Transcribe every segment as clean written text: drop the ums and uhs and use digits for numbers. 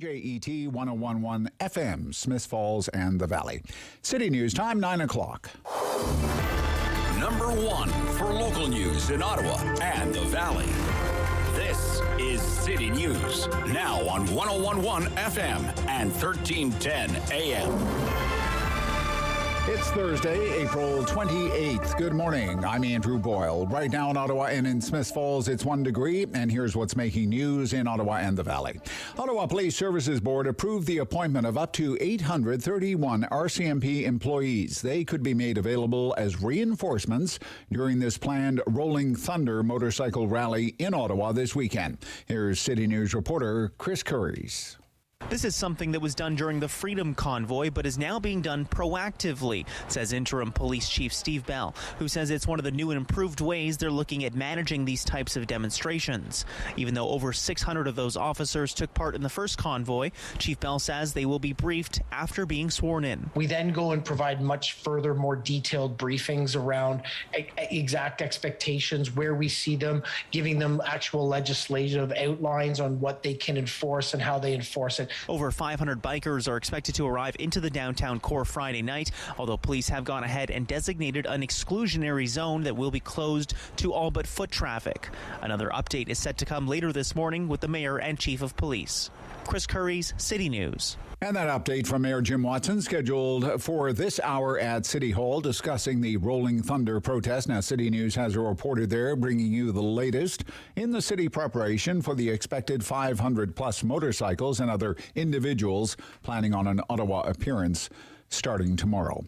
CJET 101.1 FM, Smith Falls and the Valley. City News Time, 9 o'clock. Number one for local news in Ottawa and the Valley. This is City News, now on 101.1 FM and 1310 AM. It's Thursday, April 28th. Good morning. I'm Andrew Boyle. Right now in Ottawa and in Smith Falls, it's 1 degree, and here's what's making news in Ottawa and the Valley. Ottawa Police Services Board approved the appointment of up to 831 RCMP employees. They could be made available as reinforcements during this planned Rolling Thunder motorcycle rally in Ottawa this weekend. Here's City News reporter Chris Curries. This is something that was done during the Freedom Convoy, but is now being done proactively, says Interim Police Chief Steve Bell, who says it's one of the new and improved ways they're looking at managing these types of demonstrations. Even though over 600 of those officers took part in the first convoy, Chief Bell says they will be briefed after being sworn in. We then go and provide much further, more detailed briefings around exact expectations, where we see them, giving them actual legislative outlines on what they can enforce and how they enforce it. Over 500 bikers are expected to arrive into the downtown core Friday night, although police have gone ahead and designated an exclusionary zone that will be closed to all but foot traffic. Another update is set to come later this morning with the mayor and chief of police. Chris Curries, City News. And that update from Mayor Jim Watson scheduled for this hour at City Hall discussing the Rolling Thunder protest. Now, City News has a reporter there bringing you the latest in the city preparation for the expected 500 plus motorcycles and other individuals planning on an Ottawa appearance starting tomorrow.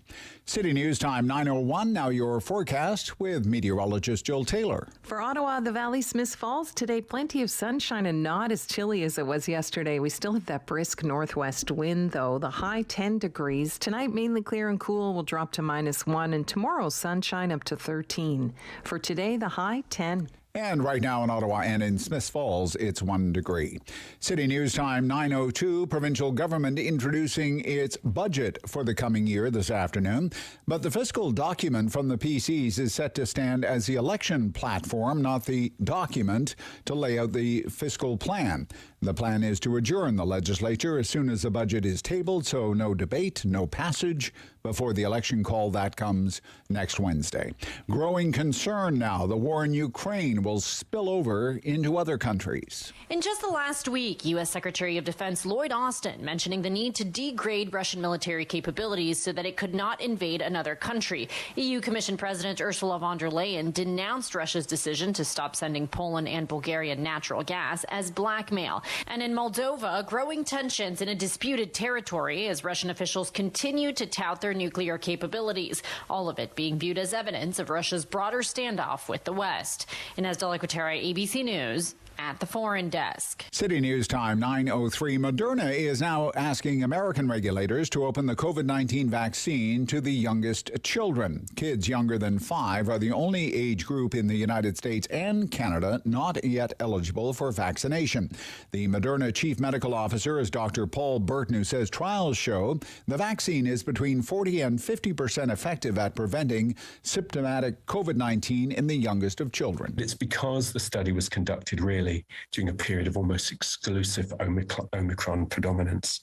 City News Time 9:01. Now your forecast with meteorologist Jill Taylor. For Ottawa, the Valley, Smith Falls, today plenty of sunshine and not as chilly as it was yesterday. We still have that brisk northwest wind, though. The high 10 degrees. Tonight, mainly clear and cool, will drop to -1, and tomorrow, sunshine up to 13. For today, the high 10. And right now in Ottawa and in Smith Falls, it's 1 degree. City News Time 9:02. Provincial government introducing its budget for the coming year this afternoon. But the fiscal document from the PCs is set to stand as the election platform, not the document to lay out the fiscal plan. The plan is to adjourn the legislature as soon as the budget is tabled, so no debate, no passage before the election call. That comes next Wednesday. Growing concern now, the war in Ukraine will spill over into other countries. In just the last week, U.S. Secretary of Defense Lloyd Austin mentioning the need to degrade Russian military capabilities so that it could not invade another country. EU Commission President Ursula von der Leyen denounced Russia's decision to stop sending Poland and Bulgaria natural gas as blackmail. And in Moldova, growing tensions in a disputed territory as Russian officials continue to tout their nuclear capabilities, all of it being viewed as evidence of Russia's broader standoff with the West. Inez de la Cuetara, ABC News, at the Foreign Desk. City News Time 9:03. Moderna is now asking American regulators to open the COVID-19 vaccine to the youngest children. Kids younger than 5 are the only age group in the United States and Canada not yet eligible for vaccination. The Moderna chief medical officer is Dr. Paul Burton, who says trials show the vaccine is between 40 and 50% effective at preventing symptomatic COVID-19 in the youngest of children. It's because the study was conducted really during a period of almost exclusive Omicron predominance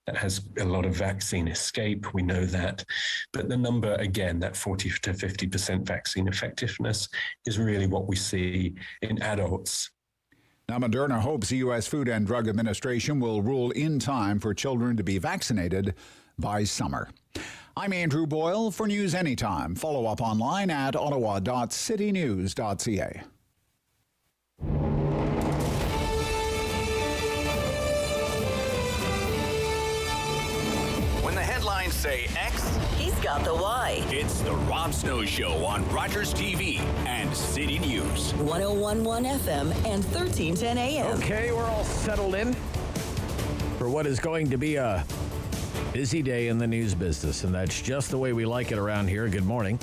that has a lot of vaccine escape. We know that. But the number, again, that 40 to 50% vaccine effectiveness is really what we see in adults. Now, Moderna hopes the U.S. Food and Drug Administration will rule in time for children to be vaccinated by summer. I'm Andrew Boyle for News Anytime. Follow up online at ottawa.citynews.ca. When the headlines say X, he's got the Y. it's the Rob Snow Show on Rogers TV and City News. 101.1 FM and 1310 AM. Okay, we're all settled in for what is going to be a busy day in the news business, and that's just the way we like it around here. Good morning.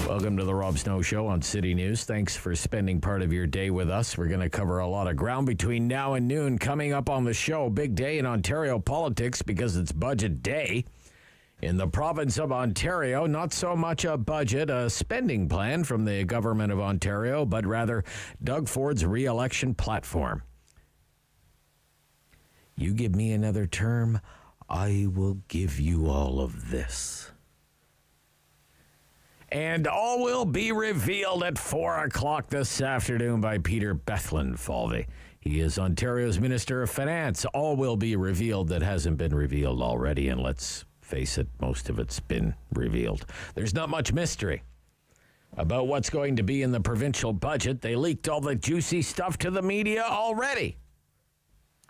Welcome to the Rob Snow Show on City News. Thanks for spending part of your day with us. We're going to cover a lot of ground between now and noon. Coming up on the show, big day in Ontario politics because it's budget day. In the province of Ontario, not so much a budget, a spending plan from the government of Ontario, but rather Doug Ford's re-election platform. You give me another term, I will give you all of this. And all will be revealed at 4 o'clock this afternoon by Peter Bethlenfalvy. He is Ontario's Minister of Finance. All will be revealed that hasn't been revealed already, and let's face it, most of it's been revealed. There's not much mystery about what's going to be in the provincial budget. They leaked all the juicy stuff to the media already.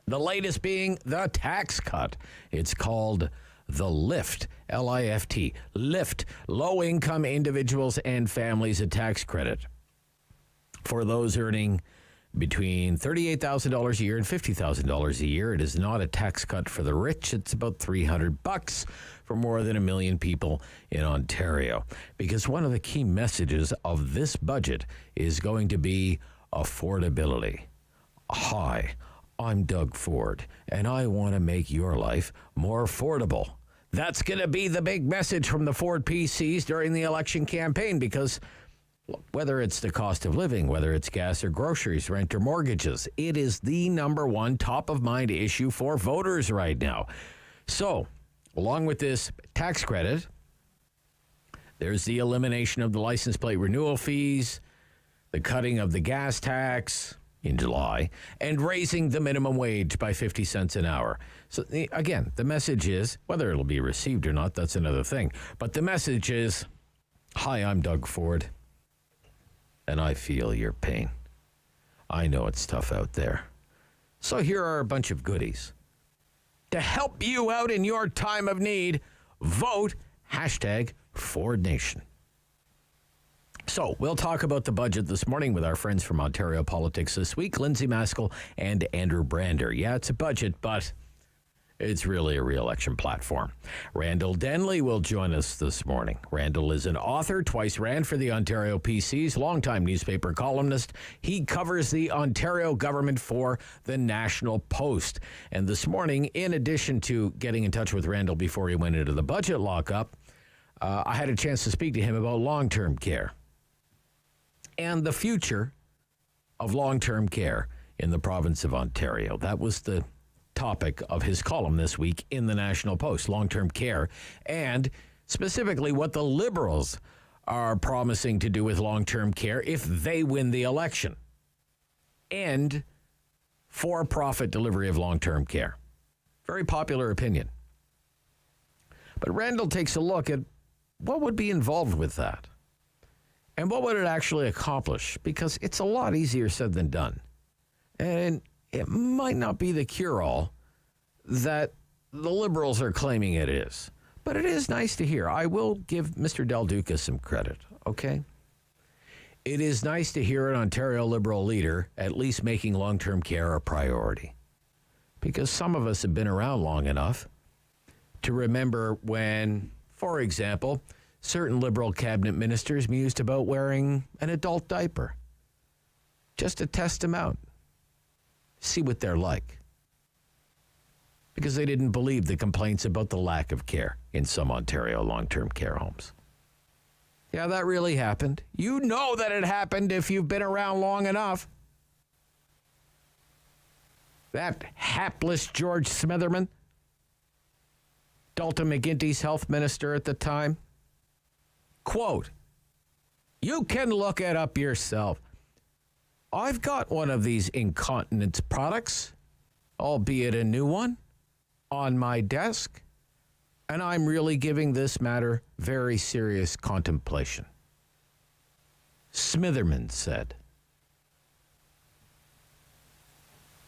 The latest being the tax cut. It's called the LIFT, L-I-F-T, LIFT, Low-Income Individuals and Families a Tax Credit for those earning between $38,000 a year and $50,000 a year. It is not a tax cut for the rich. It's about $300 for more than 1 million people in Ontario. Because one of the key messages of this budget is going to be affordability. Hi, I'm Doug Ford, and I want to make your life more affordable. That's going to be the big message from the Ford PCs during the election campaign, because whether it's the cost of living, whether it's gas or groceries, rent or mortgages, it is the number one top-of-mind issue for voters right now. So, along with this tax credit, there's the elimination of the license plate renewal fees, the cutting of the gas tax in July, and raising the minimum wage by 50 cents an hour. So, again, the message is, whether it'll be received or not, that's another thing. But the message is, hi, I'm Doug Ford, and I feel your pain. I know it's tough out there. So here are a bunch of goodies. To help you out in your time of need, vote #FordNation. So we'll talk about the budget this morning with our friends from Ontario Politics This Week, Lindsay Maskell and Andrew Brander. Yeah, it's a budget, but it's really a re-election platform. Randall Denley will join us this morning. Randall is an author, twice ran for the Ontario PCs, longtime newspaper columnist. He covers the Ontario government for the National Post. And this morning, in addition to getting in touch with Randall before he went into the budget lockup, I had a chance to speak to him about long-term care and the future of long-term care in the province of Ontario. That was the topic of his column this week in the National Post, long-term care, and specifically what the Liberals are promising to do with long-term care if they win the election. End for-profit delivery of long-term care. Very popular opinion. But Randall takes a look at what would be involved with that and what would it actually accomplish, because it's a lot easier said than done. And it might not be the cure-all that the Liberals are claiming it is. But it is nice to hear. I will give Mr. Del Duca some credit, okay? It is nice to hear an Ontario Liberal leader at least making long-term care a priority. Because some of us have been around long enough to remember when, for example, certain Liberal cabinet ministers mused about wearing an adult diaper just to test them out. See what they're like. Because they didn't believe the complaints about the lack of care in some Ontario long-term care homes. Yeah, that really happened. You know that it happened if you've been around long enough. That hapless George Smitherman, Dalton McGuinty's health minister at the time, quote, "You can look it up yourself. I've got one of these incontinence products, albeit a new one, on my desk, and I'm really giving this matter very serious contemplation." Smitherman said.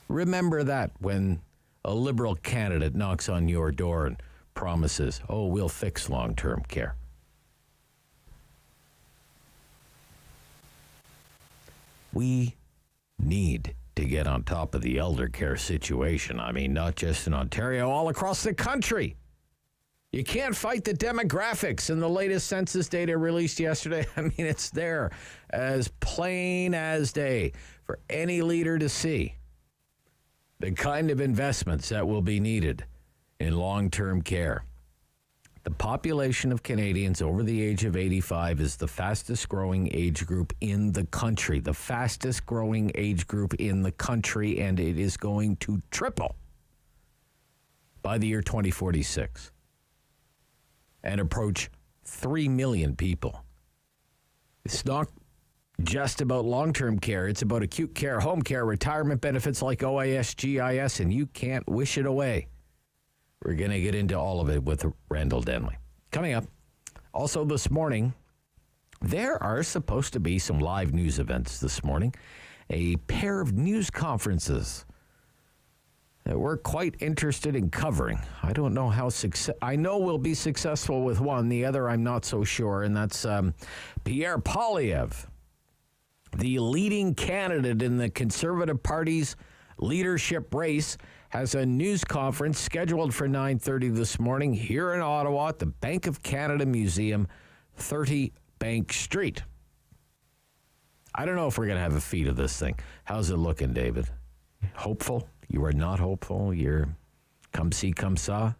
Remember that when a Liberal candidate knocks on your door and promises, oh, we'll fix long-term care. We need to get on top of the elder care situation. I mean, not just in Ontario, all across the country. You can't fight the demographics in the latest census data released yesterday. I mean, it's there as plain as day for any leader to see. The kind of investments that will be needed in long-term care. The population of Canadians over the age of 85 is the fastest growing age group in the country. The fastest growing age group in the country, and it is going to triple by the year 2046 and approach 3 million people. It's not just about long-term care. It's about acute care, home care, retirement benefits like OAS, GIS, and you can't wish it away. We're going to get into all of it with Randall Denley. Coming up, also this morning, there are supposed to be some live news events this morning. A pair of news conferences that we're quite interested in covering. I don't know how I know we'll be successful with one. The other, I'm not so sure, and that's Pierre Poilievre, the leading candidate in the Conservative Party's leadership race, has a news conference scheduled for 9:30 this morning here in Ottawa at the Bank of Canada Museum, 30 Bank Street. I don't know if we're going to have a feed of this thing. How's it looking, David? Hopeful? You are not hopeful? You're come see, come saw?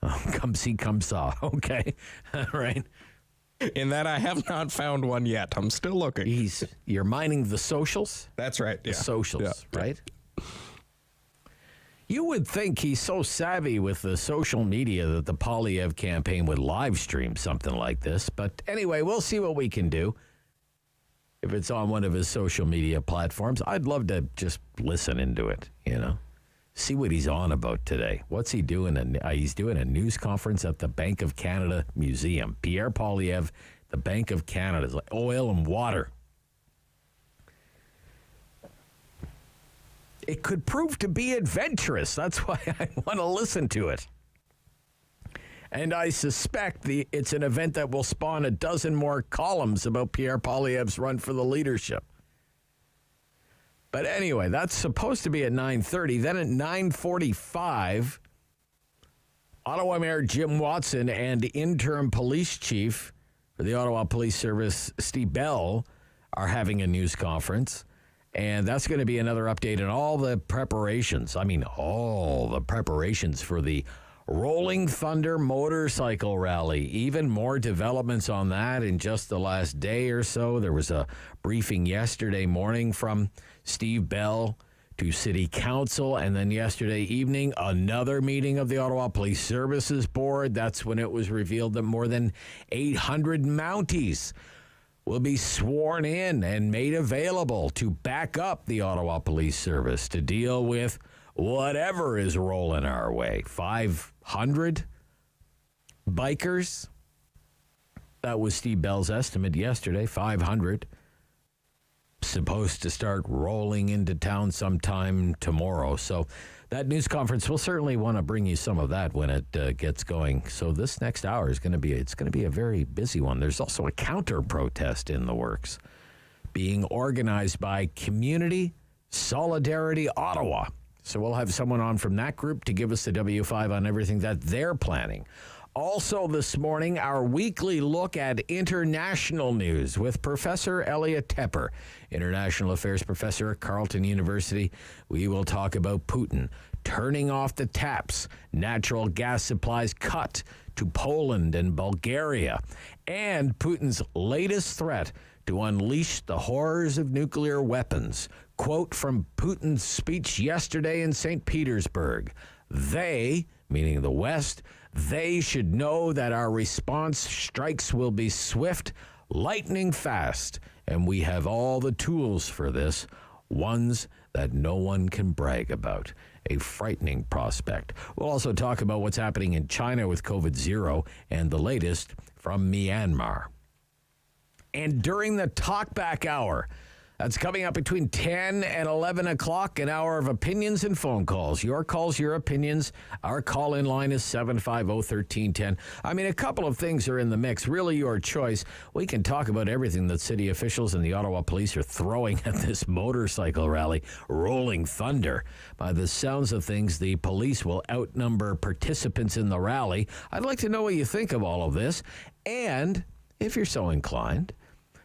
Oh, come see, come saw. Okay. All right. In that I have not found one yet. I'm still looking. You're mining the socials? That's right. The socials, right? You would think he's so savvy with the social media that the Poilievre campaign would live stream something like this. But anyway, we'll see what we can do. If it's on one of his social media platforms, I'd love to just listen into it, see what he's on about today. What's he doing? He's doing a news conference at the Bank of Canada Museum. Pierre Poilievre, the Bank of Canada, is like oil and water. It could prove to be adventurous. That's why I want to listen to it. And I suspect it's an event that will spawn a dozen more columns about Pierre Poilievre's run for the leadership. But anyway, that's supposed to be at 9:30. Then at 9:45, Ottawa Mayor Jim Watson and interim police chief for the Ottawa Police Service, Steve Bell, are having a news conference. And that's going to be another update on all the preparations. All the preparations for the Rolling Thunder motorcycle rally. Even more developments on that in just the last day or so. There was a briefing yesterday morning from Steve Bell to City Council, and then yesterday evening, another meeting of the Ottawa Police Services Board. That's when it was revealed that more than 800 Mounties will be sworn in and made available to back up the Ottawa Police Service to deal with whatever is rolling our way. 500 bikers. That was Steve Bell's estimate yesterday, 500. Supposed to start rolling into town sometime tomorrow. So that news conference, we'll certainly want to bring you some of that when it gets going. So this next hour is going to be a very busy one. There's also a counter protest in the works being organized by Community Solidarity Ottawa. So we'll have someone on from that group to give us the W5 on everything that they're planning. Also this morning, our weekly look at international news with Professor Elliot Tepper, International Affairs Professor at Carleton University. We will talk about Putin turning off the taps, natural gas supplies cut to Poland and Bulgaria, and Putin's latest threat to unleash the horrors of nuclear weapons. Quote from Putin's speech yesterday in St. Petersburg. They, meaning the West, they should know that our response strikes will be swift, lightning fast, and we have all the tools for this, ones that no one can brag about. A frightening prospect. We'll also talk about what's happening in China with COVID-0 and the latest from Myanmar. And during the talkback hour, that's coming up between 10 and 11 o'clock, an hour of opinions and phone calls. Your calls, your opinions. Our call-in line is 750-1310. A couple of things are in the mix. Really your choice. We can talk about everything that city officials and the Ottawa police are throwing at this motorcycle rally, Rolling Thunder. By the sounds of things, the police will outnumber participants in the rally. I'd like to know what you think of all of this. And, if you're so inclined,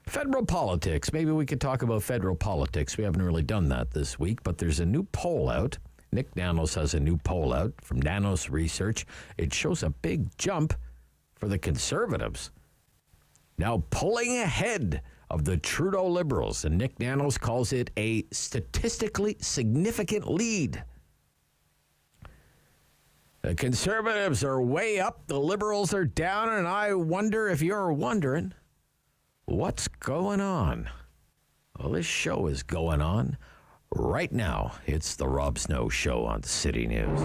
federal politics. Maybe we could talk about federal politics. We haven't really done that this week, but there's a new poll out. Nick Nanos has a new poll out from Nanos Research. It shows a big jump for the Conservatives, now pulling ahead of the Trudeau Liberals, and Nick Nanos calls it a statistically significant lead. The Conservatives are way up, the Liberals are down, and I wonder if you're wondering what's going on. Well, this show is going on right now. It's the Rob Snow Show on City News.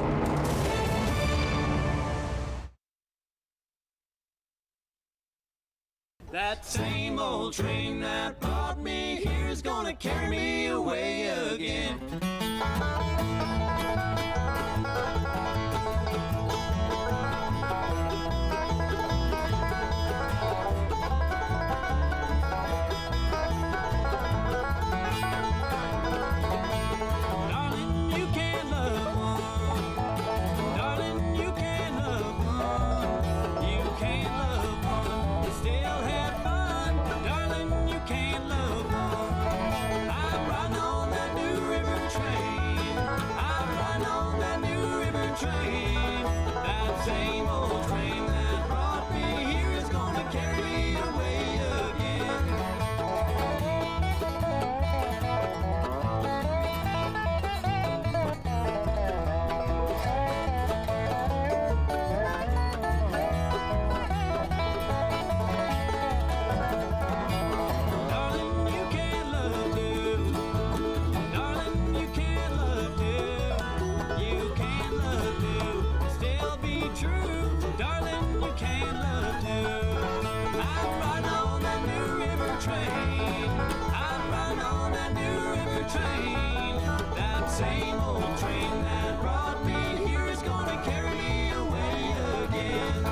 That same old train that brought me here is gonna carry me away again. Darling, you can't love one. Darling, you can't love one. You can't love one. You still have fun. Darling, you can't love one. I'm riding on that new river train. I'm riding on that new river train. That same old train that brought me here is gonna carry me away again. Darling, you can't love two. Darling, you can't love two. You can't love two. Still be true. Darling, you can't love two. I'm riding on that new river train. I'm riding on that new river train. That same old train that brought me here is gonna carry me away again.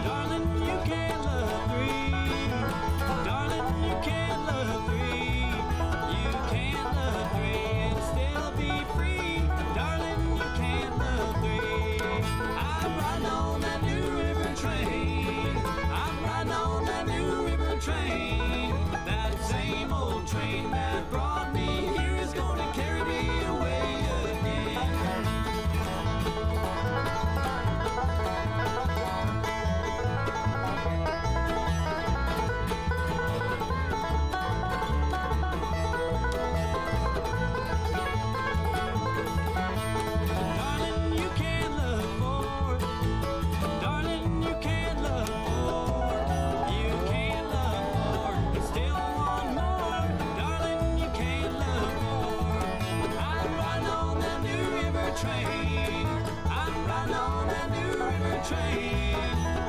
Darling, you can't love three. Darling, you can't love three. You can't love three and still be free. Darling, you can't love three. I'm riding on that new river train. I'm riding on that new river train. That same old train that brought me here is gonna carry me away again. Darling, you can't love more. Darling, you can't love more. You can't love more. You still want more. Darling, you can't love more. I'm riding on that new river train. I'm riding on that new river train.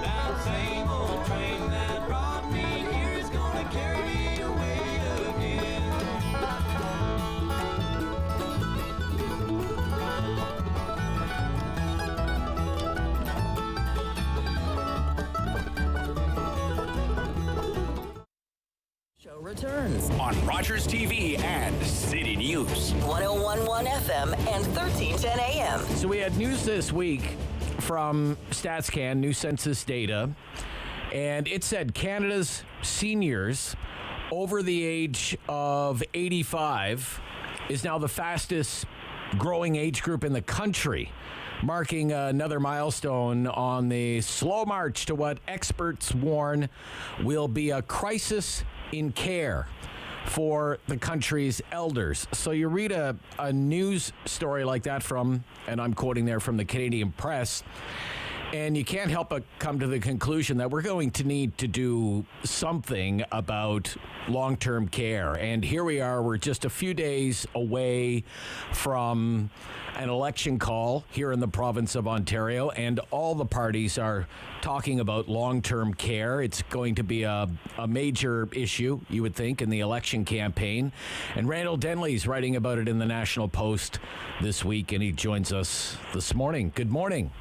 That same old train that brought me here is gonna carry me away again. Show returns. On Rogers TV and City News. 1011 FM and 1310 AM. So we had news this week from StatsCan, new census data, and it said Canada's seniors over the age of 85 is now the fastest growing age group in the country, marking another milestone on the slow march to what experts warn will be a crisis in care for the country's elders. So you read a news story like that from, and I'm quoting there from the Canadian Press, and you can't help but come to the conclusion that we're going to need to do something about long-term care. And here we are, we're just a few days away from an election call here in the province of Ontario, and all the parties are talking about long-term care. It's going to be a major issue, you would think, in the election campaign. And Randall Denley's writing about it in the National Post this week, and he joins us this morning. Good morning.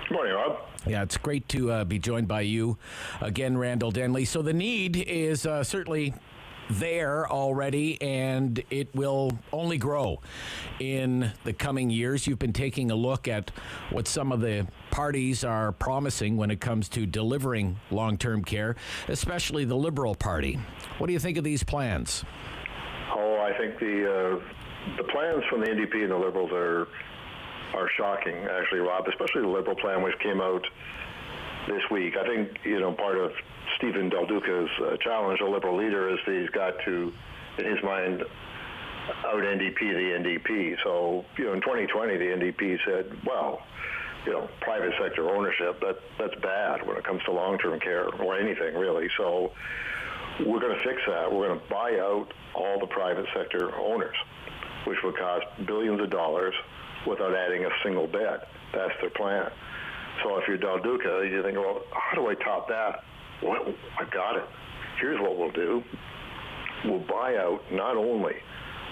Good morning, Rob. Yeah, it's great to be joined by you again, Randall Denley. So the need is certainly there already, and it will only grow in the coming years. You've been taking a look at what some of the parties are promising when it comes to delivering long-term care, especially the Liberal Party. What do you think of these plans? Oh, I think the plans from the NDP and the Liberals are are shocking, actually, Rob, especially the Liberal plan, which came out this week. I think, part of Stephen Del Duca's challenge, a Liberal leader, is that he's got to, in his mind, out-NDP the NDP. So, in 2020, the NDP said, well, private sector ownership, that's bad when it comes to long-term care or anything, really. So we're going to fix that. We're going to buy out all the private sector owners, which would cost billions of dollars without adding a single bed. That's their plan. So if you're Del Duca, you think, well, how do I top that? Well, I got it. Here's what we'll do. We'll buy out not only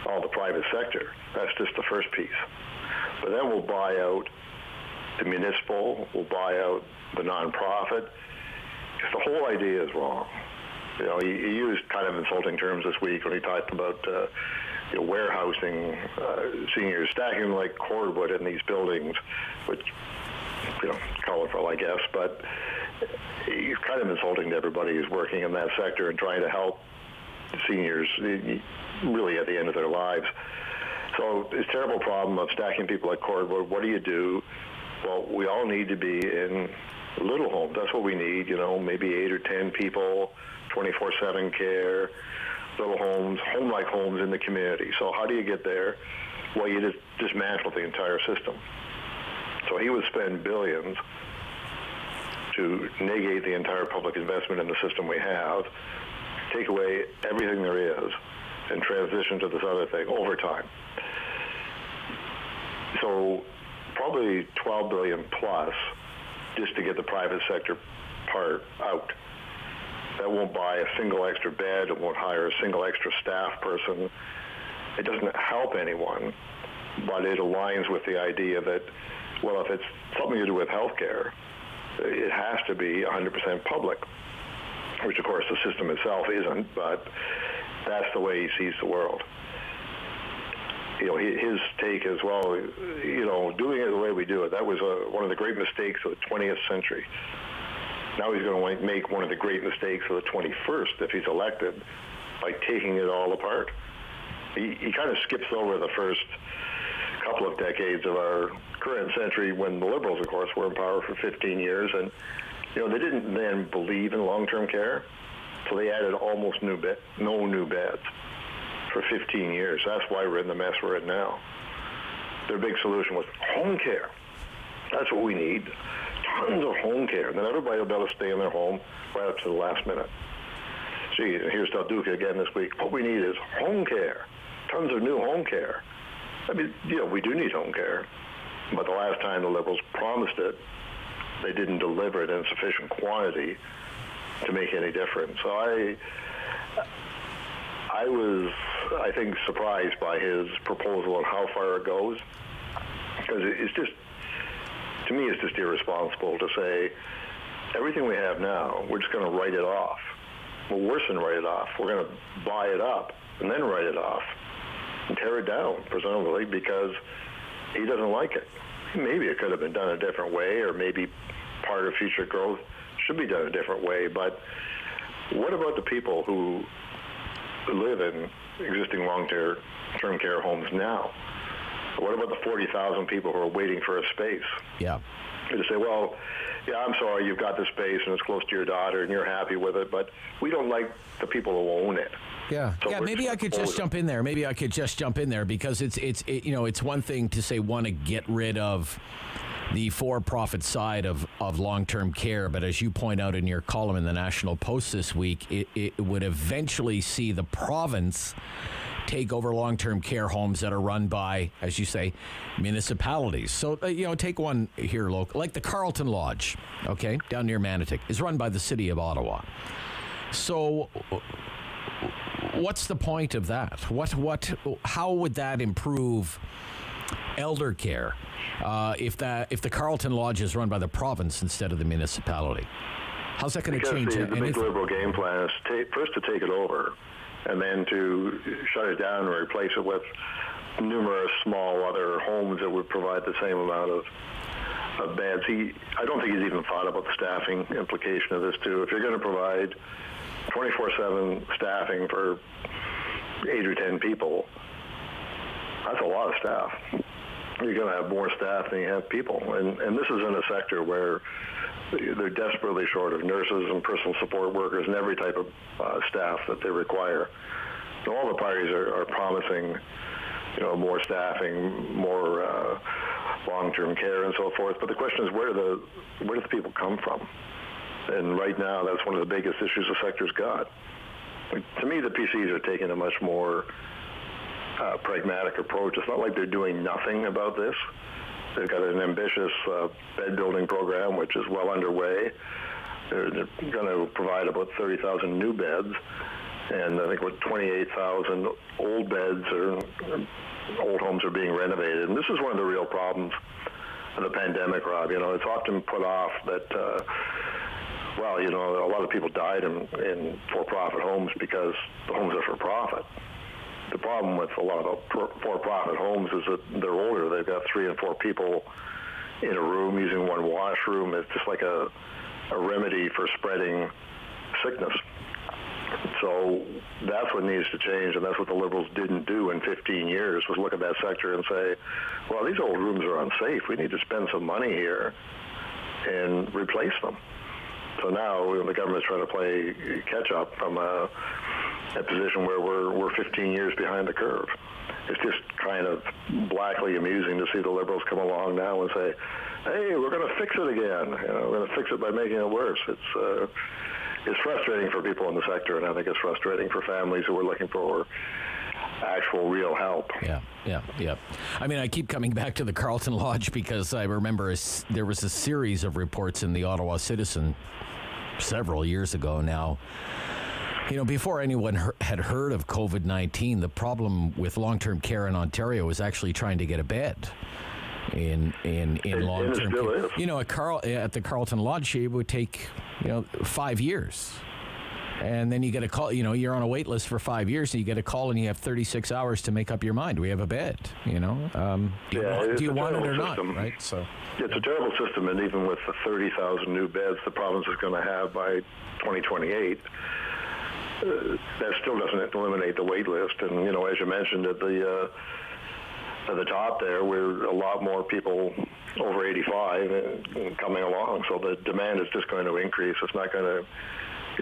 all the private sector, that's just the first piece, but then we'll buy out the municipal, we'll buy out the nonprofit, because the whole idea is wrong. He used kind of insulting terms this week when he talked about warehousing seniors, stacking them like cordwood in these buildings, which, colorful, I guess, but he's kind of insulting to everybody who's working in that sector and trying to help seniors really at the end of their lives. So this terrible problem of stacking people like cordwood, what do you do? Well, we all need to be in little homes. That's what we need, maybe 8 or 10 people, 24/7 care, little homes, home-like homes in the community. So how do you get there? Well, you just dismantle the entire system. So he would spend billions to negate the entire public investment in the system we have, take away everything there is, and transition to this other thing over time. So probably $12 billion plus just to get the private sector part out. That won't buy a single extra bed. It won't hire a single extra staff person. It doesn't help anyone, but it aligns with the idea that, well, if it's something to do with healthcare, it has to be 100% public, which, of course, the system itself isn't, but that's the way he sees the world. His take as well, doing it the way we do it, that was one of the great mistakes of the 20th century. Now he's going to make one of the great mistakes of the 21st if he's elected by taking it all apart. He kind of skips over the first couple of decades of our current century when the Liberals, of course, were in power for 15 years. And, they didn't then believe in long-term care, so they added almost no new beds for 15 years. That's why we're in the mess we're in now. Their big solution was home care. That's what we need. Tons of home care. And then everybody will be able to stay in their home right up to the last minute. Gee, and here's Del Duca again this week. What we need is home care. Tons of new home care. I mean, we do need home care. But the last time the Liberals promised it, they didn't deliver it in sufficient quantity to make any difference. So I was, I think, surprised by his proposal and how far it goes. Because it's just, to me, it's just irresponsible to say, everything we have now, we're just going to write it off. Well, worse than write it off. We're going to buy it up and then write it off and tear it down, presumably, because he doesn't like it. Maybe it could have been done a different way, or maybe part of future growth should be done a different way. But what about the people who live in existing long-term care homes now? What about the 40,000 people who are waiting for a space? Yeah. They say, well, yeah, I'm sorry, you've got the space and it's close to your daughter and you're happy with it, but we don't like the people who own it. Yeah, so maybe I could just jump in there. Because it's one thing to say want to get rid of the for-profit side of long-term care, but as you point out in your column in the National Post this week, it would eventually see the province take over long-term care homes that are run by, as you say, municipalities. So, take one here local, like the Carleton Lodge, okay, down near Manotick, is run by the City of Ottawa. So what's the point of that? How would that improve elder care if the Carleton Lodge is run by the province instead of the municipality? How's that going to change the anything? big Liberal game plan is first to take it over and then to shut it down and replace it with numerous small other homes that would provide the same amount of beds. I don't think he's even thought about the staffing implication of this, too. If you're going to provide 24/7 staffing for 8 or 10 people, that's a lot of staff. you're going to have more staff than you have people. And this is in a sector where they're desperately short of nurses and personal support workers and every type of staff that they require. And all the parties are promising, more staffing, more long-term care and so forth. But the question is, where do the people come from? And right now, that's one of the biggest issues the sector's got. To me, the PCs are taking a much more pragmatic approach. It's not like they're doing nothing about this. They've got an ambitious bed building program, which is well underway. They're going to provide about 30,000 new beds, and I think 28,000 old beds or old homes are being renovated. And this is one of the real problems of the pandemic, Rob. It's often put off that, a lot of people died in for-profit homes because the homes are for profit. The problem with a lot of for-profit homes is that they're older. They've got 3 and 4 people in a room using one washroom. It's just like a remedy for spreading sickness. So that's what needs to change, and that's what the Liberals didn't do in 15 years, was look at that sector and say, well, these old rooms are unsafe. We need to spend some money here and replace them. So now the government's trying to play catch-up from a position where we're 15 years behind the curve. It's just kind of blackly amusing to see the Liberals come along now and say, hey, we're going to fix it again. We're going to fix it by making it worse. It's frustrating for people in the sector, and I think it's frustrating for families who are looking for actual real help. Yeah. I mean, I keep coming back to the Carlton Lodge because I remember there was a series of reports in the Ottawa Citizen several years ago now. Before anyone had heard of COVID-19, the problem with long-term care in Ontario was actually trying to get a bed in long-term care. At the Carlton Lodge, it would take 5 years. And then you get a call, you're on a wait list for 5 years, and you get a call and you have 36 hours to make up your mind. We have a bed, do you want it or not, right? So it's a terrible system, and even with the 30,000 new beds the province is going to have by 2028, that still doesn't eliminate the wait list. And, as you mentioned at the top there, we're a lot more people over 85 coming along, so the demand is just going to increase. It's not going to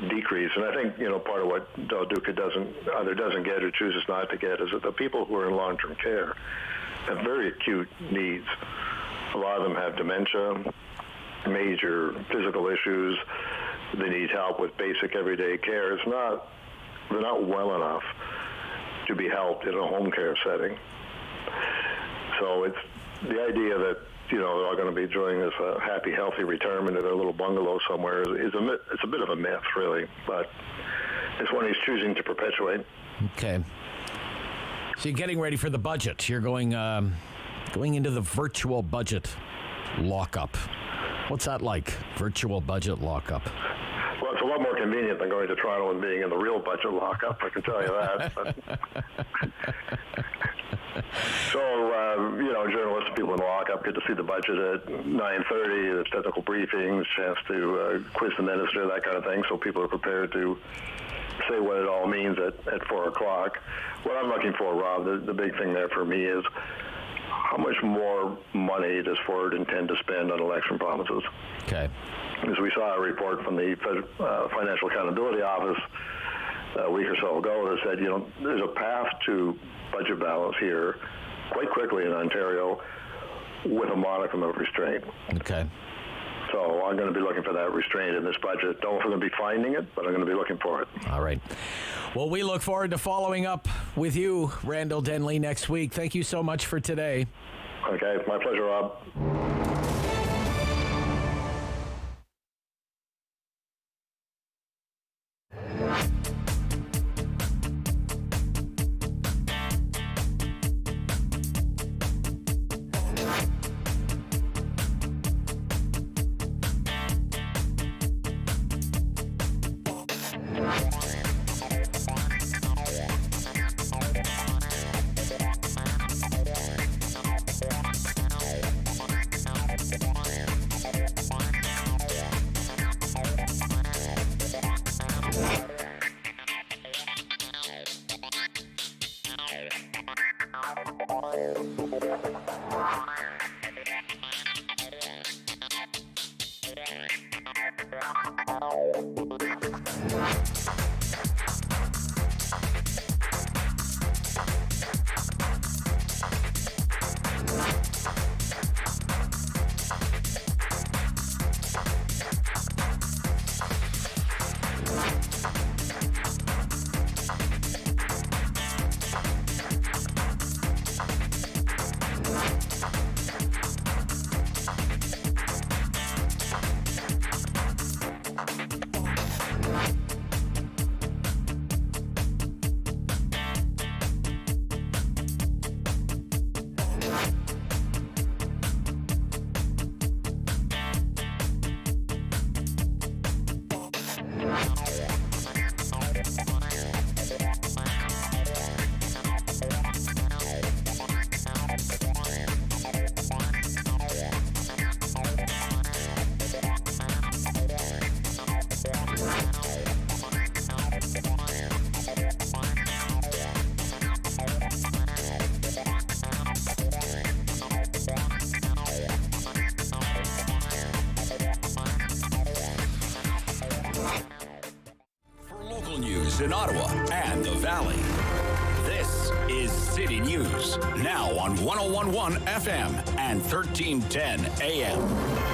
decrease. And I think, part of what Del Duca doesn't get or chooses not to get is that the people who are in long-term care have very acute needs. A lot of them have dementia, major physical issues. They need help with basic everyday care. They're not well enough to be helped in a home care setting. So it's the idea that they're all going to be enjoying this happy, healthy retirement in a little bungalow somewhere it's a bit of a myth, really, but it's one he's choosing to perpetuate. Okay. So you're getting ready for the budget. You're going into the virtual budget lockup. What's that like, virtual budget lockup? Well, it's a lot more convenient than going to Toronto and being in the real budget lockup, I can tell you that. So, journalists and people in the lockup get to see the budget at 9:30. There's technical briefings, chance to quiz the minister, that kind of thing, so people are prepared to say what it all means at 4 o'clock. What I'm looking for, Rob, the big thing there for me is how much more money does Ford intend to spend on election promises? Okay. As we saw a report from the Financial Accountability Office a week or so ago that said, there's a path to budget balance here quite quickly in Ontario with a modicum of restraint. Okay. So I'm going to be looking for that restraint in this budget. Don't know if I'm going to be finding it, but I'm going to be looking for it. All right. Well, we look forward to following up with you, Randall Denley, next week. Thank you so much for today. Okay. My pleasure, Rob. In Ottawa and the Valley. This is City News, now on 101.1 FM and 1310 AM.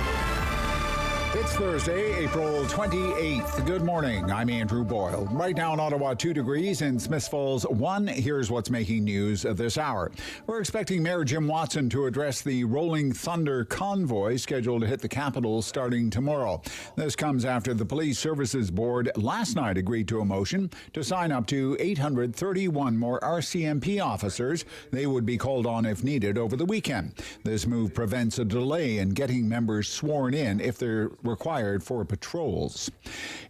It's Thursday, April 28th. Good morning. I'm Andrew Boyle. Right now in Ottawa, 2 degrees. In Smiths Falls, 1. Here's what's making news this hour. We're expecting Mayor Jim Watson to address the Rolling Thunder convoy scheduled to hit the capital starting tomorrow. This comes after the Police Services Board last night agreed to a motion to sign up to 831 more RCMP officers. They would be called on if needed over the weekend. This move prevents a delay in getting members sworn in if they're required for patrols.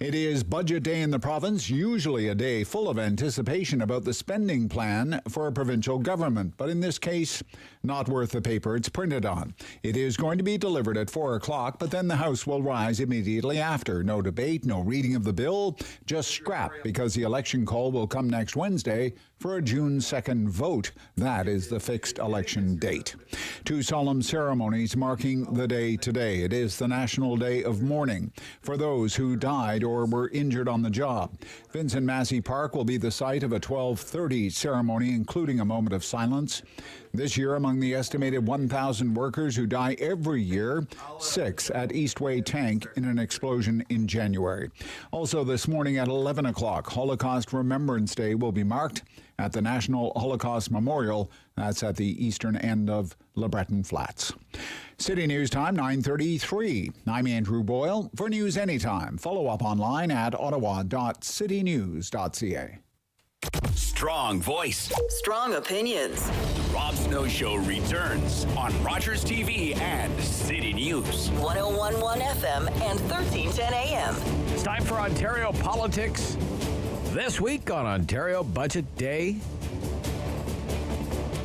It is budget day in the province, usually a day full of anticipation about the spending plan for a provincial government, but in this case, not worth the paper it's printed on. It is going to be delivered at 4 o'clock, but then the House will rise immediately after. No debate, no reading of the bill, just scrap, because the election call will come next Wednesday for a June 2nd vote. That is the fixed election date. 2 solemn ceremonies marking the day today. It is the National Day of Mourning for those who died or were injured on the job. Vincent Massey Park will be the site of a 12:30 ceremony, including a moment of silence. This year, among the estimated 1,000 workers who die every year, 6 at Eastway Tank in an explosion in January. Also this morning at 11 o'clock, Holocaust Remembrance Day will be marked at the National Holocaust Memorial. That's at the eastern end of LeBreton Flats. City News Time, 9:33. I'm Andrew Boyle. For news anytime, follow up online at ottawa.citynews.ca. Strong voice. Strong opinions. Rob Snow Show returns on Rogers TV and City News. 101.1 FM and 1310 AM. It's time for Ontario politics. This week on Ontario Budget Day.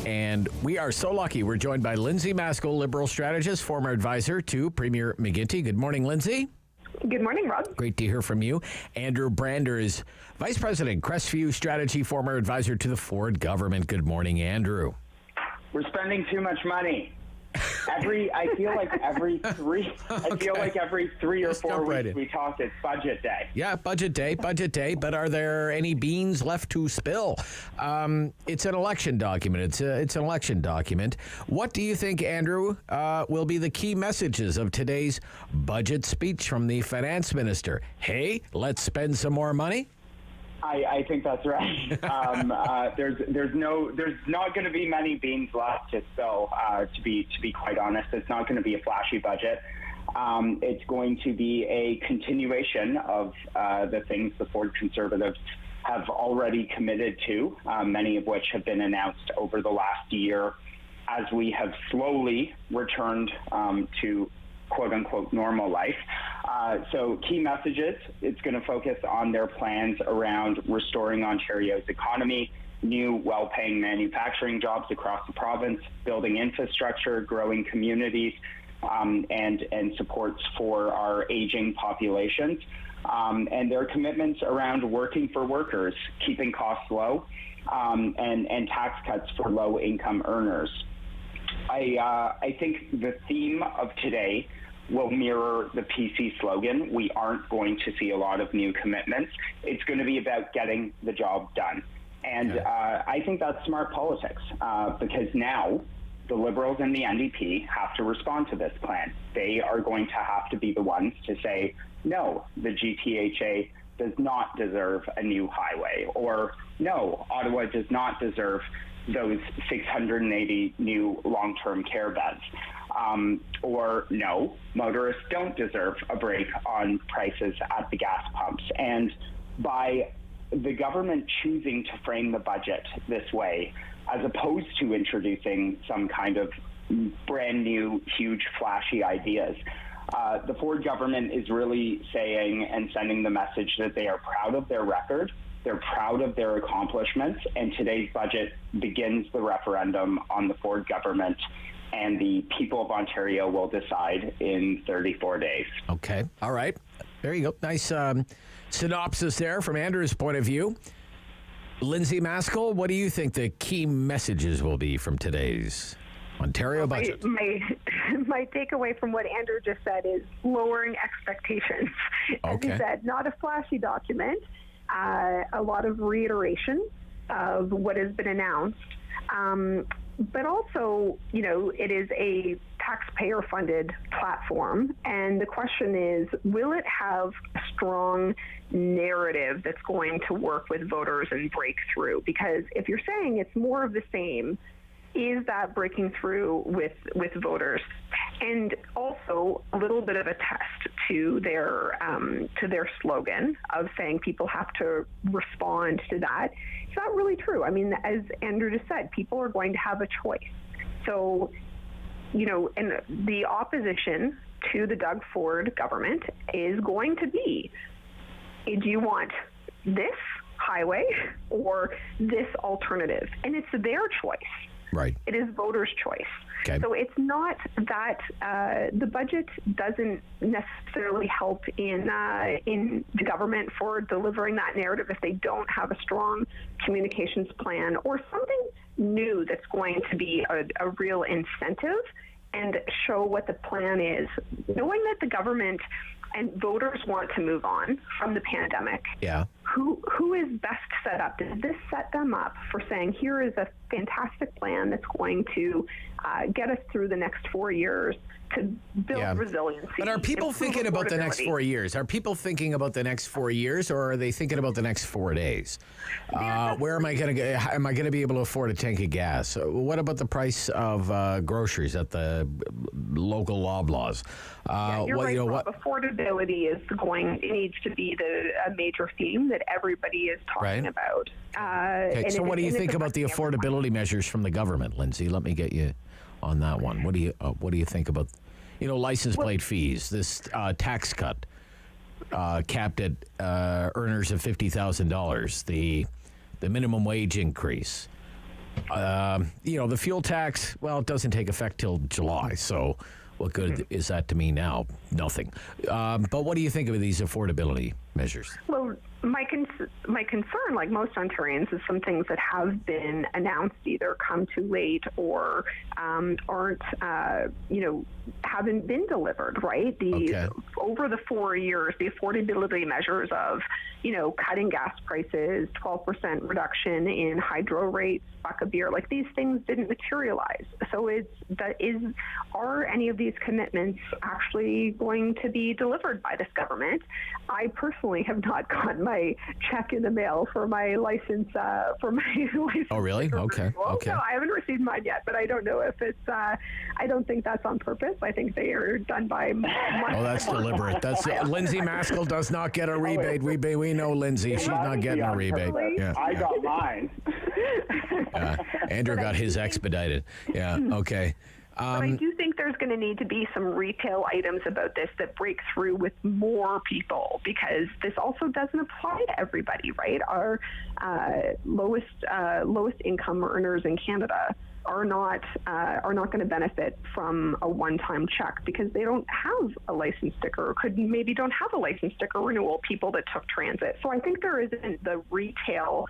And we are so lucky. We're joined by Lindsay Maskell, Liberal strategist, former advisor to Premier McGuinty. Good morning, Lindsay. Good morning, Rob. Great to hear from you. Andrew Brander is Vice President, Crestview Strategy, former advisor to the Ford government. Good morning, Andrew. We're spending too much money. I feel like every 3 or 4 weeks we talk, it's budget day. Yeah, budget day. But are there any beans left to spill? It's an election document. It's an election document. What do you think, Andrew, will be the key messages of today's budget speech from the finance minister? Hey, let's spend some more money? I think that's right. There's not going to be many beans left to spill. To be quite honest, it's not going to be a flashy budget. It's going to be a continuation of the things the Ford Conservatives have already committed to, many of which have been announced over the last year, as we have slowly returned to quote-unquote normal life. So key messages, it's going to focus on their plans around restoring Ontario's economy, new well-paying manufacturing jobs across the province, building infrastructure, growing communities, and supports for our aging populations, and their commitments around working for workers, keeping costs low, and tax cuts for low-income earners. I think the theme of today will mirror the PC slogan. We aren't going to see a lot of new commitments. It's going to be about getting the job done. And I think that's smart politics because now the Liberals and the NDP have to respond to this plan. They are going to have to be the ones to say, no, the GTHA does not deserve a new highway, or no, Ottawa does not deserve those 680 new long-term care beds. Or no, motorists don't deserve a break on prices at the gas pumps. And by the government choosing to frame the budget this way, as opposed to introducing some kind of brand new, huge, flashy ideas. The Ford government is really saying and sending the message that they are proud of their record, they're proud of their accomplishments, and today's budget begins the referendum on the Ford government, and the people of Ontario will decide in 34 days. Okay. All right. There you go. Nice synopsis there from Andrew's point of view. Lindsay Maskell, what do you think the key messages will be from today's Ontario budget? My takeaway from what Andrew just said is lowering expectations. As he said, not a flashy document, a lot of reiteration of what has been announced. But also, it is a taxpayer-funded platform, and the question is, will it have a strong narrative that's going to work with voters and break through? Because if you're saying it's more of the same, is that breaking through with voters? And also a little bit of a test to their slogan of saying people have to respond to that. It's not really true. I mean, as Andrew just said, people are going to have a choice. So, and the opposition to the Doug Ford government is going to be, do you want this highway or this alternative? And it's their choice. Right. It is voters' choice. Okay. So it's not that the budget doesn't necessarily help in the government for delivering that narrative if they don't have a strong communications plan or something new that's going to be a real incentive and show what the plan is. Knowing that the government and voters want to move on from the pandemic. Yeah. Who is best set up? Does this set them up for saying, here is a fantastic plan that's going to get us through the next 4 years to build resiliency? But are people thinking about the next 4 years? Are people thinking about the next 4 years, or are they thinking about the next 4 days? Where am I going to go? Am I going to be able to afford a tank of gas? What about the price of groceries at the local Loblaws? You're right, Rob. Affordability needs to be a major theme that everybody is talking about. Okay, so what do you think about the affordability measures from the government, Lindsay? Let me get you on that one. What do you think about, license plate fees, this tax cut capped at earners of $50,000, the minimum wage increase, the fuel tax? Well, it doesn't take effect till July, so what good is that to me now? Nothing. But what do you think of these affordability measures? Well, my concern, like most Ontarians, is some things that have been announced either come too late or aren't, haven't been delivered, right? Over the 4 years, the affordability measures of, cutting gas prices, 12% reduction in hydro rates, buck a beer, like these things didn't materialize. So are any of these commitments actually going to be delivered by this government? I personally have not gotten my check in the mail for my license. Oh, really? Okay. No, I haven't received mine yet, but I don't know if it's. I don't think that's on purpose. I think they are done by. That's deliberate. That's Lindsay Maskell does not get a rebate. We know Lindsay. She's not getting a rebate. Yeah. I got mine. Andrew got his expedited. Yeah. Okay. But I do think there's going to need to be some retail items about this that break through with more people, because this also doesn't apply to everybody, right? Our lowest income earners in Canada are not going to benefit from a one-time check because they don't have a license sticker, or maybe don't have a license sticker renewal, people that took transit. So I think there isn't the retail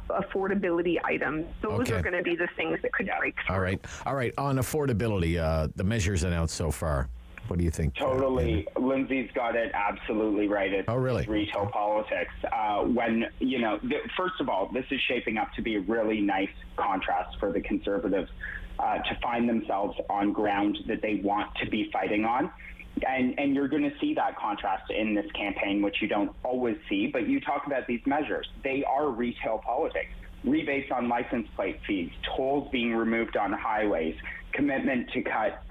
affordability items. Those are going to be the things that could break through. All right. On affordability, the measures announced so far, what do you think? Totally. Lindsay's got it absolutely right. It's retail politics. First of all, this is shaping up to be a really nice contrast for the Conservatives to find themselves on ground that they want to be fighting on. And you're going to see that contrast in this campaign, which you don't always see. But you talk about these measures. They are retail politics. rebates on license plate fees, tolls being removed on highways, commitment to cut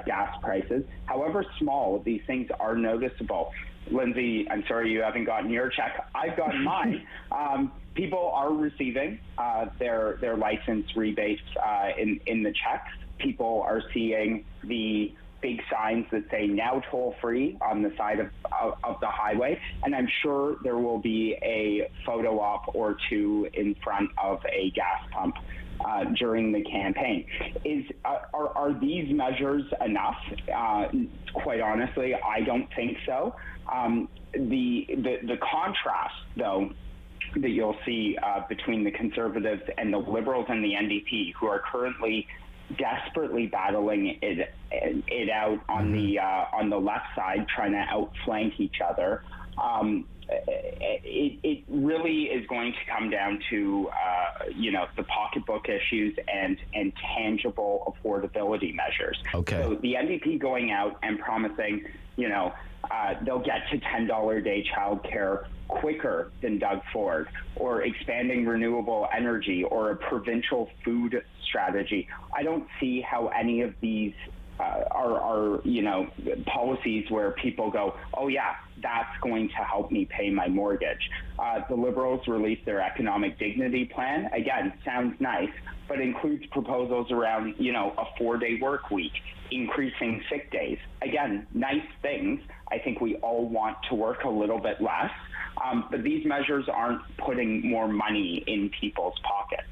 gas prices. However small, these things are noticeable. Lindsay, I'm sorry you haven't gotten your check. I've gotten mine. People are receiving their license rebates in the checks. People are seeing the big signs that say now toll free on the side of the highway, and I'm sure there will be a photo op or two in front of a gas pump during the campaign. Are these measures enough? Quite honestly, I don't think so. The contrast, though, that you'll see between the Conservatives and the Liberals and the NDP, who are currently desperately battling it out on the left side, trying to outflank each other. It really is going to come down to the pocketbook issues and tangible affordability measures. Okay. So the NDP going out and promising, they'll get to $10 a day childcare quicker than Doug Ford, or expanding renewable energy, or a provincial food strategy. I don't see how any of these are policies where people go, oh yeah, that's going to help me pay my mortgage. The Liberals released their economic dignity plan. Again, sounds nice, but includes proposals around, a 4-day work week, increasing sick days. Again, nice things. I think we all want to work a little bit less, but these measures aren't putting more money in people's pockets.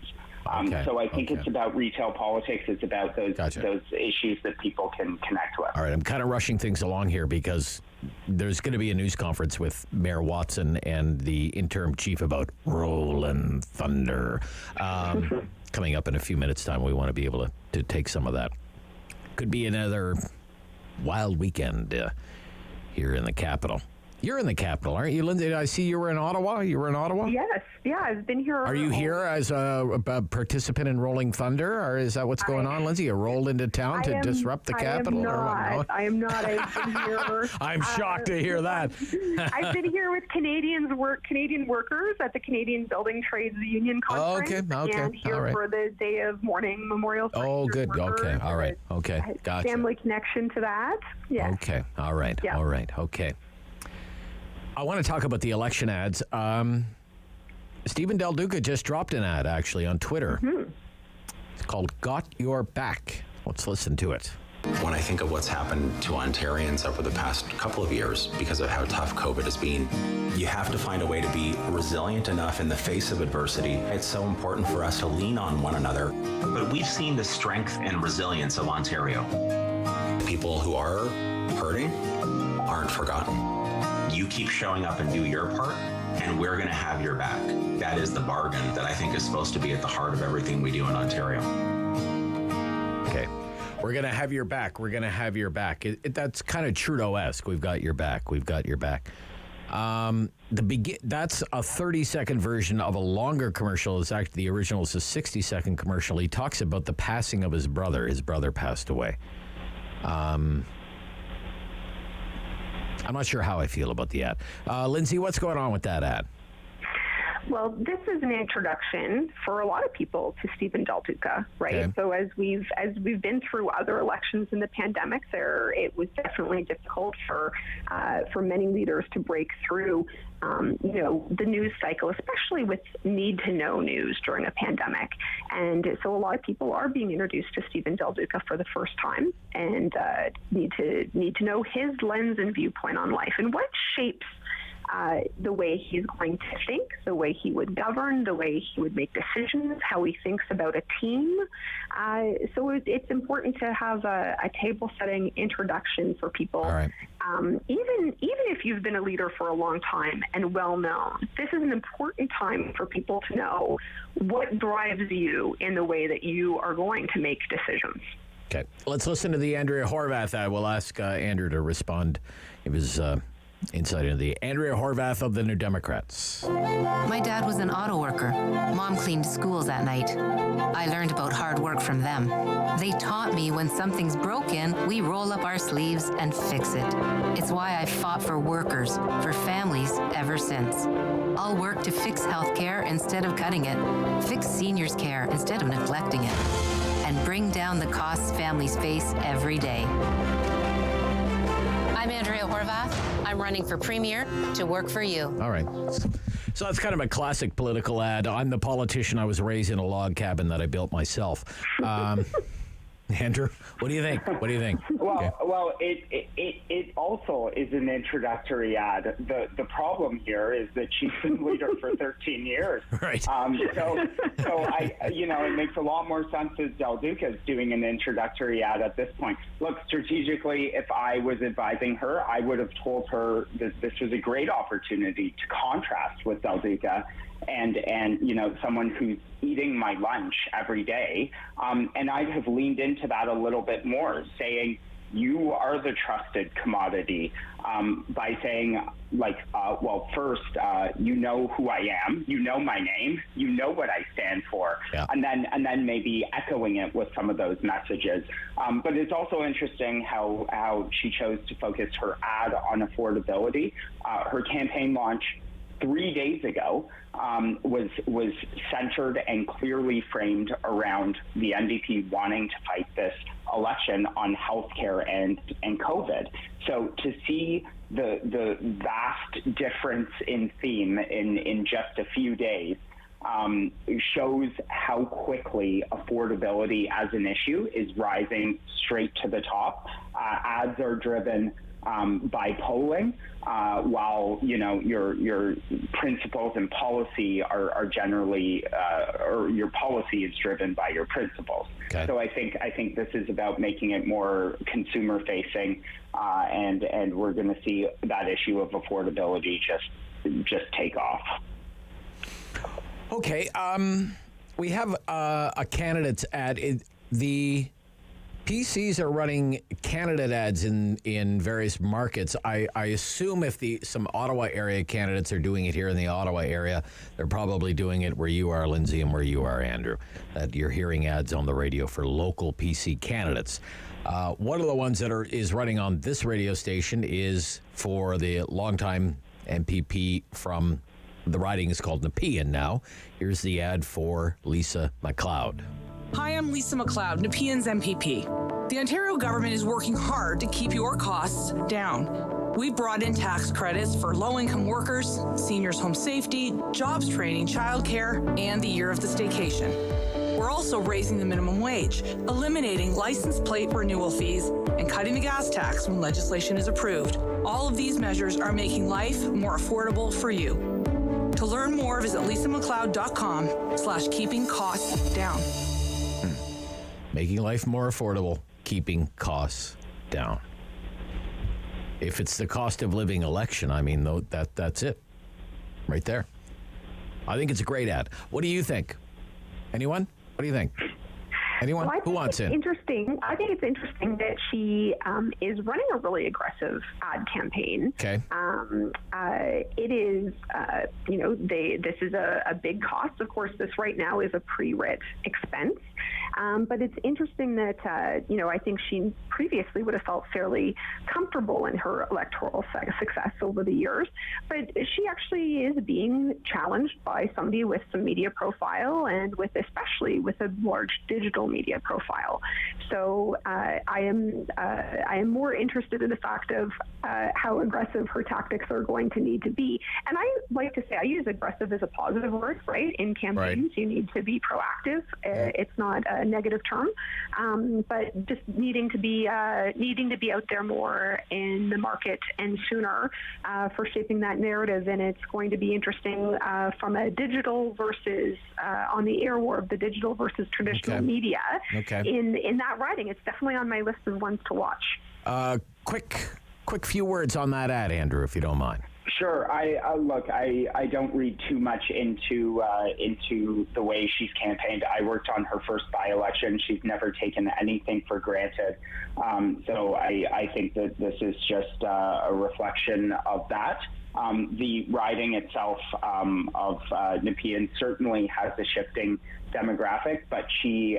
So I think it's about retail politics. It's about those issues that people can connect with. All right, I'm kind of rushing things along here because there's going to be a news conference with Mayor Watson and the interim chief about Rollin' Thunder coming up in a few minutes' time. We want to be able to take some of that. Could be another wild weekend here in the capital. You're in the capital, aren't you, Lindsay? I see you were in Ottawa. You were in Ottawa? Yes. Yeah, I've been here. Are you here as a participant in Rolling Thunder, or is that what's going on, Lindsay? You rolled into town to disrupt the capital? I am not. I've been here. I'm shocked to hear that. I've been here with Canadian workers at the Canadian Building Trades Union Conference. Okay. And here for the Day of Mourning Memorial. Oh, good. Okay. All right. Okay. Gotcha. Family connection to that. Yes. Okay. All right. Yeah. All right. Okay. I want to talk about the election ads. Stephen Del Duca just dropped an ad, actually, on Twitter. Mm-hmm. It's called Got Your Back. Let's listen to it. When I think of what's happened to Ontarians over the past couple of years because of how tough COVID has been, you have to find a way to be resilient enough in the face of adversity. It's so important for us to lean on one another. But we've seen the strength and resilience of Ontario. People who are hurting aren't forgotten. You keep showing up and do your part, and we're going to have your back. That is the bargain that I think is supposed to be at the heart of everything we do in Ontario. Okay. We're going to have your back. We're going to have your back. That's kind of Trudeau-esque. We've got your back. We've got your back. That's a 30-second version of a longer commercial. It's actually, the original is a 60-second commercial. He talks about the passing of his brother. His brother passed away. I'm not sure how I feel about the ad. Lindsay, what's going on with that ad? Well, this is an introduction for a lot of people to Stephen Del Duca, right? Okay. So as we've been through other elections in the pandemic, it was definitely difficult for many leaders to break through, the news cycle, especially with need to know news during a pandemic. And so a lot of people are being introduced to Stephen Del Duca for the first time and need to know his lens and viewpoint on life and what shapes the way he's going to think, the way he would govern, the way he would make decisions, how he thinks about a team. So it's important to have a table-setting introduction for people. All right. Even if you've been a leader for a long time and well-known, this is an important time for people to know what drives you in the way that you are going to make decisions. Okay. Let's listen to the Andrea Horvath ad. We'll ask Andrew to respond. It was Insight into the Andrea Horvath of the New Democrats. My dad was an auto worker. Mom cleaned schools at night. I learned about hard work from them. They taught me when something's broken, we roll up our sleeves and fix it. It's why I've fought for workers, for families ever since. I'll work to fix healthcare instead of cutting it, fix seniors' care instead of neglecting it, and bring down the costs families face every day. I'm Andrea Horvath. I'm running for Premier to work for you. All right. So that's kind of a classic political ad. I'm the politician. I was raised in a log cabin that I built myself. Andrew, what do you think? What do you think? Well, it also is an introductory ad. The problem here is that she's been leader for 13 years. Right. So it makes a lot more sense that Del Duca is doing an introductory ad at this point. Look, strategically, if I was advising her, I would have told her that this was a great opportunity to contrast with Del Duca and someone who's eating my lunch every day. And I'd have leaned into that a little bit more, saying, you are the trusted commodity, by saying, first, you know who I am, you know my name, you know what I stand for, and then maybe echoing it with some of those messages. But it's also interesting how she chose to focus her ad on affordability. Her campaign launch 3 days ago was centered and clearly framed around the NDP wanting to fight this election on healthcare and COVID. So to see the vast difference in theme in just a few days shows how quickly affordability as an issue is rising straight to the top. Ads are driven by polling, while your principles and policy are generally, or your policy is driven by your principles. Okay. So I think this is about making it more consumer facing, and we're going to see that issue of affordability just take off. Okay, we have a candidate's ad. The PCs are running candidate ads in various markets. I assume if some Ottawa area candidates are doing it here in the Ottawa area, they're probably doing it where you are, Lindsay, and where you are, Andrew. That you're hearing ads on the radio for local PC candidates. One of the ones that is running on this radio station is for the longtime MPP from the riding is called Nepean now. Here's the ad for Lisa MacLeod. Hi, I'm Lisa MacLeod, Nepean's MPP. The Ontario government is working hard to keep your costs down. We brought in tax credits for low-income workers, seniors' home safety, jobs training, childcare, and the year of the staycation. We're also raising the minimum wage, eliminating license plate renewal fees, and cutting the gas tax when legislation is approved. All of these measures are making life more affordable for you. To learn more, visit lisamacleod.com/keeping costs down. Making life more affordable, keeping costs down. If it's the cost of living election, I mean, that's it. Right there. I think it's a great ad. What do you think? Anyone? What do you think? Anyone? Well, who wants in? Interesting. I think it's interesting that she is running a really aggressive ad campaign. Okay. It is, this is a big cost. Of course, this right now is a pre-writ expense. But it's interesting that, I think she previously would have felt fairly comfortable in her electoral success over the years. But she actually is being challenged by somebody with some media profile and especially with a large digital media profile. So I am more interested in the fact of how aggressive her tactics are going to need to be. And I like to say I use aggressive as a positive word, right? In campaigns, You need to be proactive. It's not a negative term, but just needing to be out there more in the market and sooner for shaping that narrative. And it's going to be interesting from a digital versus on the air war of the digital versus traditional media. Okay. In that writing, it's definitely on my list of ones to watch. Quick few words on that ad, Andrew, if you don't mind. Sure. I don't read too much into the way she's campaigned. I worked on her first by-election. She's never taken anything for granted. So I think that this is just a reflection of that. The riding itself of Nepean certainly has a shifting demographic, but she,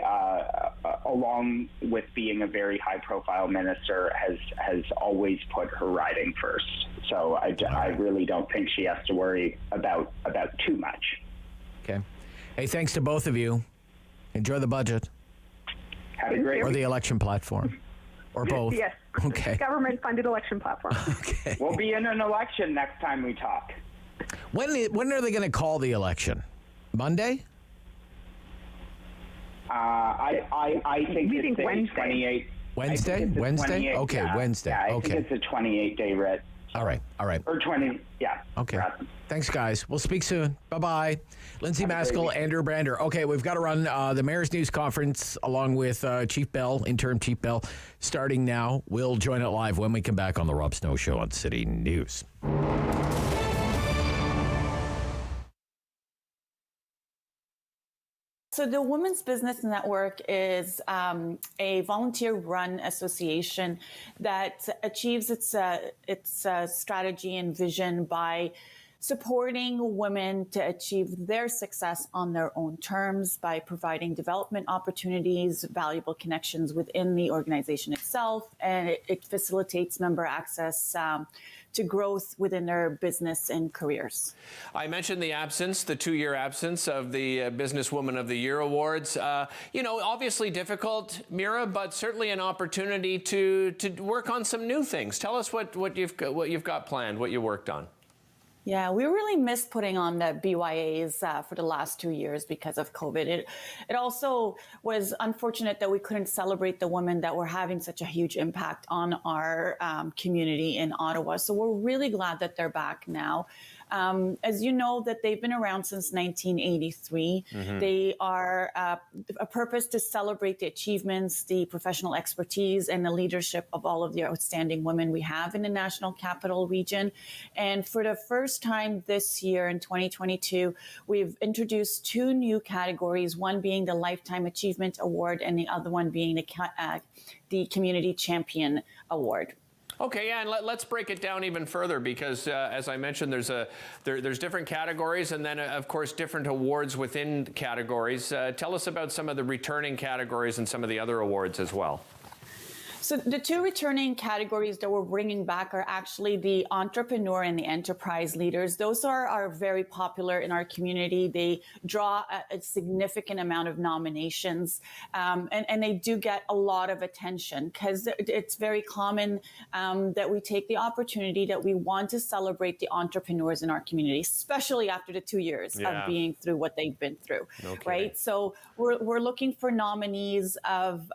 along with being a very high-profile minister, has always put her riding first. So I really don't think she has to worry about too much. Okay. Hey, thanks to both of you. Enjoy the budget. Have a great Or the election platform. Or both. Yes. Okay. Government-funded election platform. Okay. We'll be in an election next time we talk. When are they going to call the election? Monday? I think it's Wednesday. 28. Wednesday? Wednesday? Okay, yeah. Wednesday. Yeah, I okay. think it's a 28-day writ. All right. Or 20, yeah. Okay. Thanks, guys. We'll speak soon. Bye-bye. Lindsay Maskell, Andrew Brander. Okay, we've got to run the Mayor's News Conference along with Chief Bell, Interim Chief Bell, starting now. We'll join it live when we come back on the Rob Snow Show on City News. So the Women's Business Network is a volunteer-run association that achieves its strategy and vision by supporting women to achieve their success on their own terms by providing development opportunities, valuable connections within the organization itself, and it facilitates member access to growth within their business and careers. I mentioned the 2-year absence of the Businesswoman of the Year awards. Obviously difficult, Mira, but certainly an opportunity to work on some new things. Tell us what you've got planned, what you worked on. Yeah, we really missed putting on the BYAs for the last 2 years because of COVID. It also was unfortunate that we couldn't celebrate the women that were having such a huge impact on our community in Ottawa. So we're really glad that they're back now. As you know, that they've been around since 1983. Mm-hmm. They are a purpose to celebrate the achievements, the professional expertise, and the leadership of all of the outstanding women we have in the National Capital Region. And for the first time this year in 2022, we've introduced 2 new categories, one being the Lifetime Achievement Award and the other one being the Community Champion Award. Okay, yeah, and let's break it down even further because, as I mentioned, there's different categories and then, of course, different awards within categories. Tell us about some of the returning categories and some of the other awards as well. So the 2 returning categories that we're bringing back are actually the entrepreneur and the enterprise leaders. Those are very popular in our community. They draw a significant amount of nominations, and they do get a lot of attention because it's very common that we take the opportunity that we want to celebrate the entrepreneurs in our community, especially after the 2 years of being through what they've been through, right? So we're looking for nominees of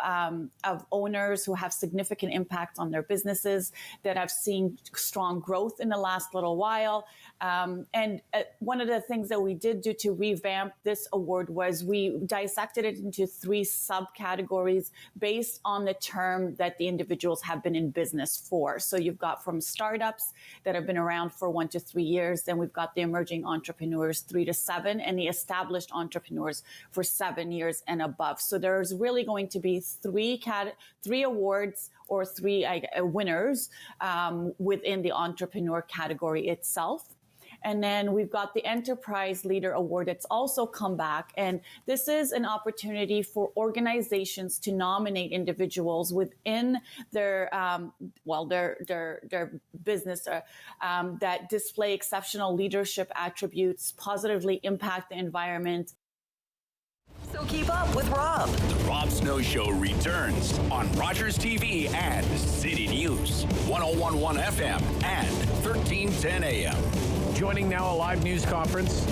owners who have significant impact on their businesses, that have seen strong growth in the last little while. And one of the things that we did do to revamp this award was we dissected it into 3 subcategories based on the term that the individuals have been in business for. So you've got from startups that have been around for 1 to 3 years, then we've got the emerging entrepreneurs 3 to 7, and the established entrepreneurs for 7 years and above. So there's really going to be 3 awards or 3 winners within the entrepreneur category itself. And then we've got the Enterprise Leader Award that's also come back. And this is an opportunity for organizations to nominate individuals within their business that display exceptional leadership attributes, positively impact the environment. So keep up with Rob. The Rob Snow Show returns on Rogers TV and City News, 101.1 FM and 1310 AM. Joining now a live news conference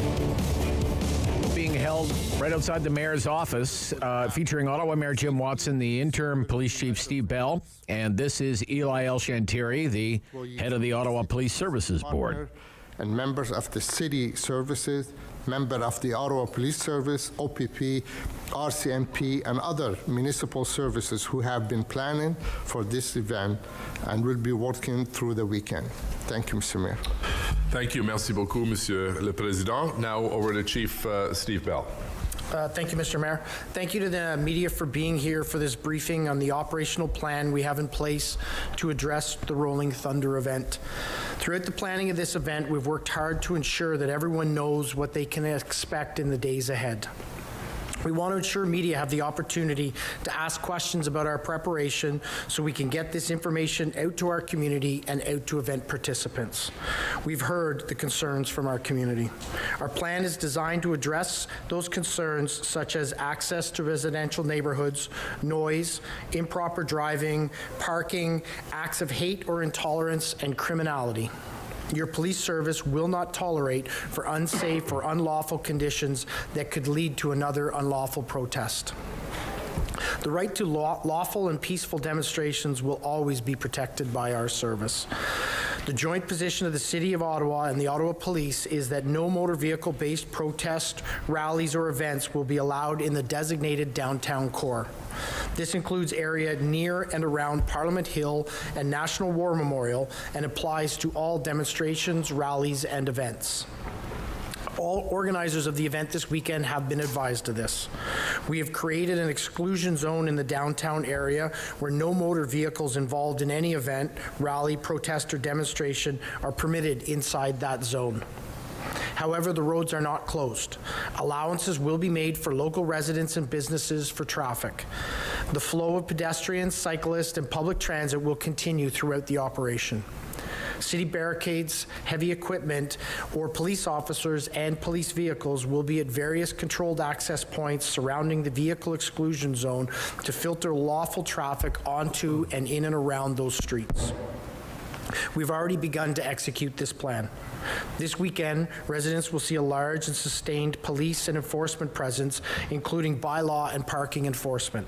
being held right outside the mayor's office, featuring Ottawa Mayor Jim Watson, the interim police chief Steve Bell, and this is Eli El-Shantiri, the head of the Ottawa Police Services Board. And members of the city services member of the Ottawa Police Service, OPP, RCMP, and other municipal services who have been planning for this event and will be working through the weekend. Thank you, Mr. Mayor. Thank you. Merci beaucoup, Monsieur le Président. Now over to Chief Steve Bell. Thank you, Mr. Mayor. Thank you to the media for being here for this briefing on the operational plan we have in place to address the Rolling Thunder event. Throughout the planning of this event, we've worked hard to ensure that everyone knows what they can expect in the days ahead. We want to ensure media have the opportunity to ask questions about our preparation so we can get this information out to our community and out to event participants. We've heard the concerns from our community. Our plan is designed to address those concerns such as access to residential neighborhoods, noise, improper driving, parking, acts of hate or intolerance, and criminality. Your police service will not tolerate for unsafe or unlawful conditions that could lead to another unlawful protest. The right to lawful and peaceful demonstrations will always be protected by our service. The joint position of the City of Ottawa and the Ottawa Police is that no motor vehicle-based protest, rallies, or events will be allowed in the designated downtown core. This includes area near and around Parliament Hill and National War Memorial and applies to all demonstrations, rallies, and events. All organizers of the event this weekend have been advised of this. We have created an exclusion zone in the downtown area where no motor vehicles involved in any event, rally, protest, or demonstration are permitted inside that zone. However, the roads are not closed. Allowances will be made for local residents and businesses for traffic. The flow of pedestrians, cyclists, and public transit will continue throughout the operation. City barricades, heavy equipment, or police officers and police vehicles will be at various controlled access points surrounding the vehicle exclusion zone to filter lawful traffic onto and in and around those streets. We've already begun to execute this plan. This weekend, residents will see a large and sustained police and enforcement presence, including bylaw and parking enforcement.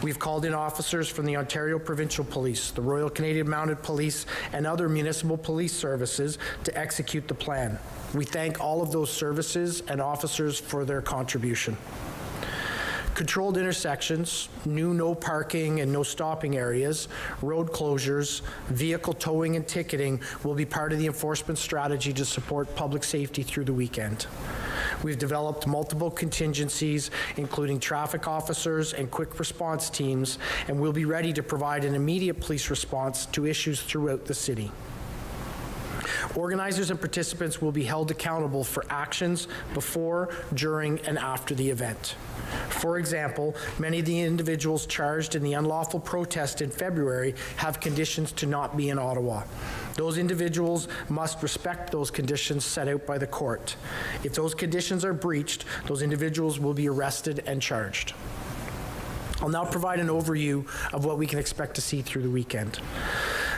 We've called in officers from the Ontario Provincial Police, the Royal Canadian Mounted Police, and other municipal police services to execute the plan. We thank all of those services and officers for their contribution. Controlled intersections, new no parking and no stopping areas, road closures, vehicle towing and ticketing will be part of the enforcement strategy to support public safety through the weekend. We've developed multiple contingencies, including traffic officers and quick response teams, and we'll be ready to provide an immediate police response to issues throughout the city. Organizers and participants will be held accountable for actions before, during, and after the event. For example, many of the individuals charged in the unlawful protest in February have conditions to not be in Ottawa. Those individuals must respect those conditions set out by the court. If those conditions are breached, those individuals will be arrested and charged. I'll now provide an overview of what we can expect to see through the weekend.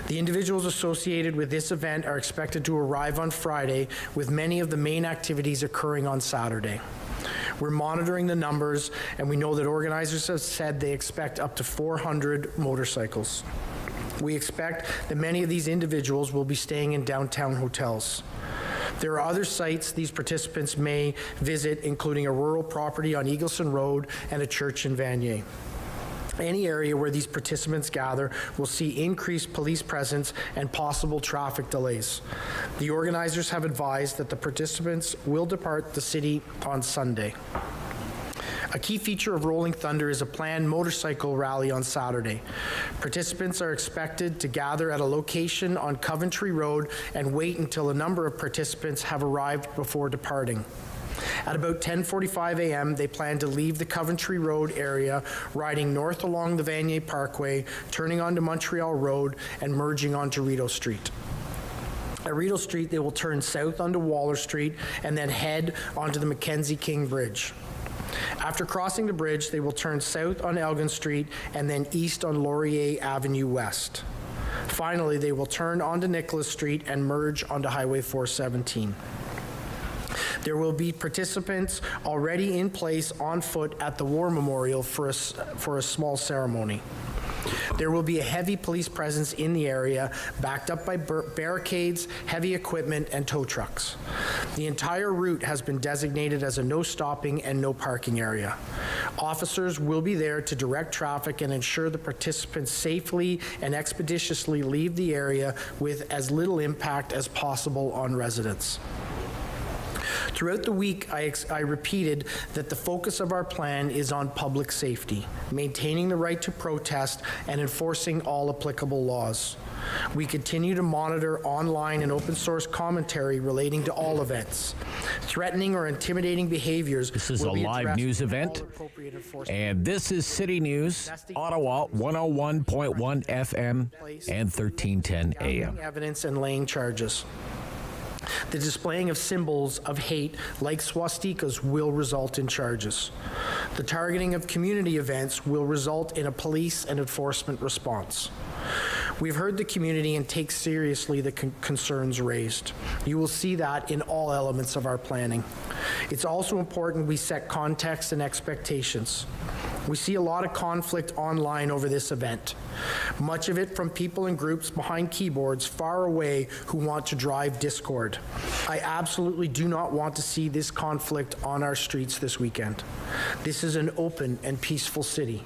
The individuals associated with this event are expected to arrive on Friday, with many of the main activities occurring on Saturday. We're monitoring the numbers, and we know that organizers have said they expect up to 400 motorcycles. We expect that many of these individuals will be staying in downtown hotels. There are other sites these participants may visit, including a rural property on Eagleson Road and a church in Vanier. Any area where these participants gather will see increased police presence and possible traffic delays. The organizers have advised that the participants will depart the city on Sunday. A key feature of Rolling Thunder is a planned motorcycle rally on Saturday. Participants are expected to gather at a location on Coventry Road and wait until a number of participants have arrived before departing. At about 10:45 a.m., they plan to leave the Coventry Road area, riding north along the Vanier Parkway, turning onto Montreal Road, and merging onto Rideau Street. At Rideau Street, they will turn south onto Waller Street and then head onto the Mackenzie King Bridge. After crossing the bridge, they will turn south on Elgin Street and then east on Laurier Avenue West. Finally, they will turn onto Nicholas Street and merge onto Highway 417. There will be participants already in place on foot at the War Memorial for a small ceremony. There will be a heavy police presence in the area, backed up by barricades, heavy equipment, and tow trucks. The entire route has been designated as a no stopping and no parking area. Officers will be there to direct traffic and ensure the participants safely and expeditiously leave the area with as little impact as possible on residents. Throughout the week, I repeated that the focus of our plan is on public safety, maintaining the right to protest, and enforcing all applicable laws. We continue to monitor online and open source commentary relating to all events. Threatening or intimidating behaviors. This is a live news event, and this is City News, Ottawa, 101.1 FM and 1310 AM. Evidence and laying charges. The displaying of symbols of hate, like swastikas, will result in charges. The targeting of community events will result in a police and enforcement response. We've heard the community and take seriously the concerns raised. You will see that in all elements of our planning. It's also important we set context and expectations. We see a lot of conflict online over this event, much of it from people and groups behind keyboards far away who want to drive discord. I absolutely do not want to see this conflict on our streets this weekend. This is an open and peaceful city.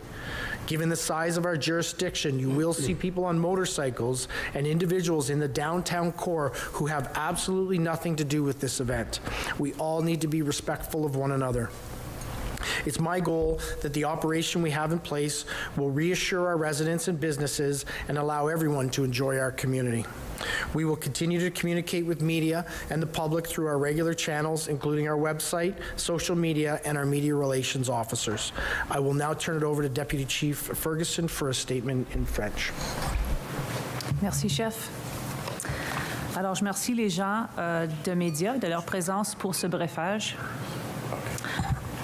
Given the size of our jurisdiction, you will see people on motorcycles and individuals in the downtown core who have absolutely nothing to do with this event. We all need to be respectful of one another. It's my goal that the operation we have in place will reassure our residents and businesses and allow everyone to enjoy our community. We will continue to communicate with media and the public through our regular channels, including our website, social media, and our media relations officers. I will now turn it over to Deputy Chief Ferguson for a statement in French. Merci, Chef. Alors, je remercie les gens de médias de leur présence pour ce brefage.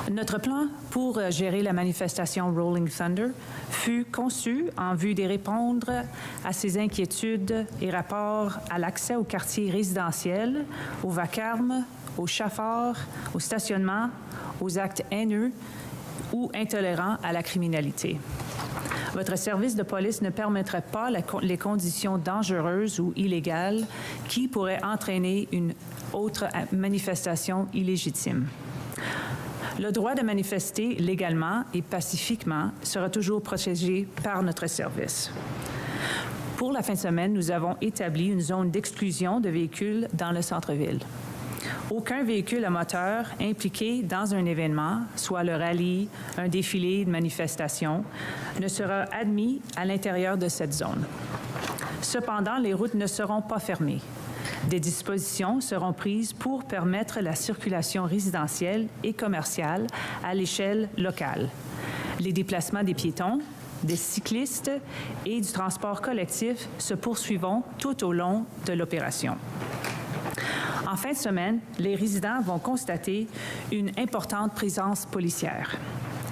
Notre plan pour gérer la manifestation Rolling Thunder fut conçu en vue de répondre à ces inquiétudes et rapports à l'accès aux quartiers résidentiels, au vacarme, aux chafards, au stationnement, aux actes haineux ou intolérants à la criminalité. Votre service de police ne permettrait pas les conditions dangereuses ou illégales qui pourraient entraîner une autre manifestation illégitime. Le droit de manifester légalement et pacifiquement sera toujours protégé par notre service. Pour la fin de semaine, nous avons établi une zone d'exclusion de véhicules dans le centre-ville. Aucun véhicule à moteur impliqué dans un événement, soit le rallye, un défilé de manifestation, ne sera admis à l'intérieur de cette zone. Cependant, les routes ne seront pas fermées. Des dispositions seront prises pour permettre la circulation résidentielle et commerciale à l'échelle locale. Les déplacements des piétons, des cyclistes et du transport collectif se poursuivront tout au long de l'opération. En fin de semaine, les résidents vont constater une importante présence policière,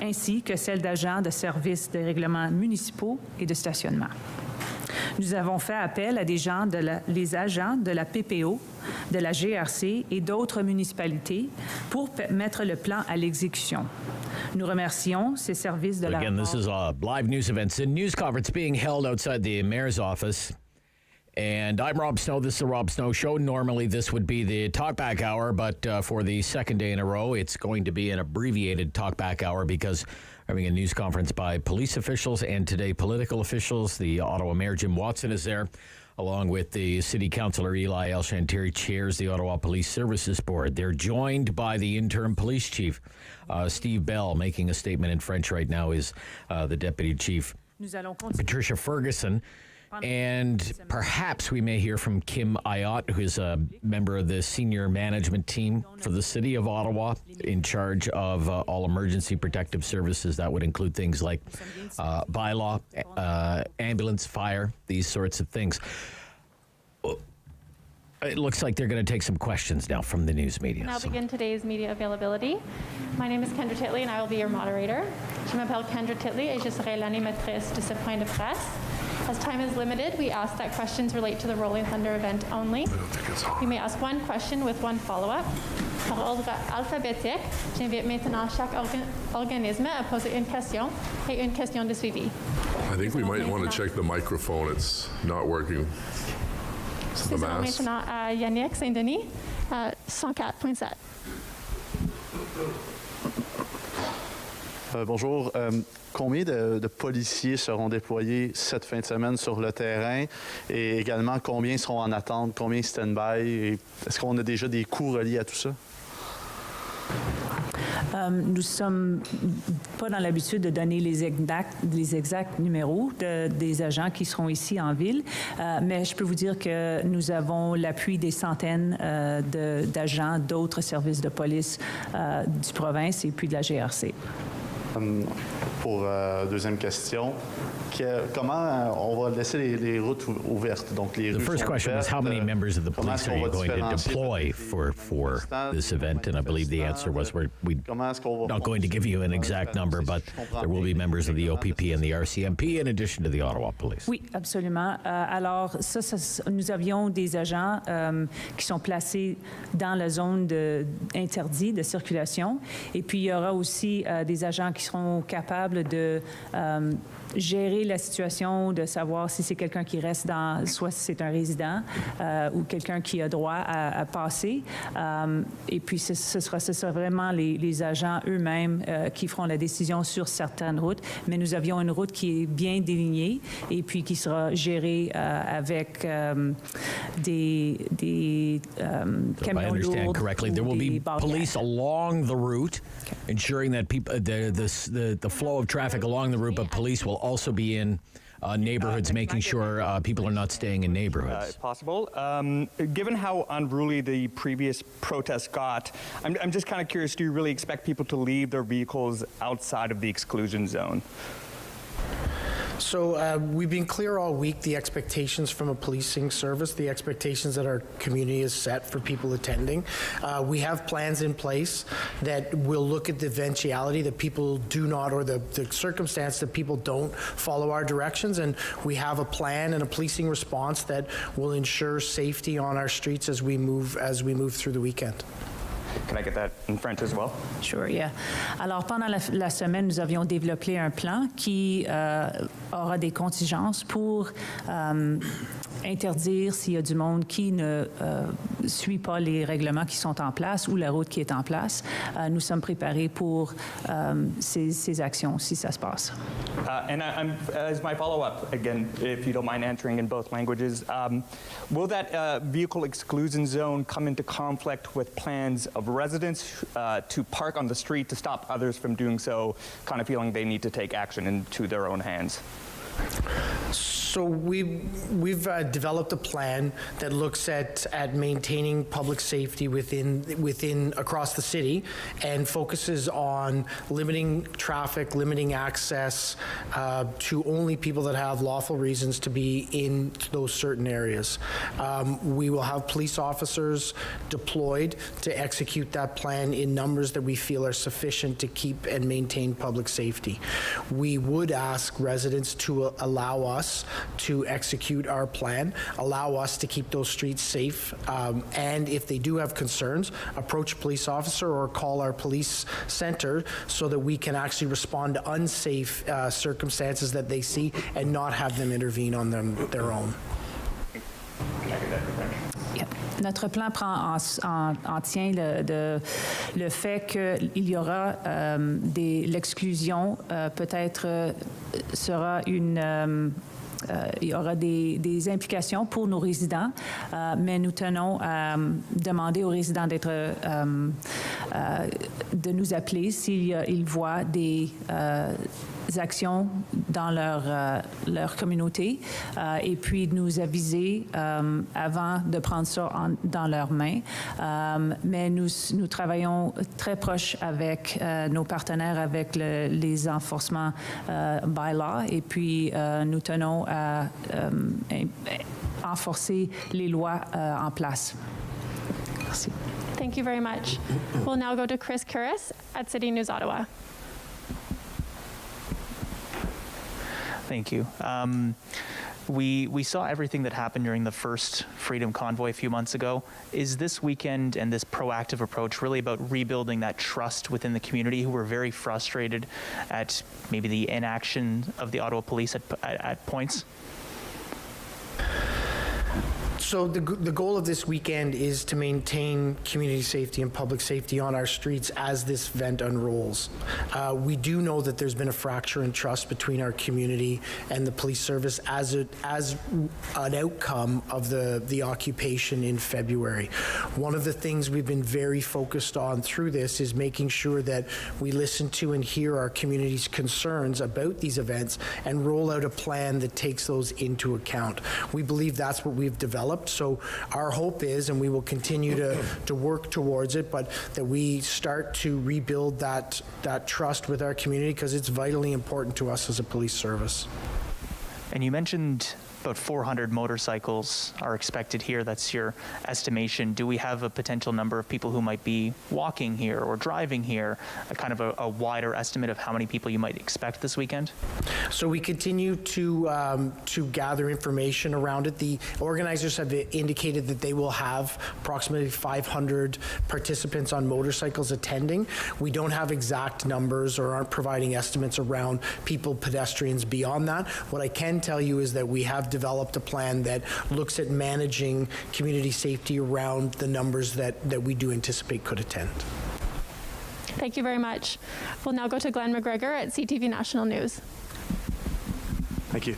ainsi que celle d'agents de services de règlement municipaux et de stationnement. Nous avons fait appel à les agents de la PPO, de la GRC et d'autres municipalités pour mettre le plan à l'exécution. Nous remercions ces services de la... Again, this is a live news event. It's a news conference being held outside the mayor's office. And I'm Rob Snow. This is the Rob Snow Show. Normally, this would be the talkback hour, but for the second day in a row, it's going to be an abbreviated talkback hour because we're having a news conference by police officials and today political officials. The Ottawa Mayor Jim Watson is there, along with the City Councillor Eli El-Shantiri chairs the Ottawa Police Services Board. They're joined by the interim police chief, Steve Bell. Making a statement in French right now is the deputy chief, Patricia Ferguson. And perhaps we may hear from Kim Ayotte, who is a member of the senior management team for the City of Ottawa, in charge of all emergency protective services. That would include things like bylaw, ambulance, fire, these sorts of things. It looks like they're going to take some questions now from the news media. I'll begin today's media availability. My name is Kendra Titley, and I will be your moderator. Je m'appelle Kendra Titley, et je serai l'animatrice de ce point de presse. As time is limited, we ask that questions relate to the Rolling Thunder event only. You may ask one question with one follow-up. Par ordre alphabétique, j'invite maintenant chaque organisme à poser une question et une question de suivi. I think we might want to check the microphone. It's not working. It's the Nous mask. maintenant à Yannick Saint-Denis, 104.7. Bonjour. Combien de policiers seront déployés cette fin de semaine sur le terrain et également combien seront en attente, combien stand-by? Est-ce qu'on a déjà des coûts reliés à tout ça? Nous ne sommes pas dans l'habitude de donner les exacts numéros des agents qui seront ici en ville, mais je peux vous dire que nous avons l'appui des centaines d'agents d'autres services de police du province et puis de la GRC. Pour deuxième question, comment on va laisser les routes ouvertes? Donc les The rues first sont question was ouvertes. how many members of the Comment police est-ce are qu'on you va going to différencier deploy for this event? And I believe the answer was we're not going to give you an exact number, but there will be members of the OPP and the RCMP in addition to the Ottawa Police. Oui, absolument. Alors, nous avions des agents qui sont placés dans la zone interdite de circulation. Et puis, il y aura aussi des agents qui seront capables de gérer la situation, de savoir si c'est quelqu'un qui reste soit si c'est un résident ou quelqu'un qui a droit à passer. Et puis, ce sera vraiment les agents eux-mêmes qui feront la décision sur certaines routes. Mais nous avions une route qui est bien délignée et puis qui sera gérée avec des camions lourds. If I understand correctly, there will be police along the route, ensuring that people, the flow of traffic along the route, but police will also be in neighborhoods, making sure people are not staying in neighborhoods. If possible. Given how unruly the previous protests got, I'm just kind of curious, do you really expect people to leave their vehicles outside of the exclusion zone? So we've been clear all week the expectations from a policing service, the expectations that our community has set for people attending. We have plans in place that will look at the eventuality that people do not, or the circumstance that people don't follow our directions, and we have a plan and a policing response that will ensure safety on our streets as we move through the weekend. Can I get that in French as well? Sure, yeah. Alors, pendant la semaine, nous avions développé un plan qui aura des contingences pour interdire s'il y a du monde qui ne suit pas les règlements qui sont en place ou la route qui est en place. Nous sommes préparés pour ces actions si ça se passe. And as my follow-up, again, if you don't mind answering in both languages, will that vehicle exclusion zone come into conflict with plans of residents to park on the street to stop others from doing so, kind of feeling they need to take action into their own hands? So we've developed a plan that looks at maintaining public safety within across the city, and focuses on limiting traffic, limiting access to only people that have lawful reasons to be in those certain areas. We will have police officers deployed to execute that plan in numbers that we feel are sufficient to keep and maintain public safety. We would ask residents to allow us to execute our plan, allow us to keep those streets safe, and if they do have concerns, approach a police officer or call our police center so that we can actually respond to unsafe circumstances that they see and not have them intervene on their own. Notre plan prend en tient le fait qu'il y aura l'exclusion, peut-être sera il y aura des implications pour nos résidents, mais nous tenons à demander aux résidents de nous appeler s'ils voient des actions dans leur communauté et puis de nous aviser avant de prendre ça dans leurs mains. Mais nous travaillons très proche avec nos partenaires, avec les enforcements by-law, et puis nous tenons à enforcer les lois en place. Merci. Thank you very much. We'll now go to Chris Curris at City News Ottawa. Thank you. We saw everything that happened during the first Freedom Convoy a few months ago. Is this weekend and this proactive approach really about rebuilding that trust within the community who were very frustrated at maybe the inaction of the Ottawa Police at points? So the goal of this weekend is to maintain community safety and public safety on our streets as this event unrolls. We do know that there's been a fracture in trust between our community and the police service as an outcome of the occupation in February. One of the things we've been very focused on through this is making sure that we listen to and hear our community's concerns about these events and roll out a plan that takes those into account. We believe that's what we've developed. So our hope is, and we will continue to work towards it, but that we start to rebuild that trust with our community because it's vitally important to us as a police service. And you mentioned about 400 motorcycles are expected here. That's your estimation. Do we have a potential number of people who might be walking here or driving here, a kind of a wider estimate of how many people you might expect this weekend? So we continue to gather information around it. The organizers have indicated that they will have approximately 500 participants on motorcycles attending. We don't have exact numbers or aren't providing estimates around people, pedestrians beyond that. What I can tell you is that we have developed a plan that looks at managing community safety around the numbers that we do anticipate could attend. Thank you very much. We'll now go to Glenn McGregor at CTV National News. Thank you.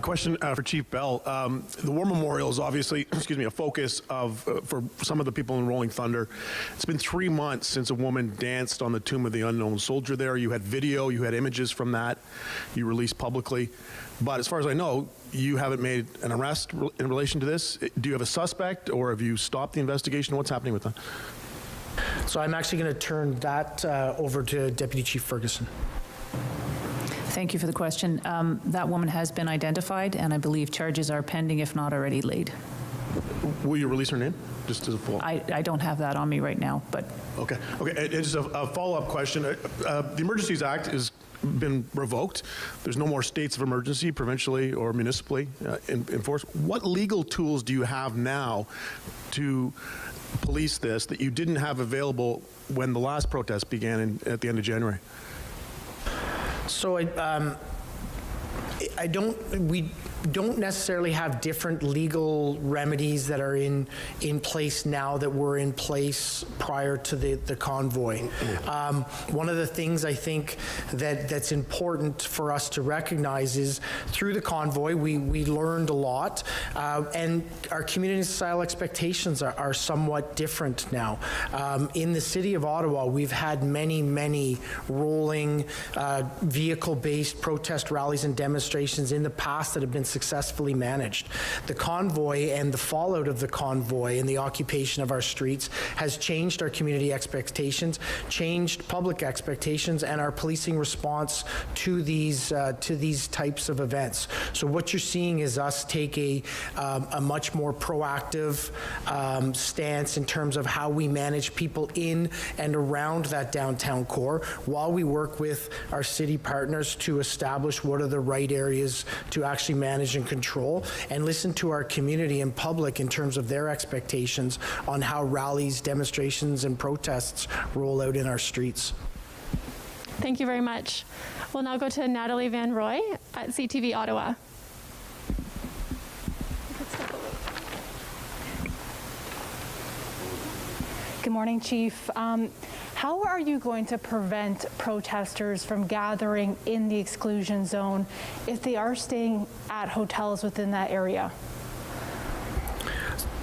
Question for Chief Bell. The War Memorial is obviously, a focus for some of the people in Rolling Thunder. It's been 3 months since a woman danced on the tomb of the unknown soldier there. You had video, you had images from that you released publicly. But as far as I know, you haven't made an arrest in relation to this. Do you have a suspect, or have you stopped the investigation? What's happening with that? So I'm actually going to turn that over to Deputy Chief Ferguson. Thank you for the question. That woman has been identified, and I believe charges are pending, if not already laid. Will you release her name? Just as a follow-up. I don't have that on me right now, but... Okay. And just a follow-up question. The Emergencies Act has been revoked. There's no more states of emergency, provincially or municipally enforced. What legal tools do you have now to police this that you didn't have available when the last protest began at the end of January? So we don't necessarily have different legal remedies that are in place now that were in place prior to the convoy. One of the things I think that's important for us to recognize is through the convoy we learned a lot, and our community style expectations are somewhat different now. In the city of Ottawa, we've had many rolling vehicle-based protest rallies and demonstrations in the past that have been successfully managed. The convoy and the fallout of the convoy and the occupation of our streets has changed our community expectations, changed public expectations, and our policing response to these types of events. So what you're seeing is us take a much more proactive stance in terms of how we manage people in and around that downtown core, while we work with our city partners to establish what are the right areas to actually manage and control, and listen to our community and public in terms of their expectations on how rallies, demonstrations, and protests roll out in our streets. Thank you very much. We'll now go to Natalie Van Roy at CTV Ottawa. Good morning, Chief. How are you going to prevent protesters from gathering in the exclusion zone if they are staying at hotels within that area?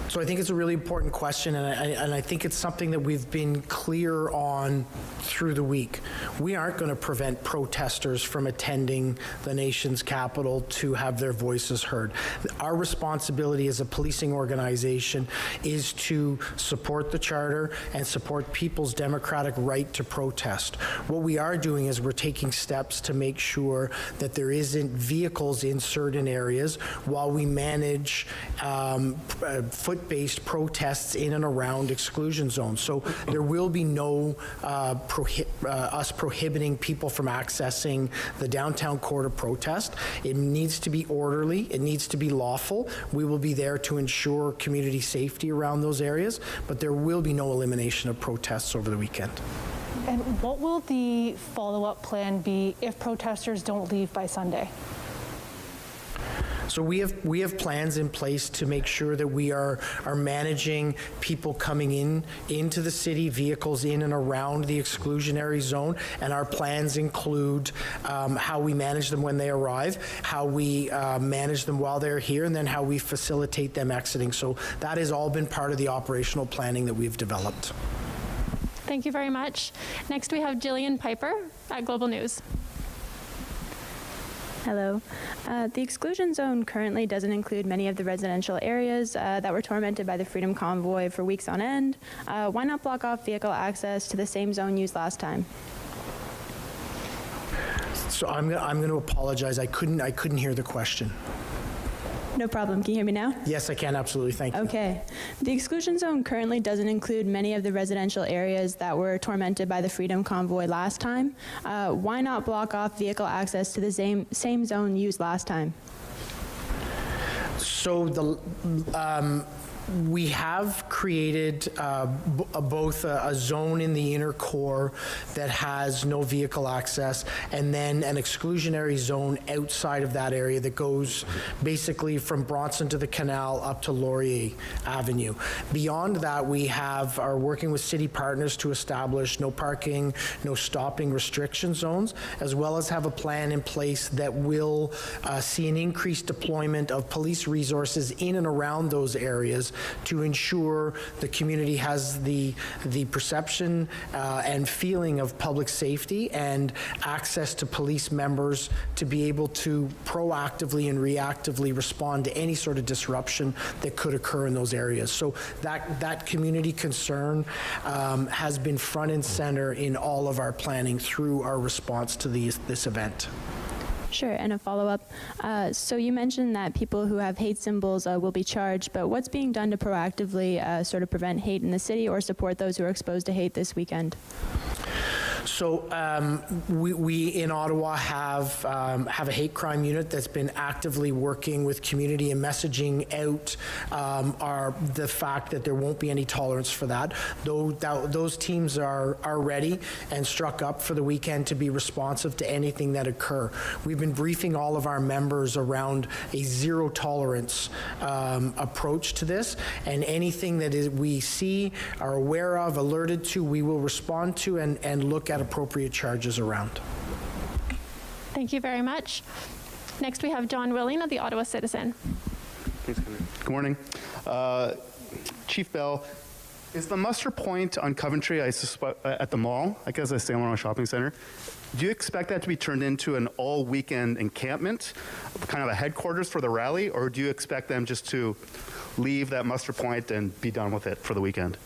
So I think it's a really important question, and I think it's something that we've been clear on through the week. We aren't going to prevent protesters from attending the nation's capital to have their voices heard. Our responsibility as a policing organization is to support the charter and support people's democratic right to protest. What we are doing is we're taking steps to make sure that there isn't vehicles in certain areas while we manage foot foot-based protests in and around exclusion zones. So there will be no us prohibiting people from accessing the downtown core to protest. It needs to be orderly. It needs to be lawful. We will be there to ensure community safety around those areas, but there will be no elimination of protests over the weekend. And what will the follow-up plan be if protesters don't leave by Sunday? So we have plans in place to make sure that we are managing people coming into the city, vehicles in and around the exclusionary zone, and our plans include how we manage them when they arrive, how we manage them while they're here, and then how we facilitate them exiting. So that has all been part of the operational planning that we've developed. Thank you very much. Next, we have Jillian Piper at Global News. Hello. The exclusion zone currently doesn't include many of the residential areas that were tormented by the Freedom Convoy for weeks on end. Why not block off vehicle access to the same zone used last time? So I'm going to apologize. I couldn't hear the question. No problem. Can you hear me now? Yes, I can. Absolutely. Thank you. Okay. The exclusion zone currently doesn't include many of the residential areas that were tormented by the Freedom Convoy last time. Why not block off vehicle access to the same zone used last time? So we have created both a zone in the inner core that has no vehicle access, and then an exclusionary zone outside of that area that goes basically from Bronson to the Canal up to Laurier Avenue. Beyond that, we are working with city partners to establish no parking, no stopping restriction zones, as well as have a plan in place that will see an increased deployment of police resources in and around those areas to ensure the community has the perception and feeling of public safety and access to police members to be able to proactively and reactively respond to any sort of disruption that could occur in those areas. So that community concern has been front and center in all of our planning through our response to this event. Sure, and a follow-up. So you mentioned that people who have hate symbols will be charged, but what's being done to proactively sort of prevent hate in the city or support those who are exposed to hate this weekend? So we in Ottawa have a hate crime unit that's been actively working with community and messaging out the fact that there won't be any tolerance for that. Those teams are ready and struck up for the weekend to be responsive to anything that occur. We've been briefing all of our members around a zero tolerance approach to this, and anything that we see, are aware of, alerted to, we will respond to and look at appropriate charges around. Thank you very much. Next, we have John Willing of the Ottawa Citizen. Thanks, good morning. Chief Bell, is the muster point on Coventry at the mall, I guess I say on a shopping center, do you expect that to be turned into an all-weekend encampment, kind of a headquarters for the rally, or do you expect them just to leave that muster point and be done with it for the weekend?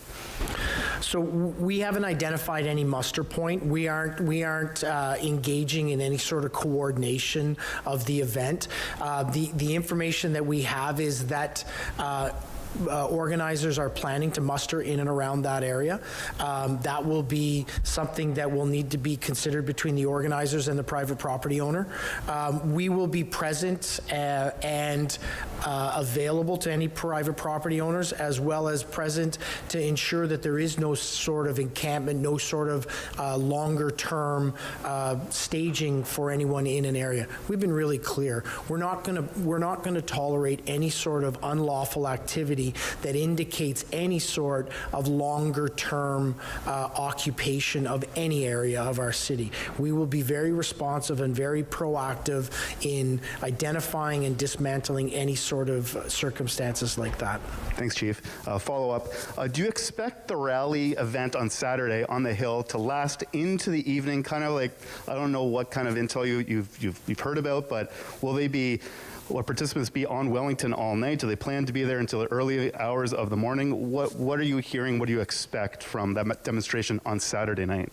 So we haven't identified any muster point. We aren't engaging in any sort of coordination of the event. The information that we have is that organizers are planning to muster in and around that area. That will be something that will need to be considered between the organizers and the private property owner. We will be present and available to any private property owners, as well as present to ensure that there is no sort of encampment, no sort of longer term staging for anyone in an area. We've been really clear. We're not going to tolerate any sort of unlawful activity that indicates any sort of longer term occupation of any area of our city. We will be very responsive and very proactive in identifying and dismantling any sort of circumstances like that. Thanks, Chief. Follow up. Do you expect the rally event on Saturday on the Hill to last into the evening? Kind of like, I don't know what kind of intel you've heard about, but will participants be on Wellington all night? Do they plan to be there until the early hours of the morning? What are you hearing? What do you expect from that demonstration on Saturday night?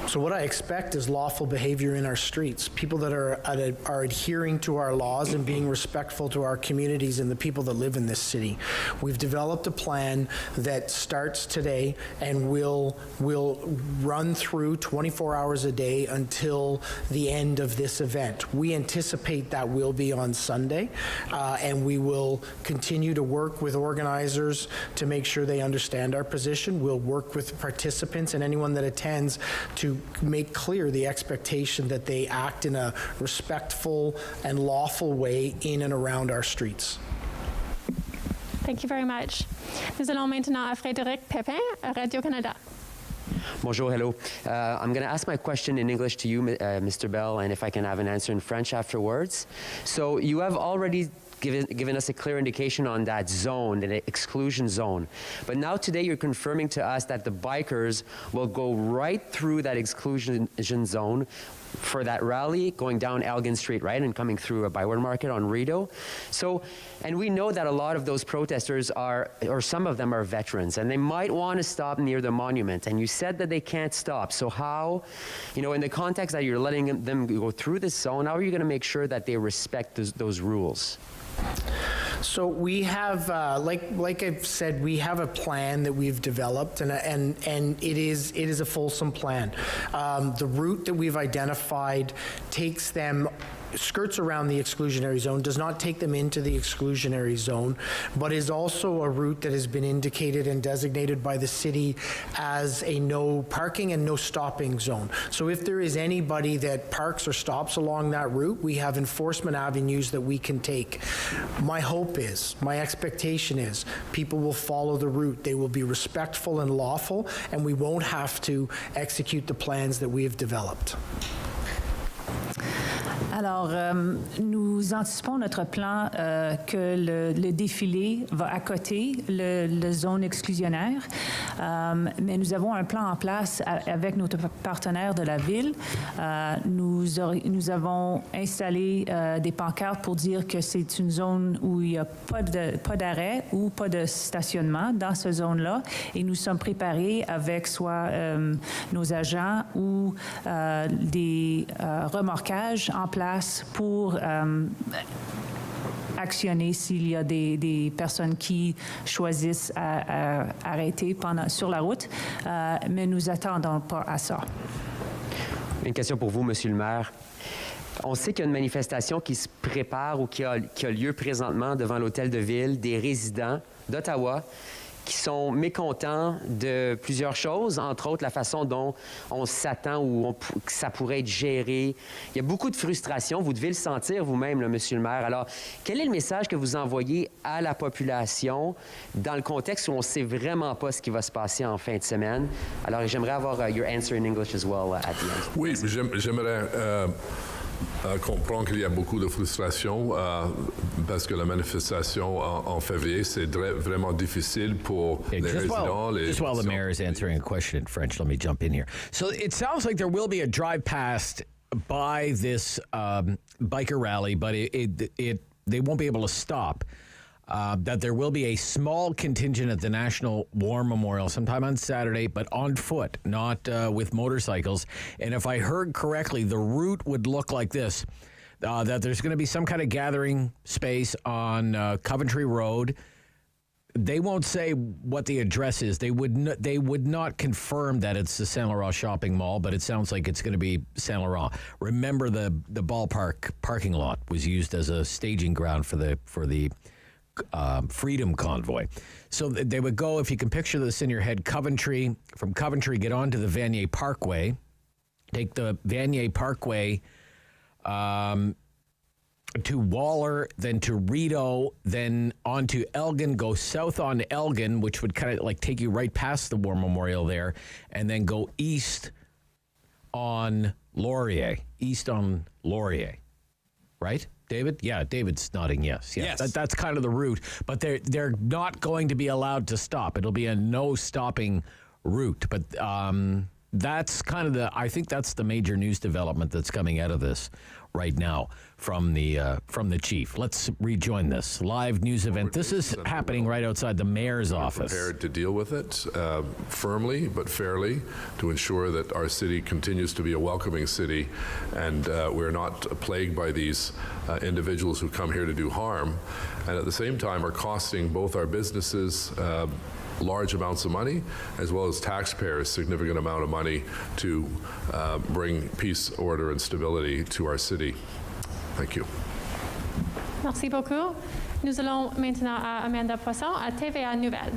So what I expect is lawful behavior in our streets, people that are adhering to our laws and being respectful to our communities and the people that live in this city. We've developed a plan that starts today and will run through 24 hours a day until the end of this event. We anticipate that will be on Sunday, and we will continue to work with organizers to make sure they understand our position. We'll work with participants and anyone that attends to make clear the expectation that they act in a respectful and lawful way in and around our streets. Thank you very much. Nous allons maintenant à Frédéric Pépin, à Radio-Canada. Bonjour, hello. I'm going to ask my question in English to you, Mr. Bell, and if I can have an answer in French afterwards. So you have already given us a clear indication on that zone, the exclusion zone. But now today you're confirming to us that the bikers will go right through that exclusion zone for that rally going down Elgin Street, right, and coming through a Byward Market on Rideau. So, and we know that a lot of those protesters are, or some of them are veterans, and they might want to stop near the monument, and you said that they can't stop. So how, you know, in the context that you're letting them go through this zone, how are you going to make sure that they respect those rules? So we have, like I've said, we have a plan that we've developed, and it is a fulsome plan. The route that we've identified takes them, skirts around the exclusionary zone, does not take them into the exclusionary zone, but is also a route that has been indicated and designated by the city as a no parking and no stopping zone. So if there is anybody that parks or stops along that route, we have enforcement avenues that we can take. My hope is, my expectation is, people will follow the route. They will be respectful and lawful, and we won't have to execute the plans that we have developed. Alors, nous anticipons notre plan que le défilé va accoter le zone exclusionnaire, mais nous avons un plan en place avec nos partenaires de la ville. Nous avons installé des pancartes pour dire que c'est une zone où il n'y a pas d'arrêt ou pas de stationnement dans cette zone-là, et nous sommes préparés avec soit nos agents ou des remorquages en place pour actionner s'il y a des personnes qui choisissent à arrêter sur la route, mais nous attendons pas à ça. Une question pour vous, Monsieur le maire. On sait qu'il y a une manifestation qui se prépare ou qui a lieu présentement devant l'hôtel de ville des résidents d'Ottawa qui sont mécontents de plusieurs choses, entre autres la façon dont on s'attend ou que ça pourrait être géré. Il y a beaucoup de frustration, vous devez le sentir vous-même, là, Monsieur le maire. Alors, quel est le message que vous envoyez à la population dans le contexte où on ne sait vraiment pas ce qui va se passer en fin de semaine? Alors, j'aimerais avoir your answer in English as well at the end. Oui, j'aimerais comprendre qu'il y a beaucoup de frustration parce que la manifestation en février, c'est vraiment difficile pour les résidents. Just while the mayor is answering a question in French, let me jump in here. So it sounds like there will be a drive past by this biker rally, but they won't be able to stop. That there will be a small contingent at the National War Memorial sometime on Saturday, but on foot, not with motorcycles. And if I heard correctly, the route would look like this, that there's going to be some kind of gathering space on Coventry Road. They won't say what the address is. They would not confirm that it's the Saint Laurent shopping mall, but it sounds like it's going to be Saint Laurent. Remember, the ballpark parking lot was used as a staging ground for the Freedom Convoy. So they would go, if you can picture this in your head, Coventry, from Coventry, get onto the Vanier Parkway, take the Vanier Parkway to Waller, then to Rideau, then onto Elgin, go south on Elgin, which would kind of like take you right past the War Memorial there, and then go east on Laurier, right? David? Yeah, David's nodding yes. Yeah, yes. That's kind of the route, but they're not going to be allowed to stop. It'll be a no stopping route, but that's kind of I think that's the major news development that's coming out of this right now from the chief. Let's rejoin this live news event. This is happening right outside the mayor's office. Prepared to deal with it firmly but fairly to ensure that our city continues to be a welcoming city, and we're not plagued by these individuals who come here to do harm, and at the same time are costing both our businesses large amounts of money, as well as taxpayers significant amount of money to bring peace, order, and stability to our city. Thank you. Merci beaucoup. Nous allons maintenant à Amanda Poisson à TVA Nouvelles.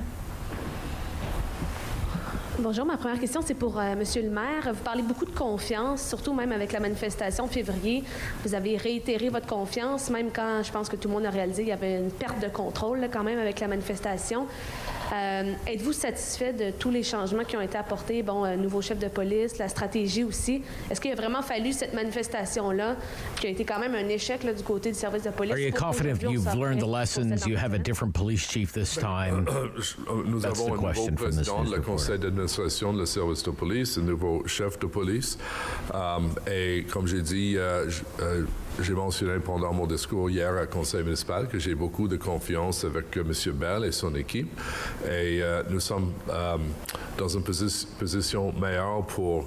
Bonjour, ma première question, c'est pour Monsieur le maire. Vous parlez beaucoup de confiance, surtout même avec la manifestation de février. Vous avez réitéré votre confiance, même quand je pense que tout le monde a réalisé qu'il y avait une perte de contrôle là, quand même avec la manifestation. Êtes-vous satisfait de tous les changements qui ont été apportés, nouveau chef de police, la stratégie aussi? Est-ce qu'il a vraiment fallu cette manifestation-là, qui a été quand même un échec là, du côté du service de police? Are you confident you've learned the lessons? You have a different police chief this time. Nous That's avons the un nouveau question from this président news du reporter. conseil d'administration de service de police, un nouveau chef de police. Et comme j'ai dit, j'ai mentionné pendant mon discours hier à conseil municipal que j'ai beaucoup de confiance avec M. Bell et son équipe. Et nous sommes dans une position meilleure pour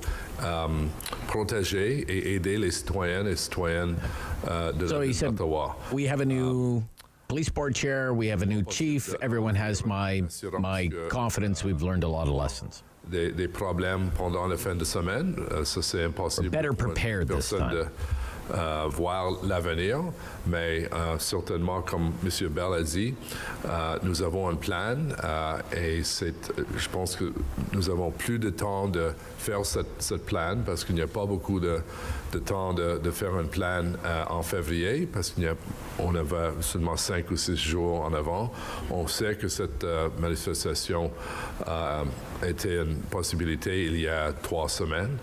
protéger et aider les citoyennes et citoyennes de la ville d'Ottawa. We have a new police board chair, we have a new chief, everyone has my confidence. We've learned a lot of lessons. Des problèmes pendant la fin de semaine, ça c'est impossible. We're better prepared this time. Voir l'avenir, mais certainement, comme M. Bell a dit, nous avons un plan et je pense que nous avons plus de temps de faire cette plan parce qu'il n'y a pas beaucoup de temps de faire un plan en février parce qu'on avait seulement 5 ou 6 jours en avant. On sait que cette manifestation était une possibilité il y a 3 semaines.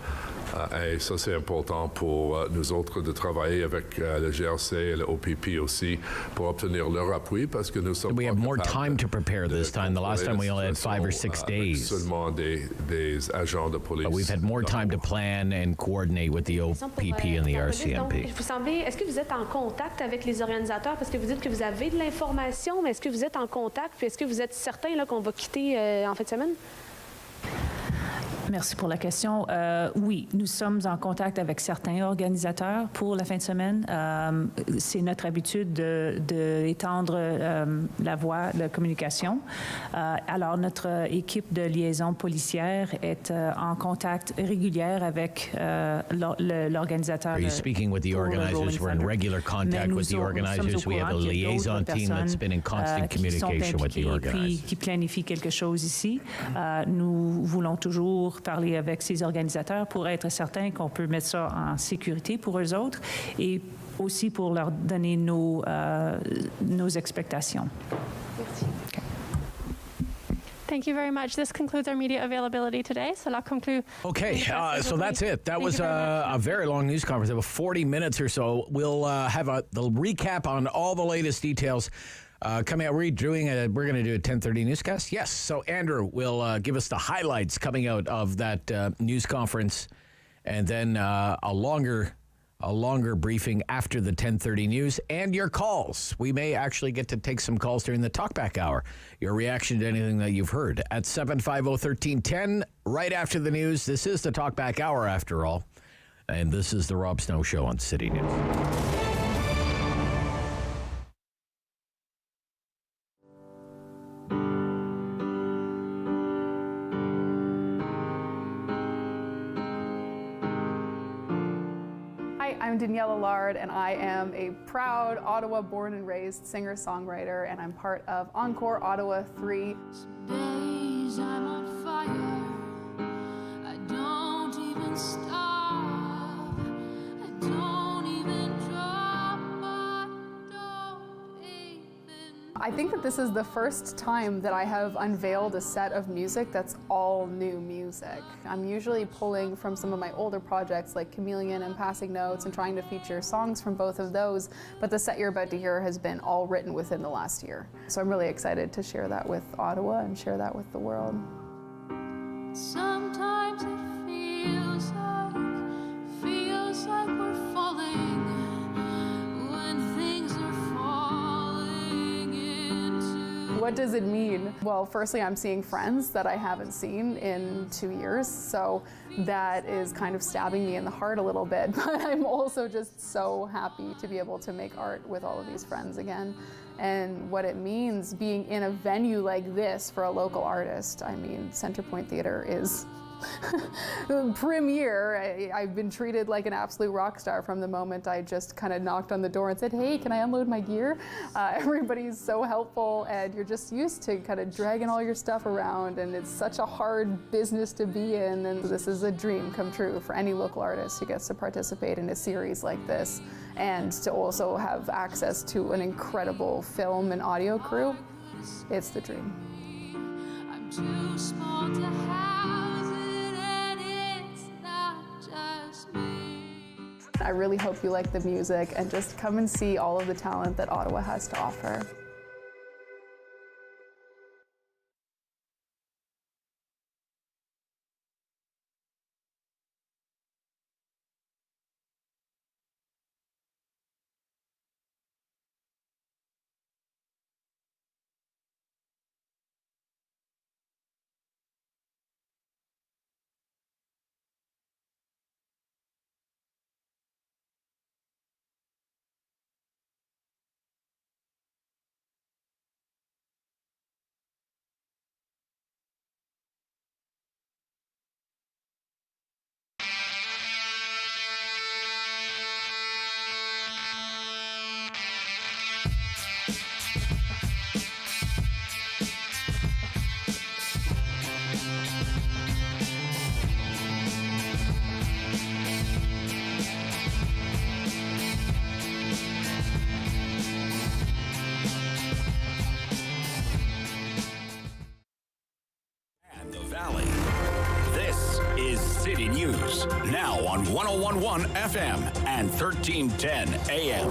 Et ça, c'est important pour nous autres de travailler avec le GRC et le OPP aussi pour obtenir leur appui parce que nous sommes We have more time to prepare this time. The last time we only had 5 or 6 days. Seulement des agents de police. But we've had more time to plan and coordinate with the OPP and the RCMP. Est-ce que vous êtes en contact avec les organisateurs? Parce que vous dites que vous avez de l'information, mais est-ce que vous êtes en contact? Puis est-ce que vous êtes certain là, qu'on va quitter en fin de semaine? Merci pour la question. Oui, nous sommes en contact avec certains organisateurs pour la fin de semaine. C'est notre habitude d'étendre la voie de communication. Alors, notre équipe de liaison policière est en contact régulier avec l'organisateur. Are you speaking with the organizers? We're in regular contact with the organizers. We have a liaison team that's been in constant communication with the organizers. Qui planifient quelque chose ici. Nous voulons toujours parler avec ces organisateurs pour être certain qu'on peut mettre ça en sécurité pour eux autres et aussi pour leur donner nos expectations. Merci. Okay. Thank you very much. This concludes our media availability today. Cela conclut. Okay, so that's it. That was a very long news conference, about 40 minutes or so. We'll have the recap on all the latest details. Coming out, we're going to do a 10:30 newscast. Yes. So Andrew will give us the highlights coming out of that news conference, and then a longer briefing after the 10:30 news and your calls. We may actually get to take some calls during the talkback hour. Your reaction to anything that you've heard at 750-1310 right after the news. This is the talkback hour after all, and this is the Rob Snow Show on City News. I'm Danielle Allard, and I am a proud Ottawa born and raised singer-songwriter, and I'm part of Encore Ottawa 3. Some days I'm on fire. I don't even stop. I don't even drop. I don't even. I think that this is the first time that I have unveiled a set of music that's all new music. I'm usually pulling from some of my older projects like Chameleon and Passing Notes and trying to feature songs from both of those, but the set you're about to hear has been all written within the last year. So I'm really excited to share that with Ottawa and share that with the world. Sometimes it feels feels like we're falling when things are falling into. What does it mean? Well, firstly, I'm seeing friends that I haven't seen in 2 years, so that is kind of stabbing me in the heart a little bit, but I'm also just so happy to be able to make art with all of these friends again. And what it means being in a venue like this for a local artist. I mean, Centerpoint Theatre is premier. I've been treated like an absolute rock star from the moment I just kind of knocked on the door and said, hey, can I unload my gear? Everybody's so helpful, and you're just used to kind of dragging all your stuff around, and it's such a hard business to be in, and this is a dream come true for any local artist who gets to participate in a series like this, and to also have access to an incredible film and audio crew. It's the dream. I'm too small to house it, and it's not just me. I really hope you like the music and just come and see all of the talent that Ottawa has to offer. This is City News, now on 101.1 FM and 1310 AM.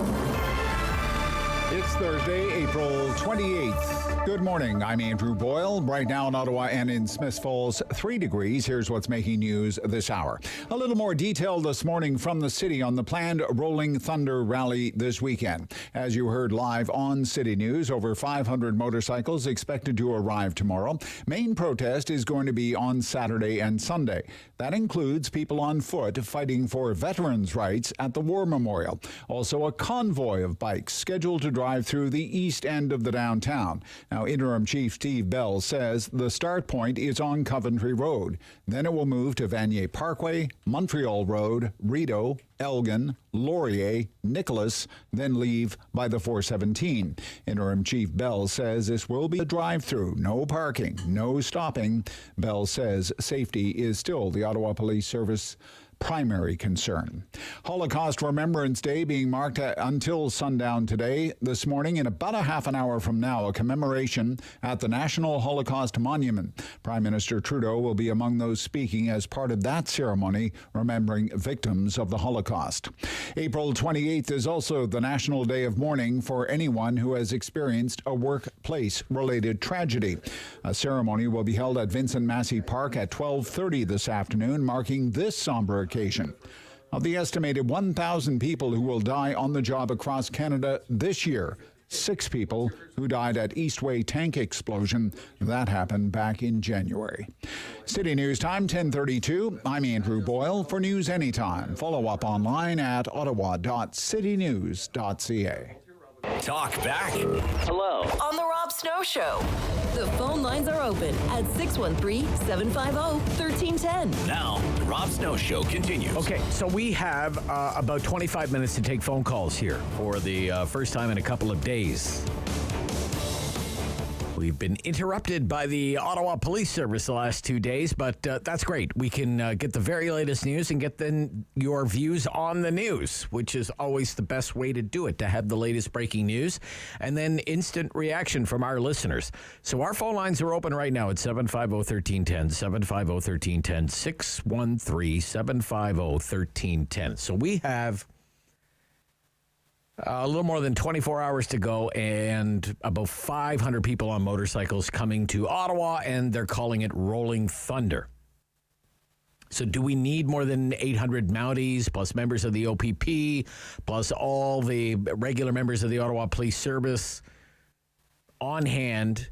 It's Thursday, April 28th. Good morning. I'm Andrew Boyle. Right now in Ottawa and in Smiths Falls, 3 degrees. Here's what's making news this hour. A little more detail this morning from the city on the planned Rolling Thunder rally this weekend. As you heard live on City News, over 500 motorcycles expected to arrive tomorrow. Main protest is going to be on Saturday and Sunday. That includes people on foot fighting for veterans' rights at the War Memorial. Also, a convoy of bikes scheduled to drive through the east end of the downtown. Now, Interim Chief Steve Bell says the start point is on Coventry Road. Then it will move to Vanier Parkway, Montreal Road, Rideau, Elgin, Laurier, Nicholas, then leave by the 417. Interim Chief Bell says this will be a drive-through, no parking, no stopping. Bell says safety is still the Ottawa Police Service primary concern. Holocaust Remembrance Day being marked until sundown today. This morning, in about a half an hour from now, a commemoration at the National Holocaust Monument. Prime Minister Trudeau will be among those speaking as part of that ceremony, remembering victims of the Holocaust. April 28th is also the National Day of Mourning for anyone who has experienced a workplace-related tragedy. A ceremony will be held at Vincent Massey Park at 12:30 this afternoon, marking this somber occasion. Of the estimated 1,000 people who will die on the job across Canada this year, 6 people who died at Eastway tank explosion. That happened back in January. City News Time, 10:32. I'm Andrew Boyle. For News Anytime, follow up online at ottawa.citynews.ca. Talk back. Hello. On the Rob Snow Show. The phone lines are open at 613-750-1310. Now, the Rob Snow Show continues. Okay, so we have about 25 minutes to take phone calls here for the first time in a couple of days. We've been interrupted by the Ottawa Police Service the last 2 days, but that's great. We can get the very latest news and get then your views on the news, which is always the best way to do it, to have the latest breaking news and then instant reaction from our listeners. So our phone lines are open right now at 750-1310, 750-1310, 613-750-1310. So we have a little more than 24 hours to go, and about 500 people on motorcycles coming to Ottawa, and they're calling it Rolling Thunder. So do we need more than 800 Mounties, plus members of the OPP, plus all the regular members of the Ottawa Police Service on hand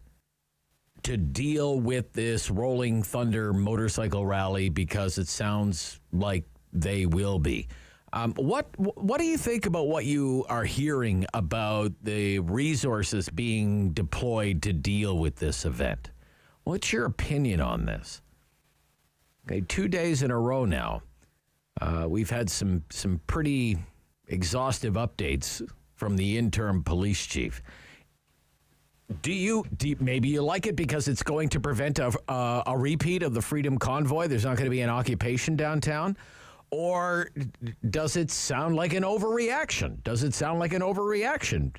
to deal with this Rolling Thunder motorcycle rally? Because it sounds like they will be. What do you think about what you are hearing about the resources being deployed to deal with this event? What's your opinion on this? Okay, 2 days in a row now, we've had some pretty exhaustive updates from the interim police chief. Do you maybe you like it because it's going to prevent a repeat of the Freedom Convoy? There's not going to be an occupation downtown? Or does it sound like an overreaction? Does it sound like an overreaction?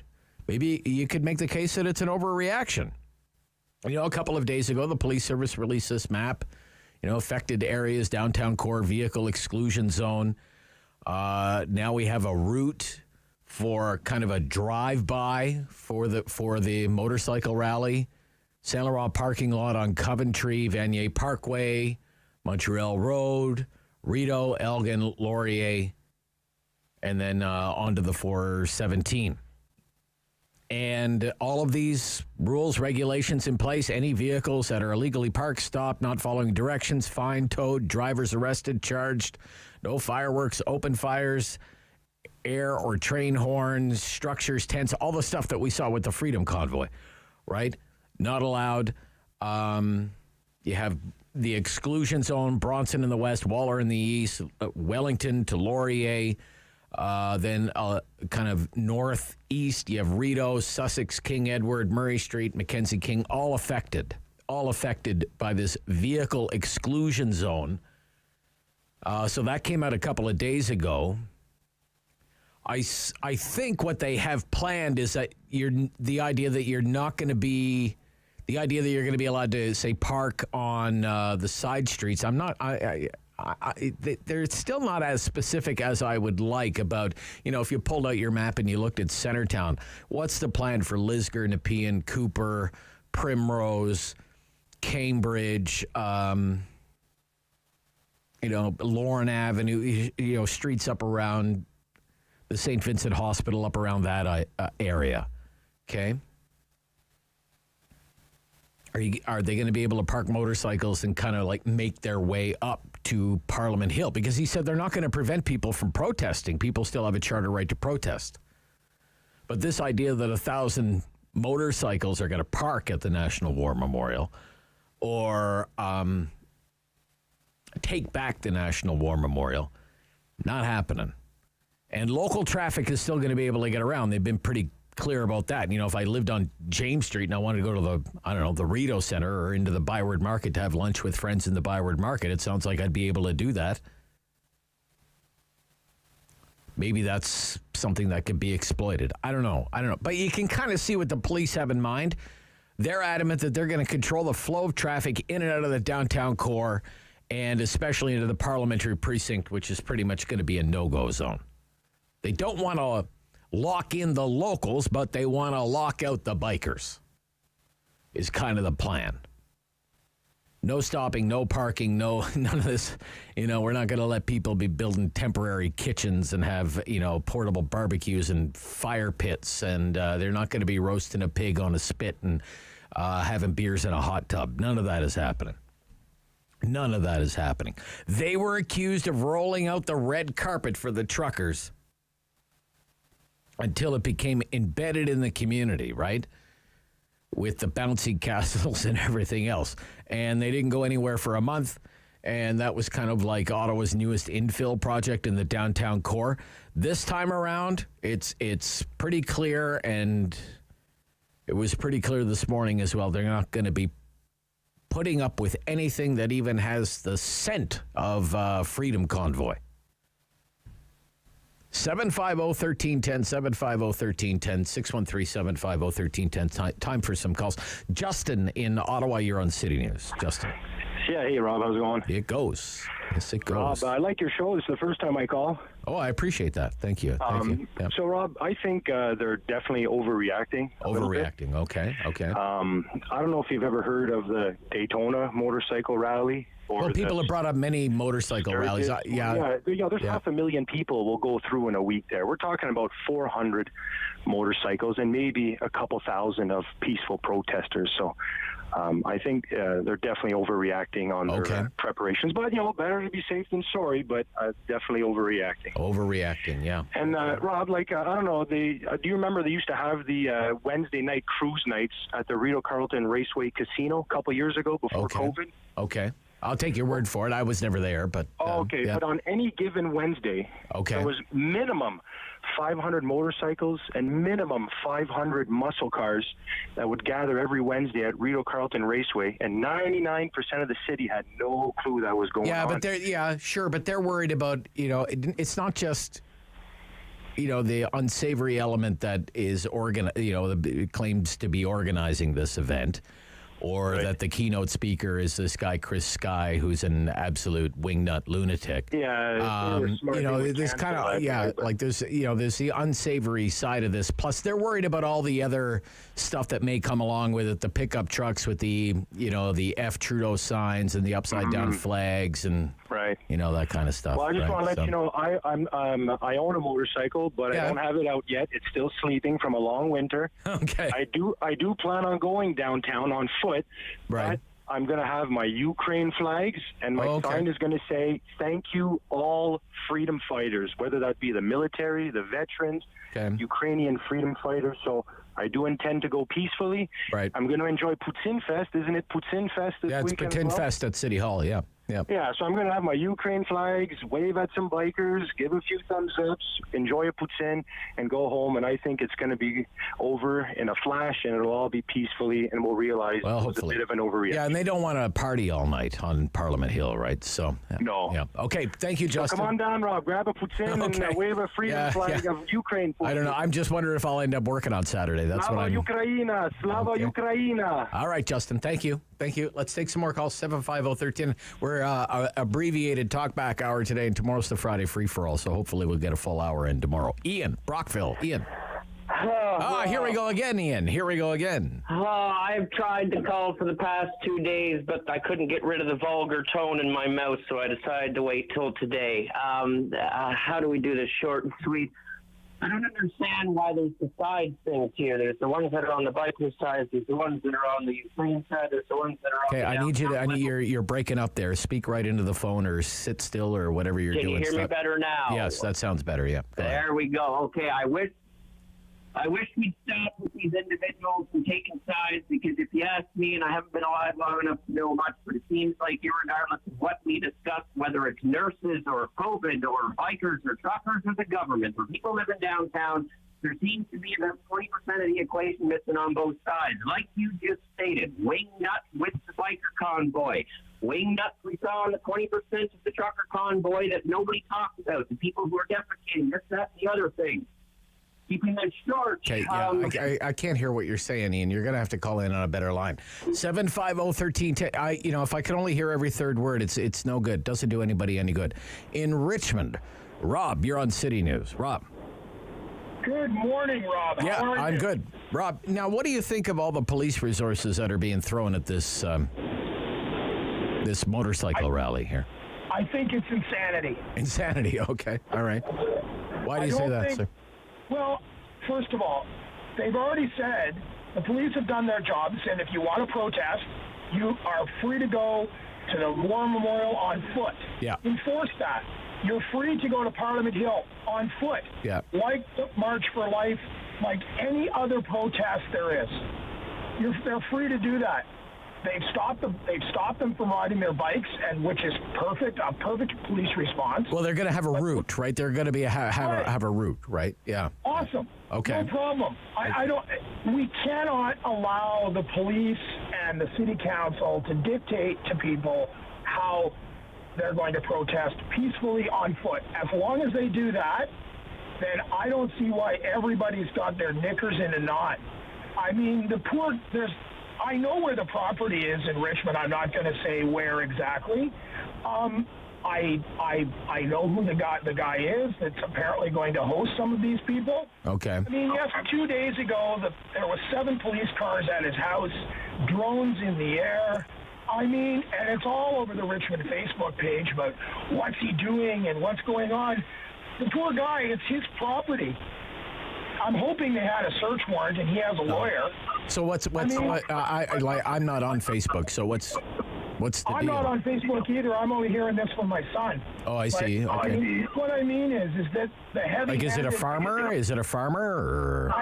Maybe you could make the case that it's an overreaction. You know, a couple of days ago, the police service released this map, affected areas, downtown core, vehicle exclusion zone. Now we have a route for kind of a drive-by for the motorcycle rally. Saint Laurent parking lot on Coventry, Vanier Parkway, Montreal Road, Rideau, Elgin, Laurier, and then onto the 417. And all of these rules, regulations in place, any vehicles that are illegally parked, stopped, not following directions, fined, towed, drivers arrested, charged, no fireworks, open fires, air or train horns, structures, tents, all the stuff that we saw with the Freedom Convoy, right? Not allowed. You have the exclusion zone, Bronson in the west, Waller in the east, Wellington to Laurier, then kind of northeast, you have Rideau, Sussex, King Edward, Murray Street, Mackenzie King, all affected by this vehicle exclusion zone. So that came out a couple of days ago. I think what they have planned is that the idea that you're going to be allowed to, say, park on the side streets. They're still not as specific as I would like about, if you pulled out your map and you looked at Centertown, what's the plan for Lisgar, Nepean, Cooper, Primrose, Cambridge, Lorne Avenue, streets up around the St. Vincent Hospital, up around that area, okay? Are they going to be able to park motorcycles and kind of like make their way up to Parliament Hill? Because he said they're not going to prevent people from protesting. People still have a charter right to protest. But this idea that 1,000 motorcycles are going to park at the National War Memorial or take back the National War Memorial, not happening. And local traffic is still going to be able to get around. They've been pretty clear about that. If I lived on James Street and I wanted to go to the Rideau Center or into the Byward Market to have lunch with friends in the Byward Market, it sounds like I'd be able to do that. Maybe that's something that could be exploited. I don't know. But you can kind of see what the police have in mind. They're adamant that they're going to control the flow of traffic in and out of the downtown core and especially into the parliamentary precinct, which is pretty much going to be a no-go zone. They don't want to lock in the locals, but they want to lock out the bikers, is kind of the plan. No stopping, no parking, none of this. We're not going to let people be building temporary kitchens and have, portable barbecues and fire pits, and they're not going to be roasting a pig on a spit and having beers in a hot tub. None of that is happening. None of that is happening. They were accused of rolling out the red carpet for the truckers until it became embedded in the community, right? With the bouncy castles and everything else. And they didn't go anywhere for a month. And that was kind of like Ottawa's newest infill project in the downtown core. This time around, it's pretty clear, and it was pretty clear this morning as well. They're not going to be putting up with anything that even has the scent of Freedom Convoy. 750-1310, 750-1310, 613-750-1310. Time for some calls. Justin in Ottawa, you're on City News. Justin. Yeah, hey, Rob, how's it going? It goes. Yes, it goes. Rob, I like your show. This is the first time I call. Oh, I appreciate that. Thank you. Thank you. Yep. So, Rob, I think they're definitely overreacting. Overreacting. Okay. Okay. I don't know if you've ever heard of the Daytona motorcycle rally. Well, people have brought up many motorcycle rallies. There's 500,000 people will go through in a week there. We're talking about 400 motorcycles and maybe a couple thousand of peaceful protesters. So I think they're definitely overreacting on their preparations. But, better to be safe than sorry, but definitely overreacting. Overreacting, yeah. And, Rob, I don't know, do you remember they used to have the Wednesday night cruise nights at the Rideau Carleton Raceway Casino a couple years ago before COVID? Okay. I'll take your word for it. I was never there, but... yeah. But on any given Wednesday, there was minimum 500 motorcycles and minimum 500 muscle cars that would gather every Wednesday at Rideau Carleton Raceway, and 99% of the city had no clue that was going on. But they're worried about, it's not just... the unsavory element that is claims to be organizing this event, or that the keynote speaker is this guy Chris Sky, who's an absolute wingnut lunatic. Yeah, there's kind of there's the unsavory side of this. Plus, they're worried about all the other stuff that may come along with it. The pickup trucks with the the F Trudeau signs and the upside down flags and that kind of stuff. Well, I just want to let you know I own a motorcycle, but I don't have it out yet. It's still sleeping from a long winter. Okay. I do plan on going downtown on foot. But I'm going to have my Ukraine flags, and my sign is going to say, "Thank you, all freedom fighters," whether that be the military, the veterans, Ukrainian freedom fighters. So I do intend to go peacefully. Right. I'm going to enjoy Poutine Fest. Isn't it Poutine Fest this weekend? Yeah, it's Poutine Fest at City Hall, yeah. Yeah, so I'm going to have my Ukraine flags, wave at some bikers, give a few thumbs ups, enjoy a poutine, and go home. And I think it's going to be over in a flash, and it'll all be peacefully, and we'll realize it was a bit of an overreaction. Yeah, and they don't want to party all night on Parliament Hill, right? So no. Yeah. Okay, thank you, Justin. So come on down, Rob. Grab a poutine and wave a freedom flag of Ukraine. I don't know. I'm just wondering if I'll end up working on Saturday. That's Slava what I'm. Ukraina! Slava Ukraina! All right, Justin. Thank you. Let's take some more calls. 750-13. We're abbreviated talkback hour today, and tomorrow's the Friday free-for-all, so hopefully we'll get a full hour in tomorrow. Ian, Brockville. Ian. Here we go again, Ian. Here we go again. I've tried to call for the past 2 days, but I couldn't get rid of the vulgar tone in my mouth, so I decided to wait till today. How do we do this short and sweet? I don't understand why there's the side things here. There's the ones that are on the biker side. There's the ones that are on the Ukraine side. There's the ones that are on the... I need you're breaking up there. Speak right into the phone or sit still or whatever you're doing. Can you hear me better now? Yes, that sounds better, yeah. There we go. Okay, I wish we'd stop with these individuals from taking sides, because if you ask me, and I haven't been alive long enough to know much, but it seems like irregardless of what we discuss, whether it's nurses or COVID or bikers or truckers or the government or people living downtown, there seems to be about 20% of the equation missing on both sides. Like you just stated, wingnut with the biker convoy. Wingnuts we saw on the 20% of the trucker convoy that nobody talks about, the people who are defecating, this, that, and the other thing. Keeping that short. Okay, I can't hear what you're saying, Ian. You're going to have to call in on a better line. 750-13. If I could only hear every third word, it's no good. Doesn't do anybody any good. In Richmond, Rob, you're on City News. Rob. Good morning, Rob. Yeah, How are I'm you? good. Rob, now what do you think of all the police resources that are being thrown at this this motorcycle rally here? I think it's insanity. Insanity, okay. All right. Why do you say that, sir? Well, first of all, they've already said, the police have done their job, saying if you want to protest, you are free to go to the War Memorial on foot. Yeah. Enforce that. You're free to go to Parliament Hill on foot. Yeah. Like the March for Life, like any other protest there is. They're free to do that. They've stopped them from riding their bikes, and which is perfect, a perfect police response. Well, they're going to have a route, right? They're going to be have a route, right? Yeah. Awesome. Okay. No problem. We cannot allow the police and the city council to dictate to people how they're going to protest peacefully on foot. As long as they do that, then I don't see why everybody's got their knickers in a knot. I mean, I know where the property is in Richmond. I'm not going to say where exactly. I know who the guy is that's apparently going to host some of these people. Okay. I mean, yes, 2 days ago, there was 7 police cars at his house, drones in the air. I mean, and it's all over the Richmond Facebook page about what's he doing and what's going on. The poor guy, it's his property. I'm hoping they had a search warrant and he has a lawyer. So I'm not on Facebook, so what's the I'm deal? not on Facebook either. I'm only hearing this from my son. Oh, I see. But, Okay. I mean, what I mean is that the heavy. Like, is it a farmer? Is it a farmer? Or?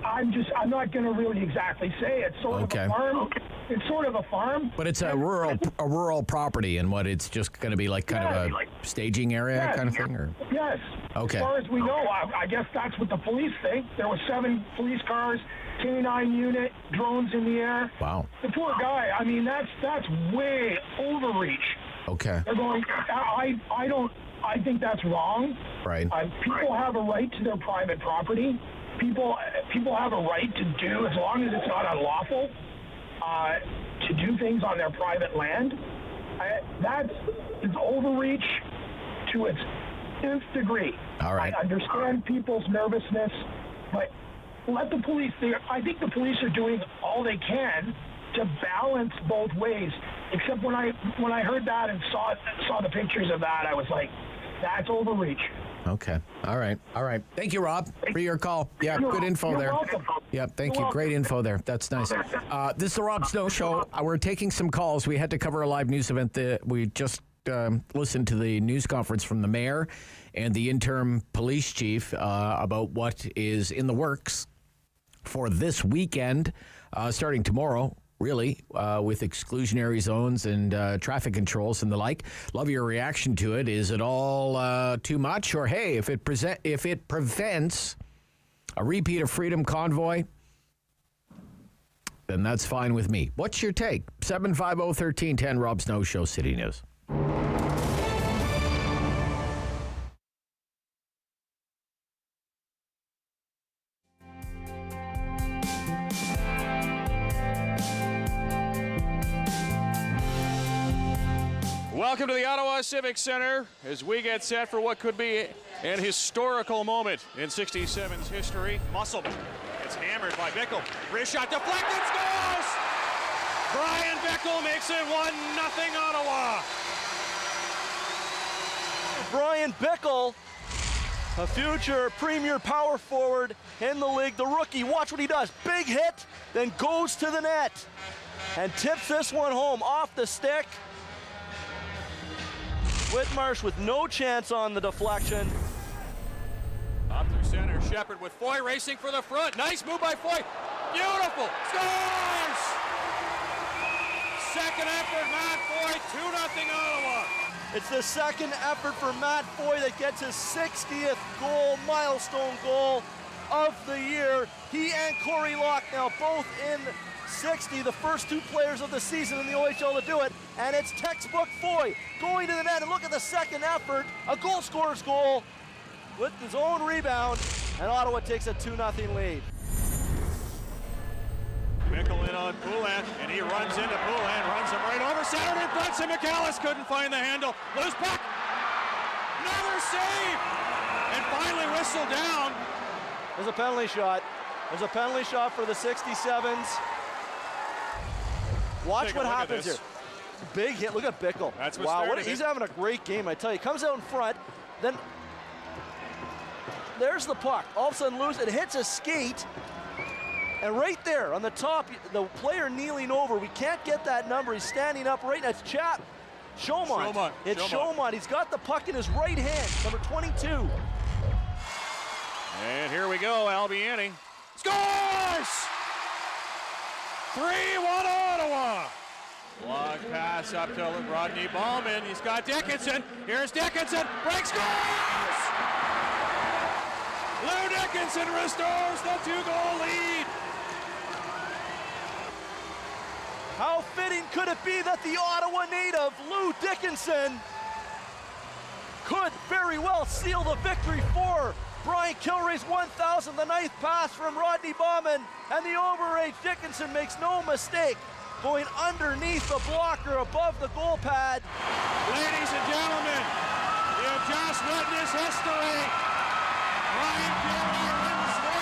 I'm not going to really exactly say it's sort of a farm. It's sort of a farm. But it's a rural property, and it's just going to be like kind of a staging area kind of thing, or? Yes. Okay. As far as we know, I guess that's what the police think. There were 7 police cars, K-9 unit, drones in the air. Wow. The poor guy. I mean, that's way overreach. Okay. They're going. I think that's wrong. Right. People have a right to their private property. People have a right to do, as long as it's not unlawful, to do things on their private land. It's overreach to its nth degree. All right. I understand people's nervousness, but let the police. I think the police are doing all they can to balance both ways. Except when I heard that and saw the pictures of that, I was like, that's overreach. Okay. All right. Thank you, Rob, for your call. Yeah, good info You're there. welcome. Yeah, thank you. Great info there. That's nice. This is the Rob Snow Show. We're taking some calls. We had to cover a live news event that we just listened to the news conference from the mayor and the interim police chief about what is in the works for this weekend, starting tomorrow. Really, with exclusionary zones and traffic controls and the like. Love your reaction to it. Is it all too much? Or, hey, if it prevents a repeat of Freedom Convoy, then that's fine with me. What's your take? 750-1310, Rob Snow Show, City News. Welcome to the Ottawa Civic Centre as we get set for what could be an historical moment in 67's history. Musselman gets hammered by Bickle. Wrist shot deflected, scores! Brian Bickle makes it 1-0 Ottawa. Brian Bickle, a future premier power forward in the league, the rookie. Watch what he does. Big hit, then goes to the net and tips this one home off the stick. Whitmarsh with no chance on the deflection. Up through center, Shepard with Foy racing for the front. Nice move by Foy. Beautiful. Scores! Second effort, Matt Foy, 2-0 Ottawa. It's the second effort for Matt Foy that gets his 60th goal, milestone goal of the year. He and Corey Locke now both in 60, the first 2 players of the season in the OHL to do it, and it's textbook Foy going to the net, and look at the second effort, a goal scorer's goal with his own rebound, and Ottawa takes a 2-0 lead. Bickle in on Poulin, and he runs into Poulin, runs him right over center, and Brunson McAllis couldn't find the handle. Loose puck, another save, and finally whistled down. There's a penalty shot. There's a penalty shot for the 67s. Watch what happens here. Big hit. Look at Bickle. That's what wow, started he's it. having a great game, I tell you. Comes out in front, then there's the puck. All of a sudden loose. It hits a skate, and right there on the top, the player kneeling over. We can't get that number. He's standing up right. That's Chaumont. It's Chaumont. He's got the puck in his right hand, number 22. And here we go, Albiani. Scores! 3-1 Ottawa. Long pass up to Rodney Ballman. He's got Dickinson. Here's Dickinson. Break scores! Lou Dickinson restores the 2-goal lead. How fitting could it be that the Ottawa native, Lou Dickinson, could very well seal the victory for Brian Kilrea's 1,000th, the ninth pass from Rodney Bauman, and the overage Dickinson makes no mistake. going underneath the blocker above the goal pad. Ladies and gentlemen, you have just witnessed history. Ryan Carey wins 1,000.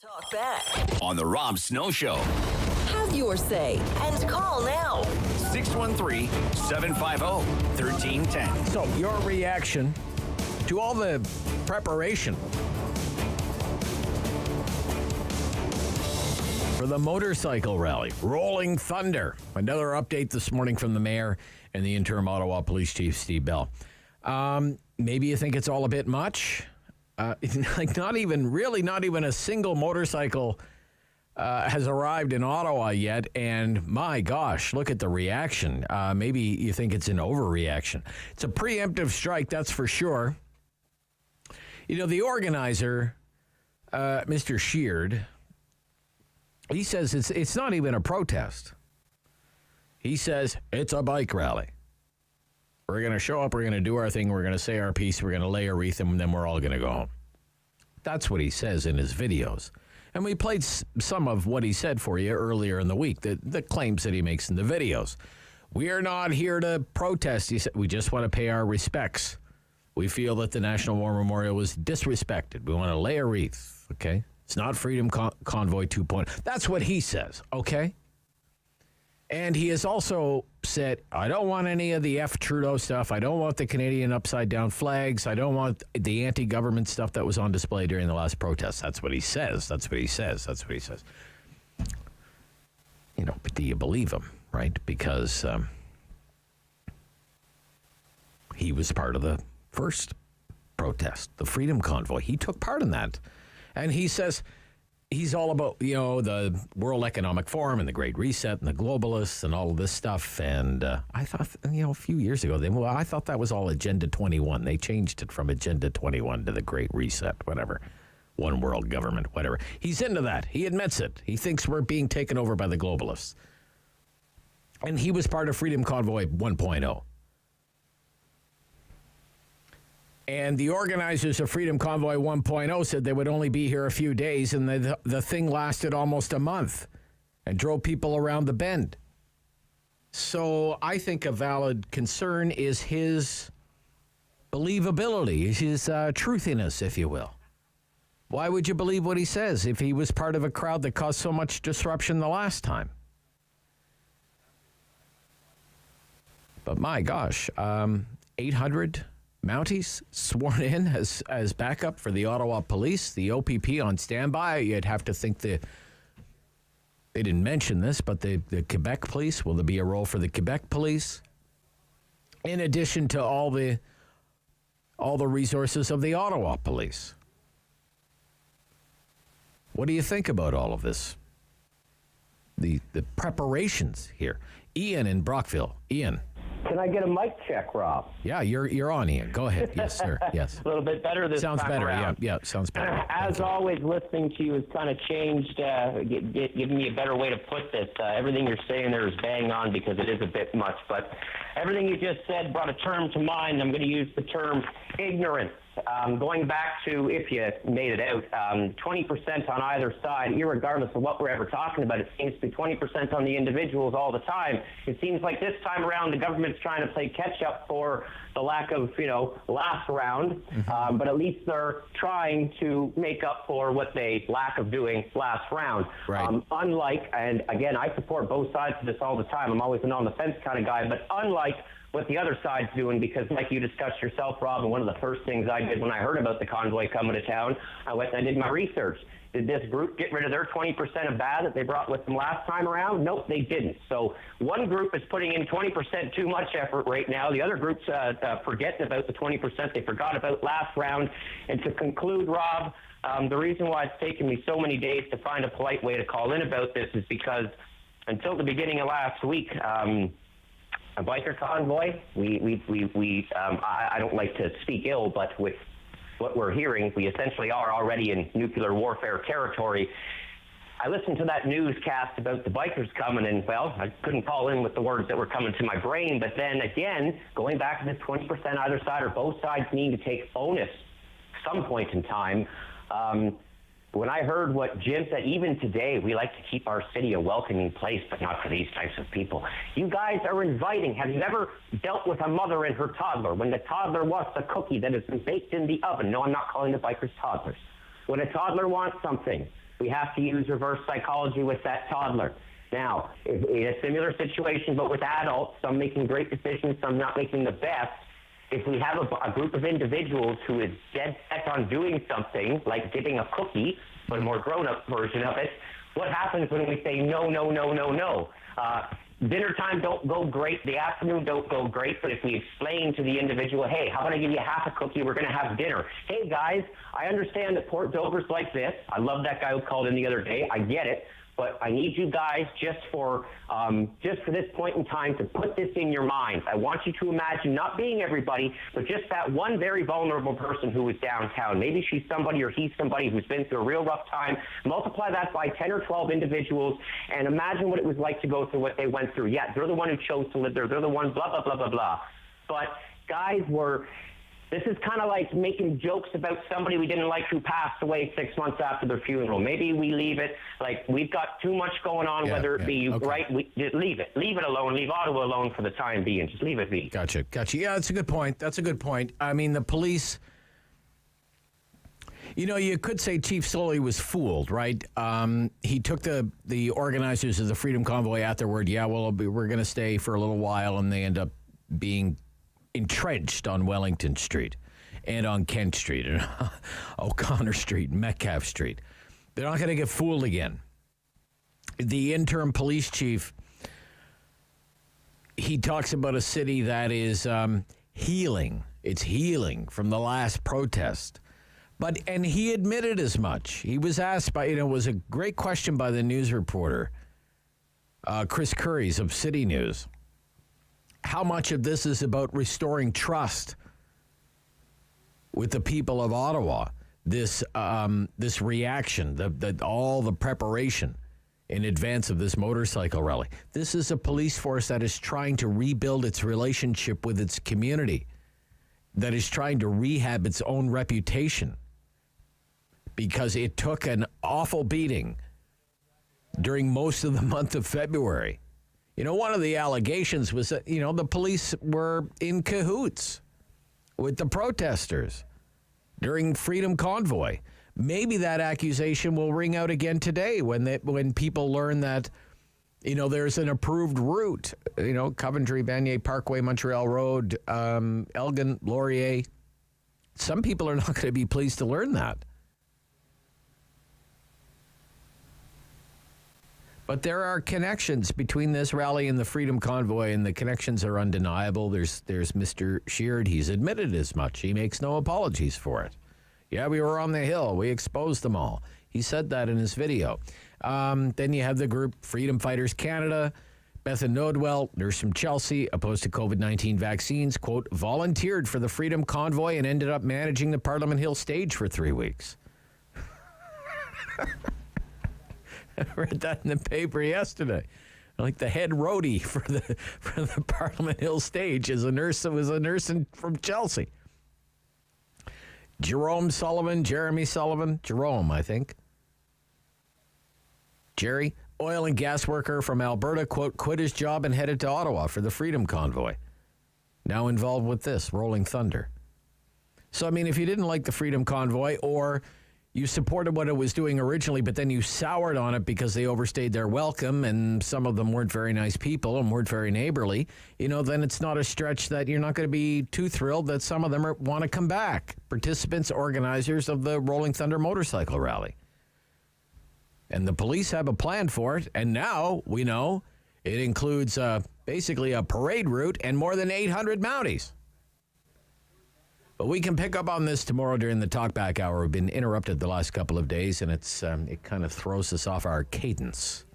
Talk back. On the Rob Snow Show. Have your say and call now. 613-750-1310. So, your reaction to all the preparation for the motorcycle rally, Rolling Thunder. Another update this morning from the mayor and the interim Ottawa Police Chief, Steve Bell. Maybe you think it's all a bit much. Not even a single motorcycle has arrived in Ottawa yet, and my gosh, look at the reaction. Maybe you think it's an overreaction. It's a preemptive strike, that's for sure. You know, the organizer, Mr. Sheard, he says it's not even a protest. He says it's a bike rally. We're going to show up, we're going to do our thing, we're going to say our piece, we're going to lay a wreath, and then we're all going to go home. That's what he says in his videos. And we played some of what he said for you earlier in the week, the claims that he makes in the videos. We are not here to protest, he said. We just want to pay our respects. We feel that the National War Memorial was disrespected. We want to lay a wreath, okay? It's not Freedom Convoy 2.0. That's what he says, okay? And he has also said, I don't want any of the F. Trudeau stuff. I don't want the Canadian upside-down flags. I don't want the anti-government stuff that was on display during the last protest. That's what he says. That's what he says. That's what he says. You know, but do you believe him, right? Because he was part of the first protest, the Freedom Convoy. He took part in that. And he says he's all about, you know, the World Economic Forum and the Great Reset and the globalists and all of this stuff. And I thought, you know, a few years ago, I thought that was all Agenda 21. They changed it from Agenda 21 to the Great Reset, whatever. One world government, whatever. He's into that. He admits it. He thinks we're being taken over by the globalists. And he was part of Freedom Convoy 1.0. And the organizers of Freedom Convoy 1.0 said they would only be here a few days, and the thing lasted almost a month and drove people around the bend. So I think a valid concern is his believability, his truthiness, if you will. Why would you believe what he says if he was part of a crowd that caused so much disruption the last time? But my gosh, 800 Mounties sworn in as backup for the Ottawa Police, the OPP on standby. You'd have to think they didn't mention this, but the Quebec Police, will there be a role for the Quebec Police? In addition to all the resources of the Ottawa Police. What do you think about all of this? The preparations here. Ian in Brockville. Ian. Can I get a mic check, Rob? Yeah, you're on, Ian. Go ahead. Yes, sir. Yes. A little bit better this sounds time better. around. Yeah, sounds better. As always, listening to you has kind of changed, giving me a better way to put this. Everything you're saying there is bang on because it is a bit much, but everything you just said brought a term to mind. I'm going to use the term ignorance. Going back to, if you made it out, 20% on either side, irregardless of what we're ever talking about. It seems to be 20% on the individuals all the time. It seems like this time around the government's trying to play catch-up for the lack of, last round, but at least they're trying to make up for what they lack of doing last round. Right. Unlike, and again, I support both sides of this all the time. I'm always an on-the-fence kind of guy, but unlike what the other side's doing, because like you discussed yourself, Rob, and one of the first things I did when I heard about the convoy coming to town, I went and I did my research. Did this group get rid of their 20% of bad that they brought with them last time around? Nope, they didn't. So one group is putting in 20% too much effort right now. The other group's forgetting about the 20% they forgot about last round. And to conclude, Rob, the reason why it's taken me so many days to find a polite way to call in about this is because until the beginning of last week, a biker convoy, I don't like to speak ill, but with what we're hearing, we essentially are already in nuclear warfare territory. I listened to that newscast about the bikers coming, and, well, I couldn't fall in with the words that were coming to my brain. But then again, going back to this 20% either side or both sides need to take onus some point in time. When I heard what Jim said, even today, we like to keep our city a welcoming place, but not for these types of people. You guys are inviting. Have you ever dealt with a mother and her toddler? When the toddler wants a cookie that has been baked in the oven. No, I'm not calling the bikers toddlers. When a toddler wants something, we have to use reverse psychology with that toddler. Now, in a similar situation, but with adults, some making great decisions, some not making the best, if we have a group of individuals who is dead set on doing something, like giving a cookie, but a more grown-up version of it, what happens when we say no, no, no, no, no? Dinner time don't go great, the afternoon don't go great, but if we explain to the individual, hey, how about I give you half a cookie, we're going to have dinner. Hey, guys, I understand that Port Dover's like this. I love that guy who called in the other day. I get it. But I need you guys just for this point in time to put this in your minds. I want you to imagine not being everybody, but just that one very vulnerable person who is downtown. Maybe she's somebody or he's somebody who's been through a real rough time. Multiply that by 10 or 12 individuals and imagine what it was like to go through what they went through. Yeah, they're the one who chose to live there. They're the one blah, blah, blah, blah, blah. But guys this is kind of like making jokes about somebody we didn't like who passed away 6 months after their funeral. Maybe we leave it like we've got too much going on, right? We just leave it alone. Leave Ottawa alone for the time being. Just leave it be. Gotcha. Yeah, that's a good point. I mean, the police. You know, you could say Chief Sully was fooled, right? He took the organizers of the Freedom Convoy at their word. Yeah, well, we're going to stay for a little while, and they end up being entrenched on Wellington Street and on Kent Street and O'Connor Street, Metcalf Street. They're not going to get fooled again. The interim police chief, he talks about a city that is healing. It's healing from the last protest. And he admitted as much. He was asked by, it was a great question by the news reporter, Chris Curries of City News. How much of this is about restoring trust with the people of Ottawa? This reaction, all the preparation in advance of this motorcycle rally. This is a police force that is trying to rebuild its relationship with its community, that is trying to rehab its own reputation, because it took an awful beating during most of the month of February. You know, one of the allegations was that, the police were in cahoots with the protesters during Freedom Convoy. Maybe that accusation will ring out again today when people learn that, there's an approved route, Coventry, Vanier Parkway, Montreal Road, Elgin, Laurier. Some people are not going to be pleased to learn that. But there are connections between this rally and the Freedom Convoy, and the connections are undeniable. There's Mr. Sheard. He's admitted as much. He makes no apologies for it. Yeah, we were on the Hill. We exposed them all. He said that in his video. Then you have the group Freedom Fighters Canada. Bethan Nodwell, nurse from Chelsea, opposed to COVID-19 vaccines, quote, volunteered for the Freedom Convoy and ended up managing the Parliament Hill stage for 3 weeks. I read that in the paper yesterday. Like the head roadie for the Parliament Hill stage is was a nurse from Chelsea. Jeremy Sullivan, Jerome, I think. Jerry, oil and gas worker from Alberta, quote, quit his job and headed to Ottawa for the Freedom Convoy. Now involved with this, Rolling Thunder. So, I mean, if you didn't like the Freedom Convoy, or you supported what it was doing originally, but then you soured on it because they overstayed their welcome and some of them weren't very nice people and weren't very neighborly, then it's not a stretch that you're not going to be too thrilled that some of them want to come back. Participants, organizers of the Rolling Thunder motorcycle rally. And the police have a plan for it, and now we know it includes basically a parade route and more than 800 Mounties. But we can pick up on this tomorrow during the Talkback Hour. We've been interrupted the last couple of days, and it kind of throws us off our cadence.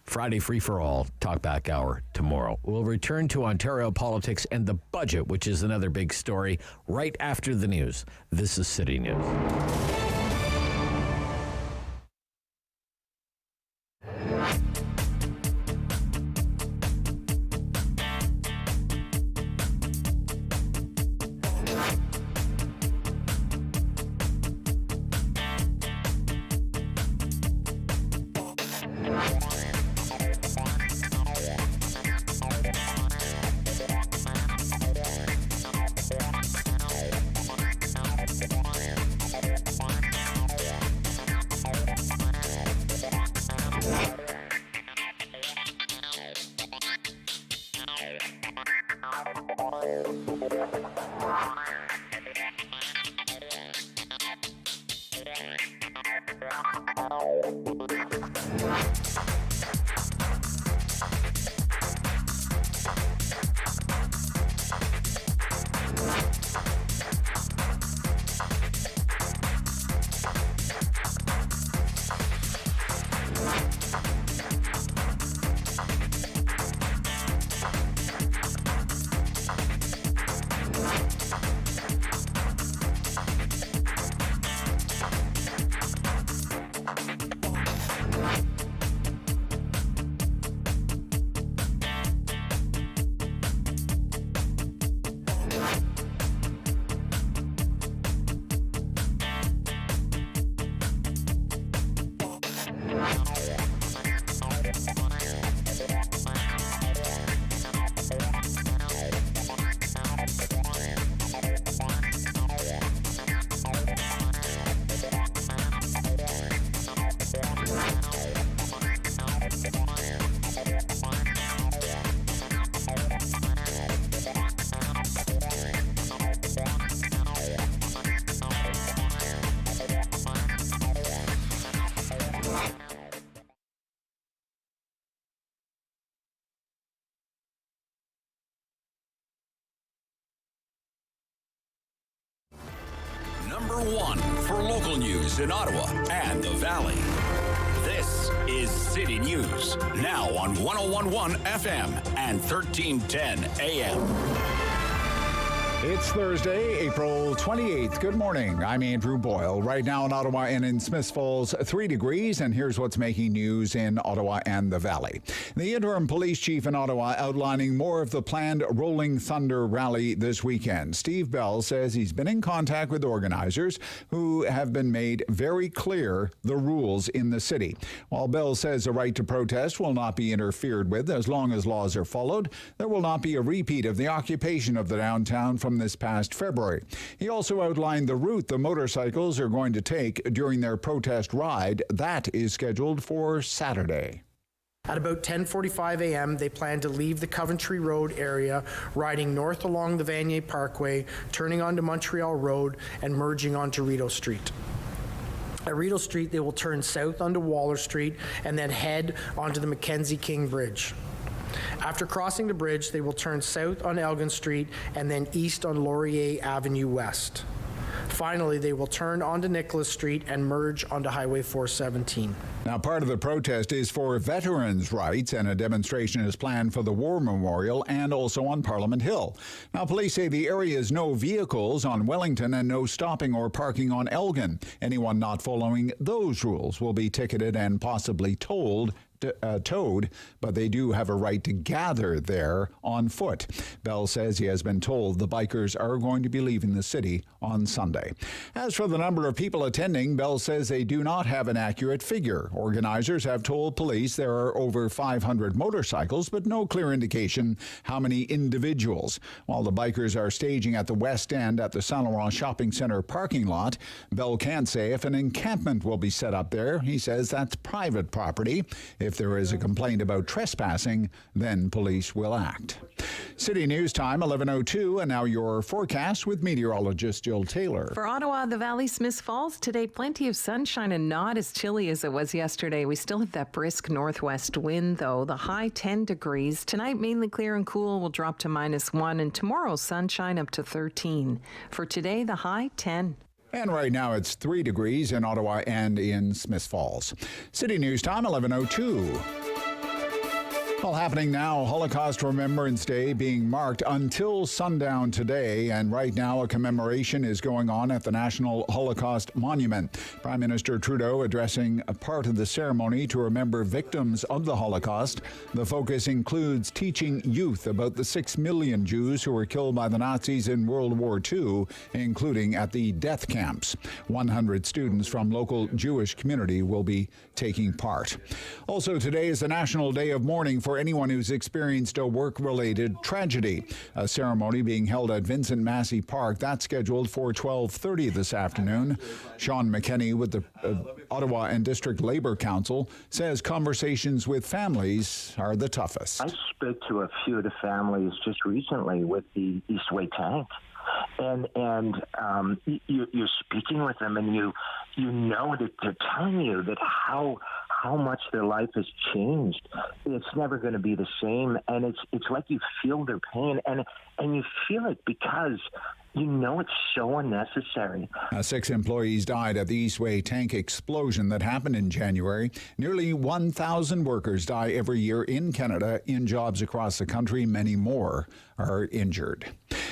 Friday free-for-all, Talkback Hour tomorrow. We'll return to Ontario politics and the budget, which is another big story, right after the news. This is City News. news in Ottawa and the Valley. This is City News, now on 101.1 FM and 1310 AM. It's Thursday, April 28th. Good morning. I'm Andrew Boyle. Right now in Ottawa and in Smiths Falls, 3 degrees, and here's what's making news in Ottawa and the Valley. The interim police chief in Ottawa outlining more of the planned Rolling Thunder rally this weekend. Steve Bell says he's been in contact with organizers who have been made very clear the rules in the city. While Bell says the right to protest will not be interfered with as long as laws are followed, there will not be a repeat of the occupation of the downtown from this past February. He also outlined the route the motorcycles are going to take during their protest ride. That is scheduled for Saturday. At about 10:45 a.m., they plan to leave the Coventry Road area, riding north along the Vanier Parkway, turning onto Montreal Road, and merging onto Rideau Street. At Rideau Street, they will turn south onto Waller Street and then head onto the Mackenzie King Bridge. After crossing the bridge, they will turn south on Elgin Street and then east on Laurier Avenue West. Finally, they will turn onto Nicholas Street and merge onto Highway 417. Now, part of the protest is for veterans' rights, and a demonstration is planned for the War Memorial and also on Parliament Hill. Now, police say the area is no vehicles on Wellington and no stopping or parking on Elgin. Anyone not following those rules will be ticketed and possibly towed, but they do have a right to gather there on foot. Bell says he has been told the bikers are going to be leaving the city on Sunday. As for the number of people attending, Bell says they do not have an accurate figure. Organizers have told police there are over 500 motorcycles, but no clear indication how many individuals. While the bikers are staging at the West End at the Saint Laurent Shopping Centre parking lot, Bell can't say if an encampment will be set up there. He says that's private property. If there is a complaint about trespassing, then police will act. City News Time, 11:02, and now your forecast with meteorologist Jill Taylor. For Ottawa, the Valley, Smiths Falls, today plenty of sunshine and not as chilly as it was yesterday. We still have that brisk northwest wind, though. The high 10 degrees. Tonight, mainly clear and cool, will drop to -1, and tomorrow, sunshine up to 13. For today, the high 10. And right now it's 3 degrees in Ottawa and in Smiths Falls. City News Time, 11:02. Well, happening now, Holocaust Remembrance Day being marked until sundown today, and right now a commemoration is going on at the National Holocaust Monument. Prime Minister Trudeau addressing a part of the ceremony to remember victims of the Holocaust. The focus includes teaching youth about the 6 million Jews who were killed by the Nazis in World War II, including at the death camps. 100 students from local Jewish community will be taking part. Also today is the National Day of Mourning for anyone who's experienced a work-related tragedy. A ceremony being held at Vincent Massey Park, that's scheduled for 12:30 this afternoon. Sean McKenney with the Ottawa and District Labour Council says conversations with families are the toughest. I spoke to a few of the families just recently with the Eastway tank. And you're speaking with them, and you know that they're telling you that how much their life has changed. It's never going to be the same, and it's like you feel their pain, and you feel it because you know it's so unnecessary. 6 employees died at the Eastway tank explosion that happened in January. Nearly 1,000 workers die every year in Canada in jobs across the country. Many more are injured.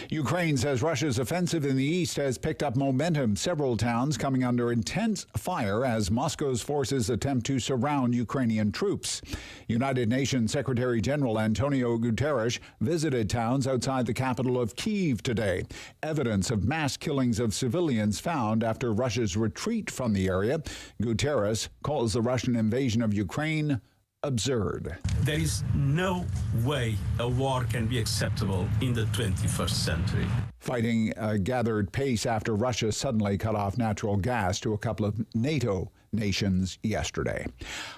Ukraine says Russia's offensive in the east has picked up momentum. Several towns coming under intense fire as Moscow's forces attempt to surround Ukrainian troops. United Nations Secretary General Antonio Guterres visited towns outside the capital of Kyiv today. Evidence of mass killings of civilians found after Russia's retreat from the area. Guterres calls the Russian invasion of Ukraine absurd. There is no way a war can be acceptable in the 21st century. Fighting gathered pace after Russia suddenly cut off natural gas to a couple of NATO nations yesterday.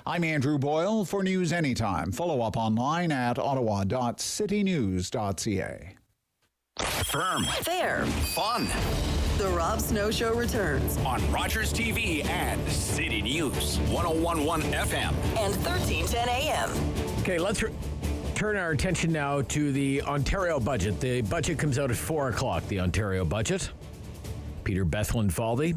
I'm Andrew Boyle for News Anytime. Follow up online at ottawa.citynews.ca. Firm. Fair. Fun. The Rob Snow Show returns on Rogers TV and City News, 101.1 FM and 1310 AM. Okay, let's turn our attention now to the Ontario budget. The budget comes out at 4 o'clock, the Ontario budget. Peter Bethlen-Falvey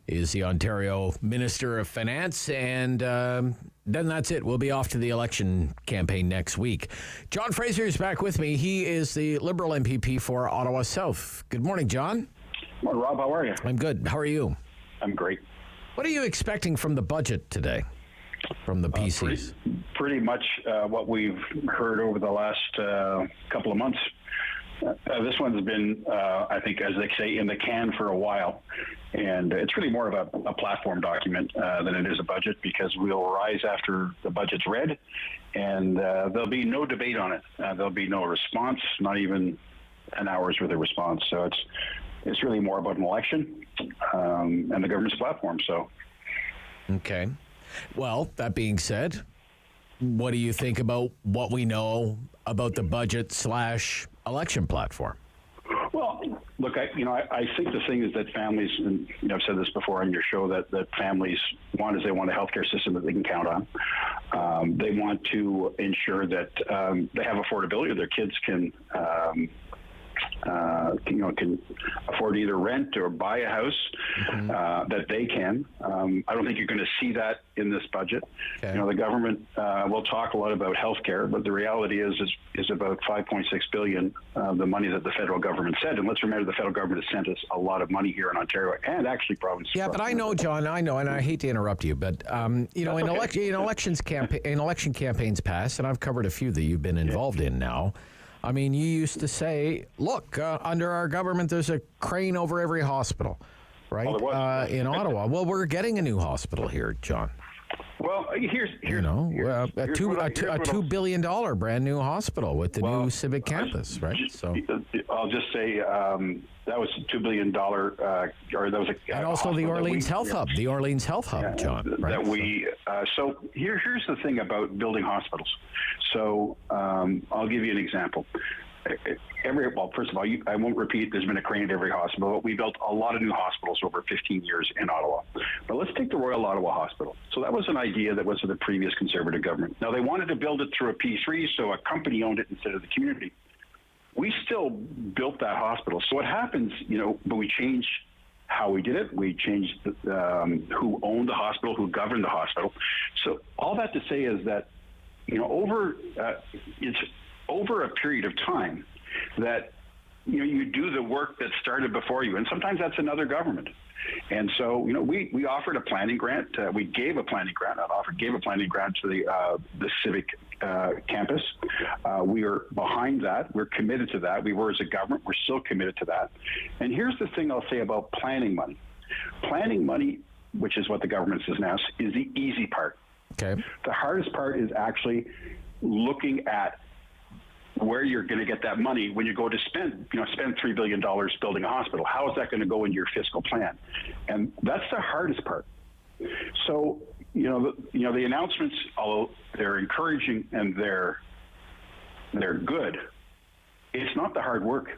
is the Ontario Minister of Finance, and then that's it. We'll be off to the election campaign next week. John Fraser is back with me. He is the Liberal MPP for Ottawa South. Good morning, John. Well, Rob, how are you? I'm good. How are you? I'm great. What are you expecting from the budget today, from the PCs? Pretty much what we've heard over the last couple of months. This one's been, I think, as they say, in the can for a while. And it's really more of a platform document than it is a budget, because we'll rise after the budget's read, and there'll be no debate on it. There'll be no response, not even an hour's worth of response. So it's really more about an election and the government's platform. So, okay. Well, that being said, what do you think about what we know about the budget/election platform? Well, look, I think the thing is that families, and I've said this before on your show, that families want a healthcare system that they can count on. They want to ensure that they have affordability. Their kids can afford to either rent or buy a house, that they can. I don't think you're going to see that in this budget. Okay. The government will talk a lot about healthcare, but the reality is about $5.6 billion, the money that the federal government sent. And let's remember, the federal government has sent us a lot of money here in Ontario, and actually provinces. Yeah, but I know, John, and I hate to interrupt you, but election campaigns past, and I've covered a few that you've been involved in now. I mean, you used to say, look, under our government, there's a crane over every hospital, right? In Ottawa. Well, we're getting a new hospital here, John. Well, here's a $2 billion brand new hospital with the new civic campus, right? So I'll just say that was $2 billion, or that was and also the Orleans Health Hub, John. Right? So here's the thing about building hospitals. So I'll give you an example. First of all, I won't repeat, there's been a crane at every hospital, but we built a lot of new hospitals over 15 years in Ottawa. But let's take the Royal Ottawa Hospital. So that was an idea that was of the previous Conservative government. Now, they wanted to build it through a P3, so a company owned it instead of the community. We still built that hospital. So what happens, but we changed how we did it. We changed who owned the hospital, who governed the hospital. So all that to say is that, it's over a period of time that you do the work that started before you, and sometimes that's another government. And so we offered a planning grant. We gave a planning grant. Gave a planning grant to the civic campus. We are behind that. We're committed to that. We were as a government. We're still committed to that. And here's the thing I'll say about planning money. Planning money, which is what the government says now, is the easy part. Okay. The hardest part is actually looking at where you're going to get that money when you go to spend $3 billion building a hospital. How is that going to go into your fiscal plan? And that's the hardest part. So, the announcements, although they're encouraging and they're good, it's not the hard work.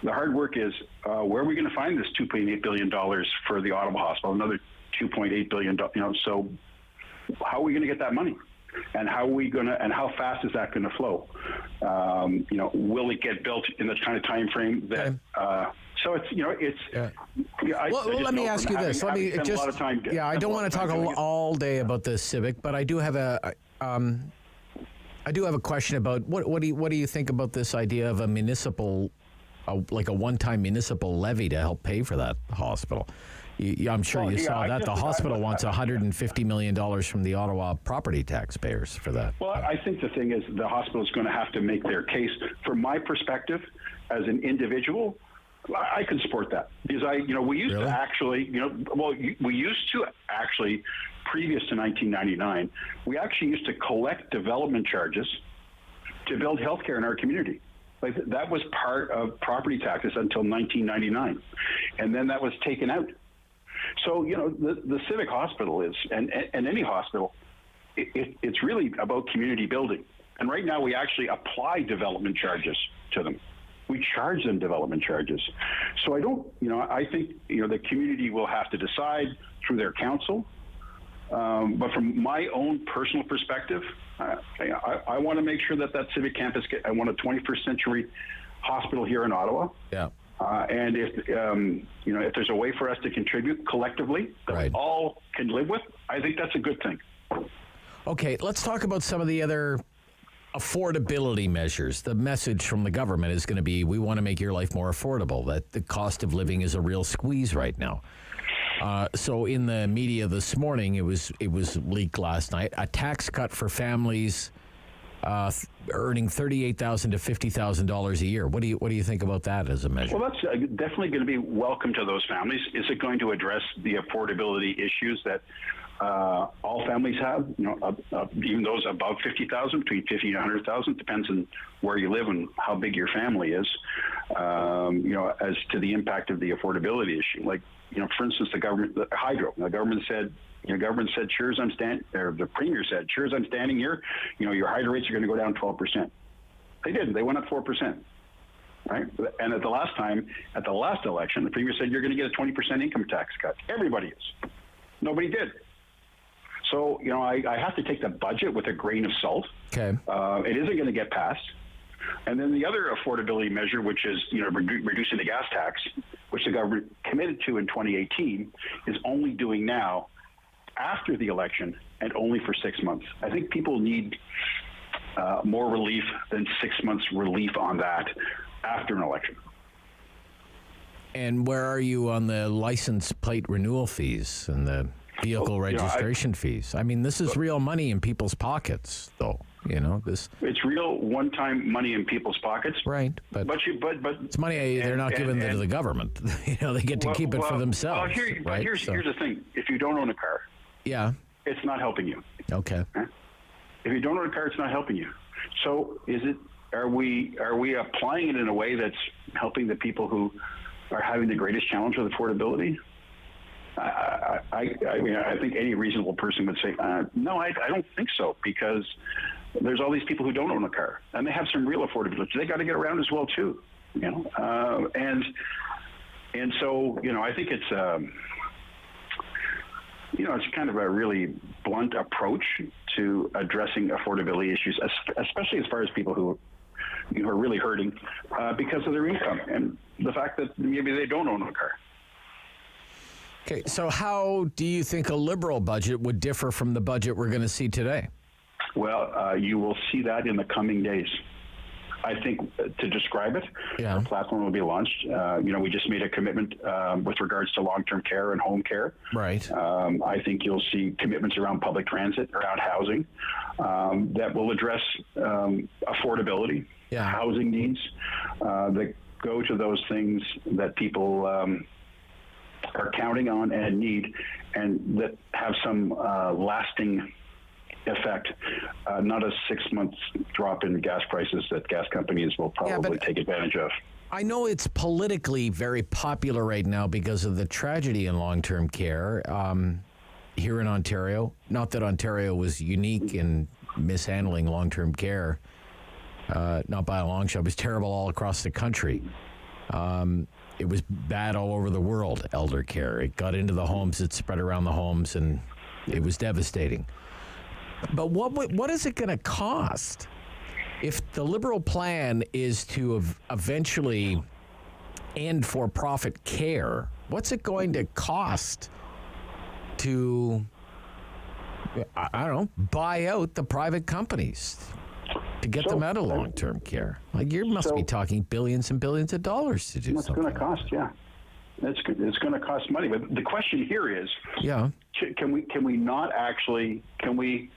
The hard work is where are we going to find this $2.8 billion for the Ottawa Hospital, another $2.8 billion, so how are we going to get that money? And how fast is that going to flow? Will it get built in the kind of time frame that? So it's let me ask you this. I don't want to talk all day about the civic, but I do have a question about what do you think about this idea of a municipal, like a one-time municipal levy to help pay for that hospital? I'm sure you saw that. The hospital wants $150 million from the Ottawa property taxpayers for that. Well, I think the thing is the hospital is going to have to make their case. From my perspective, as an individual, I can support that because we used to actually, previous to 1999, we actually used to collect development charges to build healthcare in our community. Like that was part of property taxes until 1999, and then that was taken out. So, the civic hospital is, and any hospital, it's really about community building. And right now we actually apply development charges to them. We charge them development charges. So I think, the community will have to decide through their council. But from my own personal perspective, I want to make sure that civic campus I want a 21st century hospital here in Ottawa. Yeah. And if if there's a way for us to contribute collectively that we all can live with, I think that's a good thing. Okay, let's talk about some of the other affordability measures. The message from the government is going to be, we want to make your life more affordable, that the cost of living is a real squeeze right now. So in the media this morning, it was leaked last night, a tax cut for families earning $38,000 to $50,000 a year. What do you think about that as a measure? Well, that's definitely going to be welcome to those families. Is it going to address the affordability issues that all families have? Even those above 50,000, between 50 and 100,000, depends on where you live and how big your family is. As to the impact of the affordability issue, like for instance, the hydro. The government said, sure as I'm standing, or the premier said, sure as I'm standing here, your hydro rates are going to go down 12%. They didn't. They went up 4%. Right? And at the last election, the premier said, you're going to get a 20% income tax cut. Everybody is. Nobody did. So, I have to take the budget with a grain of salt. Okay. It isn't going to get passed. And then the other affordability measure, which is reducing the gas tax, which the government committed to in 2018, is only doing now after the election and only for 6 months. I think people need more relief than 6 months relief on that after an election. And where are you on the license plate renewal fees and the vehicle registration fees? I mean, this is real money in people's pockets, though. It's real one-time money in people's pockets, right? But it's money they're not giving to the government. They get to keep it for themselves. Here's the thing: if you don't own a car, it's not helping you. Okay. If you don't own a car, it's not helping you. So, are we applying it in a way that's helping the people who are having the greatest challenge with affordability? I think any reasonable person would say, no, I don't think so, because there's all these people who don't own a car, and they have some real affordability. They got to get around as well too, and so I think it's it's kind of a really blunt approach to addressing affordability issues, especially as far as people who are really hurting because of their income and the fact that maybe they don't own a car. Okay, so how do you think a Liberal budget would differ from the budget we're going to see today? Well, you will see that in the coming days. I think to describe it, the platform will be launched. We just made a commitment with regards to long-term care and home care. Right. I think you'll see commitments around public transit, around housing, that will address affordability, housing needs, that go to those things that people are counting on and need, and that have some lasting effect, not a 6 month drop in gas prices that gas companies will probably take advantage of. I know it's politically very popular right now because of the tragedy in long-term care here in Ontario. Not that Ontario was unique in mishandling long-term care, not by a long shot. It was terrible all across the country. It was bad all over the world, elder care. It got into the homes, it spread around the homes, and it was devastating. But what is it going to cost if the Liberal plan is to eventually end for-profit care? What's it going to cost to, I don't know, buy out the private companies to get them out of long-term care? Like, you must be talking billions and billions of dollars to do something. It's going to cost, It's going to cost money. But the question here is, can we not actually, can we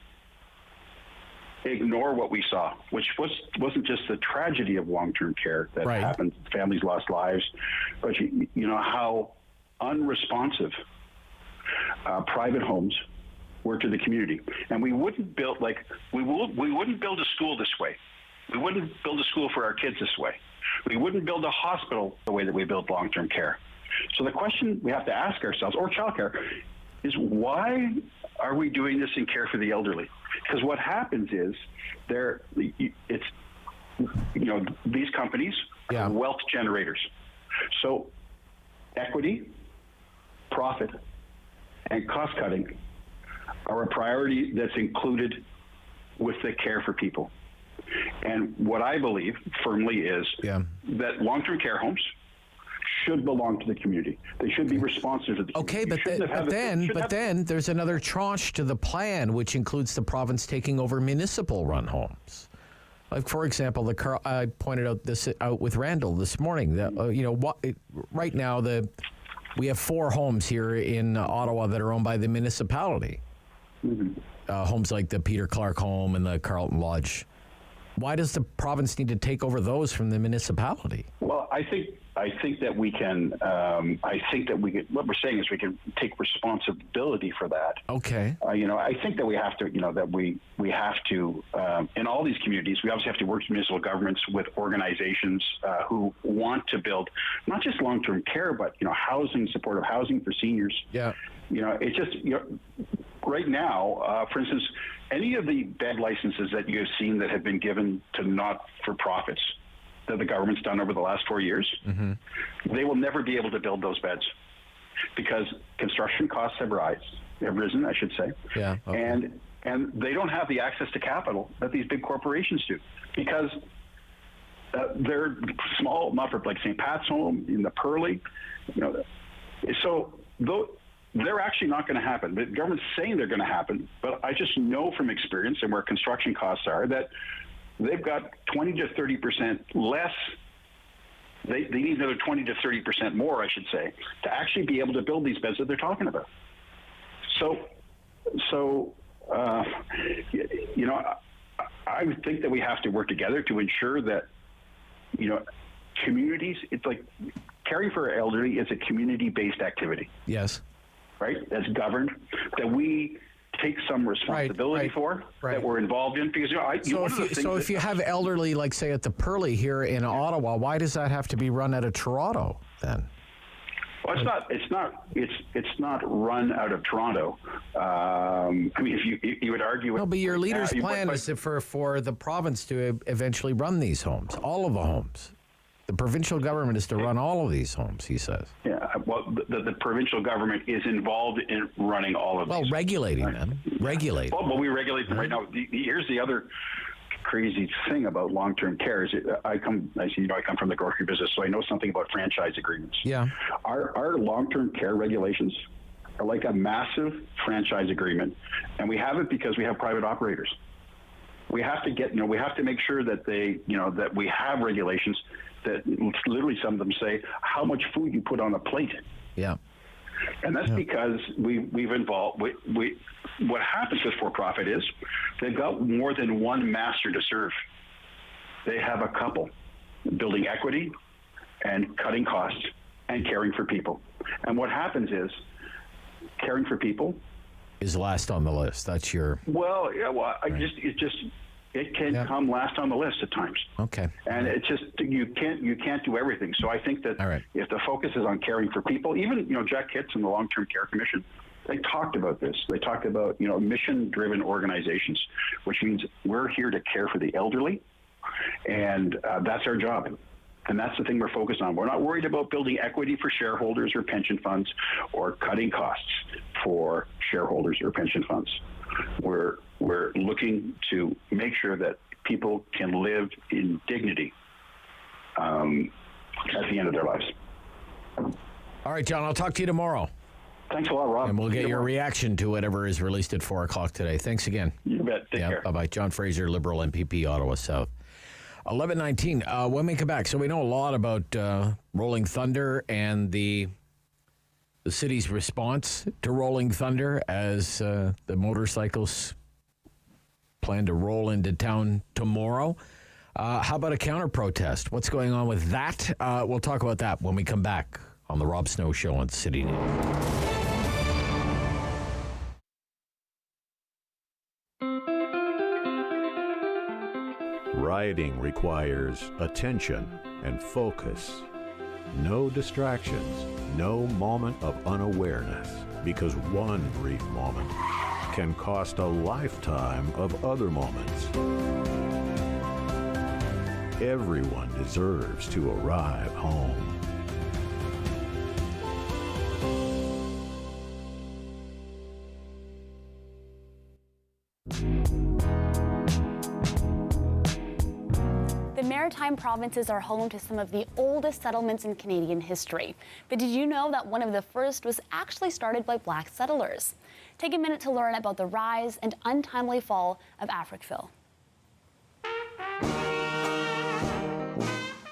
ignore what we saw, which wasn't just the tragedy of long-term care that happened, families lost lives, but how unresponsive private homes were to the community. And we wouldn't build we wouldn't build a school this way. We wouldn't build a school for our kids this way. We wouldn't build a hospital the way that we build long-term care. So the question we have to ask ourselves, or childcare, is why are we doing this in care for the elderly? Because what happens is these companies are wealth generators. So equity, profit, and cost cutting are a priority that's included with the care for people. And what I believe firmly is that long-term care homes should belong to the community. They should be responsive to the community. Okay, but then there's another tranche to the plan, which includes the province taking over municipal-run homes. Like, for example, I pointed out with Randall this morning that right now we have 4 homes here in Ottawa that are owned by the municipality. Mm-hmm. Homes like the Peter Clark home and the Carlton Lodge. Why does the province need to take over those from the municipality? Well, I think that we can. I think that we can. What we're saying is we can take responsibility for that. Okay. I think that we have to. That we have to. In all these communities, we obviously have to work with municipal governments, with organizations who want to build not just long-term care, but housing, supportive housing for seniors. Yeah. It's just right now, for instance, any of the bed licenses that you have seen that have been given to not-for-profits that the government's done over the last 4 years, they will never be able to build those beds because construction costs have risen, I should say. Yeah. Okay. And they don't have the access to capital that these big corporations do because they're small, not for like St. Pat's Home in the Pearly, so they're actually not going to happen. The government's saying they're going to happen, but I just know from experience and where construction costs are that they've got 20 to 30% less. They need another 20 to 30% more, I should say, to actually be able to build these beds that they're talking about. I would think that we have to work together to ensure that, communities, it's like caring for our elderly is a community-based activity. Yes. Right? That's governed, that we take some responsibility for, that we're involved in. Because if you have elderly, like say at the Pearly here in Ottawa, why does that have to be run out of Toronto then? Well, it's not run out of Toronto. If you would argue. No, but your leader's plan is for the province to eventually run these homes, all of the homes. The provincial government is to run all of these homes, he says. Yeah, well, the provincial government is involved in running all of these. Well, regulating them. Regulating. Well, but we regulate them right now. Here's the other crazy thing about long-term care is I come from the grocery business, so I know something about franchise agreements. Yeah. Our long-term care regulations are like a massive franchise agreement, and we have it because we have private operators. We have to we have to make sure that that we have regulations that literally some of them say how much food you put on a plate. Yeah. And that's because we've involved, what happens with for-profit is they've got more than one master to serve. They have a couple, building equity and cutting costs and caring for people. And what happens is caring for people is last on the list. That's your... Well, yeah, it can come last on the list at times. Okay. And it's just you can't do everything. So I think that if the focus is on caring for people, even Jack Hitz and the Long-Term Care Commission, they talked about this. They talked about mission-driven organizations, which means we're here to care for the elderly, and that's our job. And that's the thing we're focused on. We're not worried about building equity for shareholders or pension funds or cutting costs for shareholders or pension funds. We're looking to make sure that people can live in dignity at the end of their lives. All right, John, I'll talk to you tomorrow. Thanks a lot, Rob. And we'll get your reaction to whatever is released at 4 o'clock today. Thanks again. You bet. Take care. Bye-bye. John Fraser, Liberal MPP, Ottawa South. 11:19. When we come back, so we know a lot about Rolling Thunder and the city's response to Rolling Thunder as the motorcycles plan to roll into town tomorrow. How about a counter-protest? What's going on with that? We'll talk about that when we come back on the Rob Snow Show on City News. Riding requires attention and focus. No distractions, no moment of unawareness, because one brief moment can cost a lifetime of other moments. Everyone deserves to arrive home. The Maritime maritime provinces are home to some of the oldest settlements in Canadian history. But did you know that one of the first was actually started by Black settlers? Take a minute to learn about the rise and untimely fall of Africville.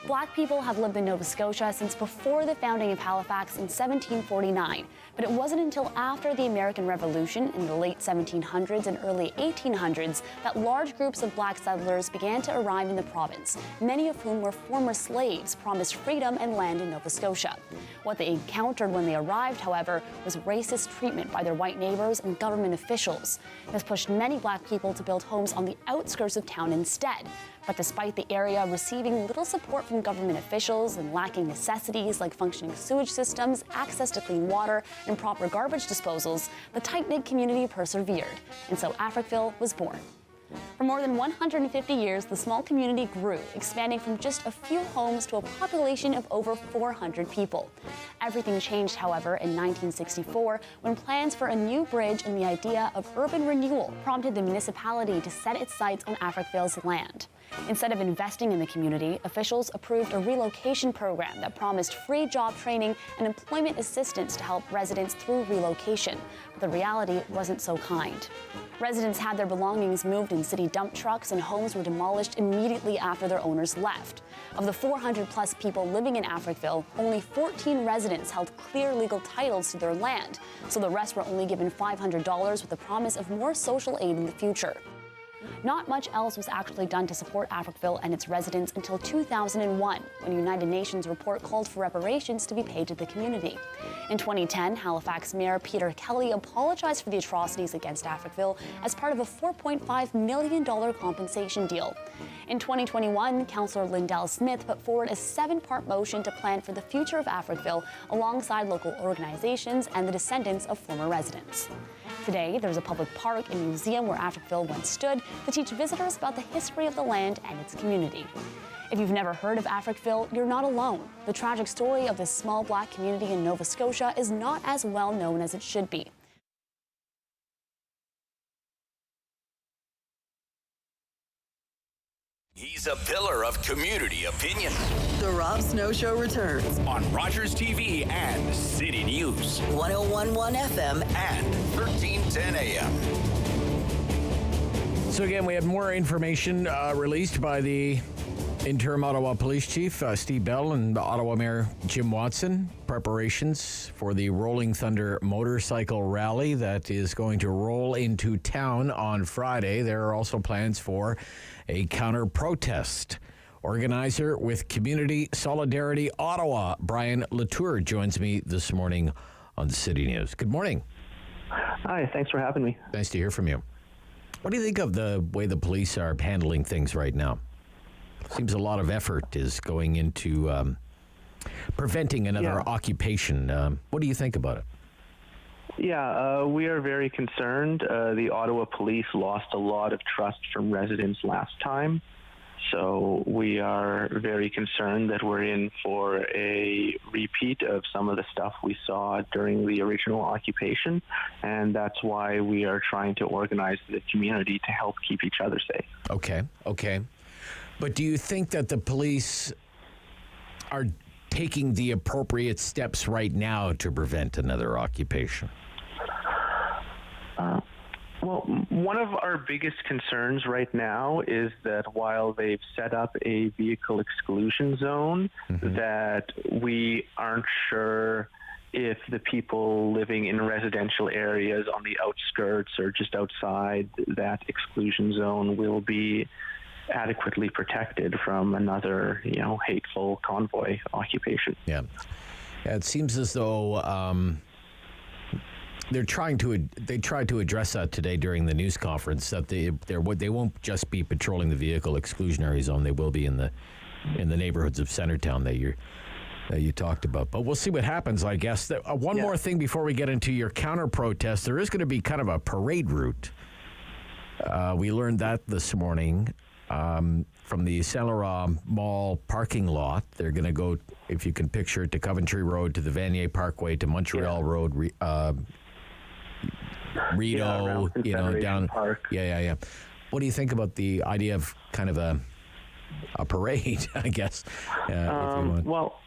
Black people have lived in Nova Scotia since before the founding of Halifax in 1749, but it wasn't until after the American Revolution in the late 1700s and early 1800s that large groups of Black settlers began to arrive in the province, many of whom were former slaves promised freedom and land in Nova Scotia. What they encountered when they arrived, however, was racist treatment by their white neighbors and government officials. This pushed many Black people to build homes on the outskirts of town instead. But despite the area receiving little support from government officials and lacking necessities like functioning sewage systems, access to clean water, and proper garbage disposals, the tight-knit community persevered, and so Africville was born. For more than 150 years, the small community grew, expanding from just a few homes to a population of over 400 people. Everything changed, however, in 1964 when plans for a new bridge and the idea of urban renewal prompted the municipality to set its sights on Africville's land. Instead of investing in the community, officials approved a relocation program that promised free job training and employment assistance to help residents through relocation. But the reality wasn't so kind. Residents had their belongings moved in city dump trucks, and homes were demolished immediately after their owners left. Of the 400-plus people living in Africville, only 14 residents held clear legal titles to their land, so the rest were only given $500 with the promise of more social aid in the future. Not much else was actually done to support Africville and its residents until 2001, when a United Nations report called for reparations to be paid to the community. In 2010, Halifax Mayor Peter Kelly apologized for the atrocities against Africville as part of a $4.5 million compensation deal. In 2021, Councillor Lindell Smith put forward a 7-part motion to plan for the future of Africville alongside local organizations and the descendants of former residents. Today, there's a public park and museum where Africville once stood to teach visitors about the history of the land and its community. If you've never heard of Africville, you're not alone. The tragic story of this small Black community in Nova Scotia is not as well known as it should be. He's a pillar of community opinion. The Rob Snow Show returns on Rogers TV and City News. 101.1 FM and 1310 AM. So again, we have more information released by the interim Ottawa Police Chief, Steve Bell, and Ottawa Mayor Jim Watson. Preparations for the Rolling Thunder motorcycle rally that is going to roll into town on Friday. There are also plans for a counter-protest. Organizer with Community Solidarity Ottawa, Brian Latour, joins me this morning on the City News. Good morning. Hi, thanks for having me. Nice to hear from you. What do you think of the way the police are handling things right now? Seems a lot of effort is going into preventing another occupation. What do you think about it? Yeah, we are very concerned. The Ottawa police lost a lot of trust from residents last time. So we are very concerned that we're in for a repeat of some of the stuff we saw during the original occupation. And that's why we are trying to organize the community to help keep each other safe. Okay. But do you think that the police are taking the appropriate steps right now to prevent another occupation? Well, one of our biggest concerns right now is that while they've set up a vehicle exclusion zone, that we aren't sure if the people living in residential areas on the outskirts or just outside that exclusion zone will be adequately protected from another, hateful convoy occupation. Yeah, it seems as though they tried to address that today during the news conference, that they won't just be patrolling the vehicle exclusionary zone. They will be in the neighborhoods of Centertown that you talked about. But we'll see what happens, I guess. One more thing before we get into your counter protest, there is going to be kind of a parade route. We learned that this morning from the Saint Laurent Mall parking lot. They're going to go, if you can picture it, to Coventry Road, to the Vanier Parkway, to Montreal Road, Rideau, down. Park. Yeah. What do you think about the idea of kind of a a parade, I guess. If you want.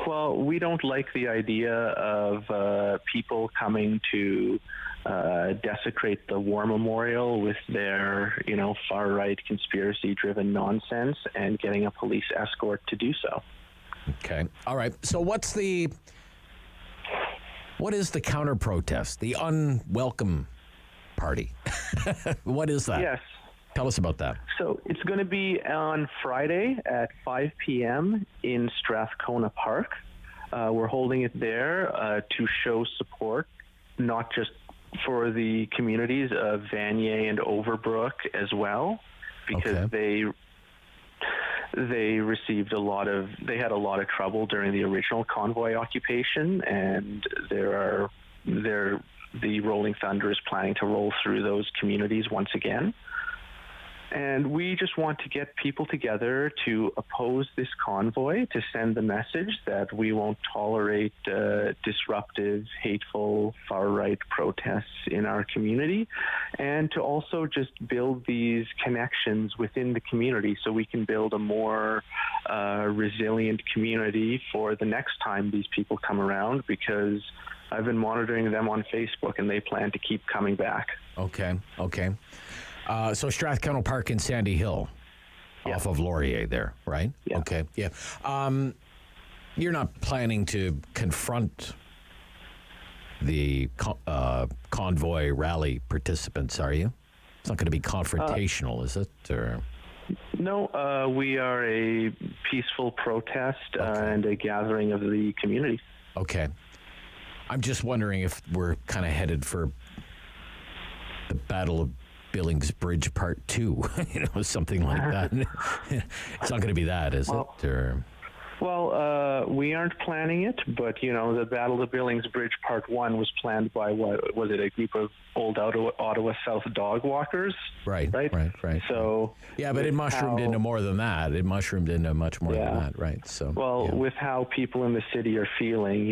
Well, we don't like the idea of people coming to desecrate the war memorial with their, far-right conspiracy-driven nonsense and getting a police escort to do so. Okay. All right. So what is the counter-protest, the unwelcome party? What is that? Yes. Tell us about that. So it's going to be on Friday at 5 p.m. in Strathcona Park. We're holding it there to show support, not just for the communities of Vanier and Overbrook as well, because they received they had a lot of trouble during the original convoy occupation, and the Rolling Thunder is planning to roll through those communities once again. And we just want to get people together to oppose this convoy, to send the message that we won't tolerate disruptive, hateful, far-right protests in our community, and to also just build these connections within the community so we can build a more resilient community for the next time these people come around, because I've been monitoring them on Facebook and they plan to keep coming back. Okay. So Strathcona Park in Sandy Hill, off of Laurier there, right? Yeah. Okay, yeah. You're not planning to confront the convoy rally participants, are you? It's not going to be confrontational, is it? Or? No, we are a peaceful protest and a gathering of the community. Okay. I'm just wondering if we're kind of headed for the Battle of Billings Bridge Part 2, something like that. It's not going to be that, is it? Or? Well, we aren't planning it, but, the Battle of Billings Bridge Part 1 was planned by, a group of old Ottawa South dog walkers? Right. So... Yeah, but it mushroomed into more than that. It mushroomed into much more than that, right? So. Well, with how people in the city are feeling,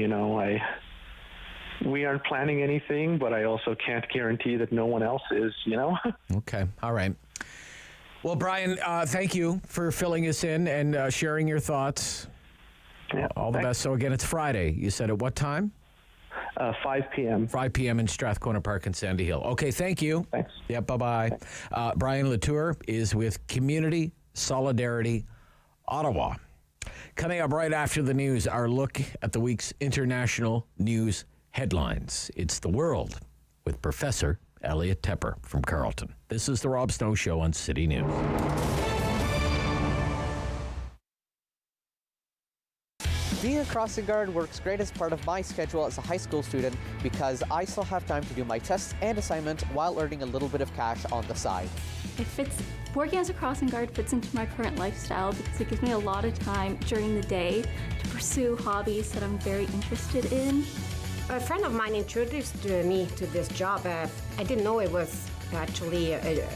we aren't planning anything, but I also can't guarantee that no one else is, Okay. All right. Well, Brian, thank you for filling us in and sharing your thoughts. Yeah, all the best. So again, it's Friday. You said at what time? 5 p.m. 5 p.m. in Strathcona Park in Sandy Hill. Okay, thank you. Thanks. Yeah, bye-bye. Brian Latour is with Community Solidarity Ottawa. Coming up right after the news, our look at the week's international news headlines. It's The World with Professor Elliot Tepper from Carleton. This is The Rob Snow Show on City News. Being a crossing guard works great as part of my schedule as a high school student because I still have time to do my tests and assignment while earning a little bit of cash on the side. Working as a crossing guard fits into my current lifestyle because it gives me a lot of time during the day to pursue hobbies that I'm very interested in. A friend of mine introduced me to this job. I didn't know it was actually a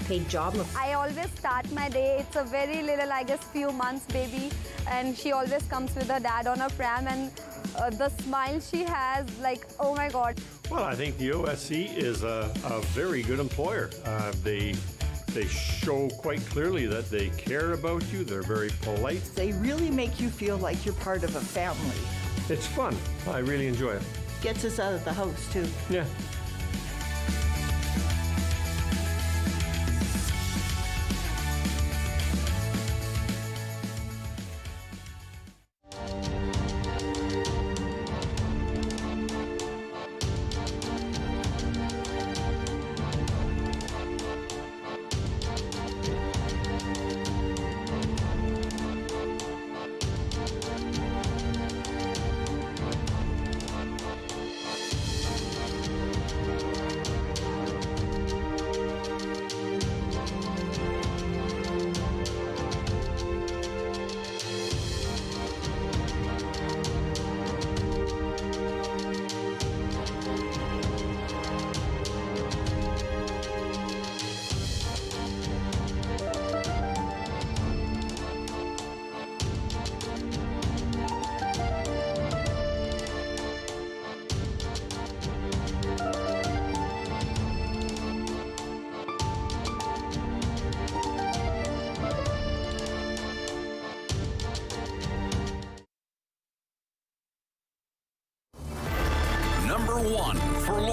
paid job. I always start my day. It's a very little, I guess, few months baby, and she always comes with her dad on her pram, and the smile she has, like, oh my God. Well, I think the OSC is a very good employer. They show quite clearly that they care about you. They're very polite. They really make you feel like you're part of a family. It's fun. I really enjoy it. Gets us out of the house, too. Yeah.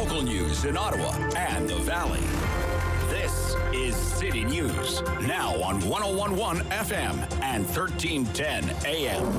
local news in Ottawa and the Valley. This is City News, now on 101.1 FM and 1310 AM.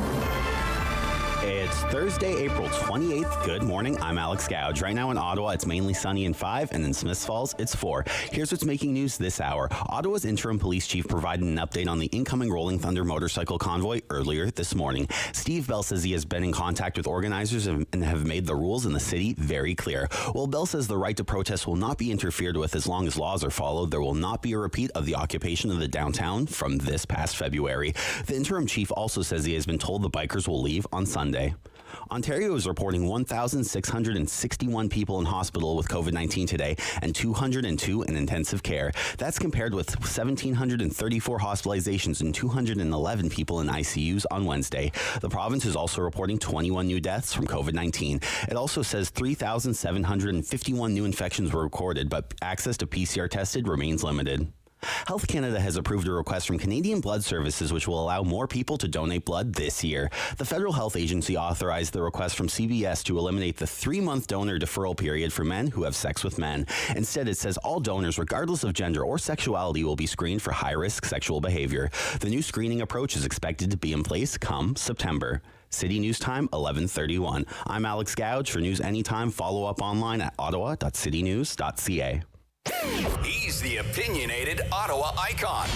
It's Thursday, April 28th. Good morning. I'm Alex Gouge. Right now in Ottawa, it's mainly sunny and 5, and in Smiths Falls, it's 4. Here's what's making news this hour. Ottawa's interim police chief provided an update on the incoming Rolling Thunder motorcycle convoy earlier this morning. Steve Bell says he has been in contact with organizers and have made the rules in the city very clear. While Bell says the right to protest will not be interfered with as long as laws are followed, there will not be a repeat of the occupation of the downtown from this past February. The interim chief also says he has been told the bikers will leave on Sunday. Ontario is reporting 1,661 people in hospital with COVID-19 today and 202 in intensive care. That's compared with 1,734 hospitalizations and 211 people in ICUs on Wednesday. The province is also reporting 21 new deaths from COVID-19. It also says 3,751 new infections were recorded, but access to PCR tested remains limited. Health Canada has approved a request from Canadian Blood Services which will allow more people to donate blood this year. The Federal Health Agency authorized the request from CBS to eliminate the 3-month donor deferral period for men who have sex with men. Instead, it says all donors, regardless of gender or sexuality, will be screened for high-risk sexual behavior. The new screening approach is expected to be in place come September. City News Time, 11:31. I'm Alex Gouge. For news anytime, follow up online at ottawa.citynews.ca. He's the opinionated Ottawa icon.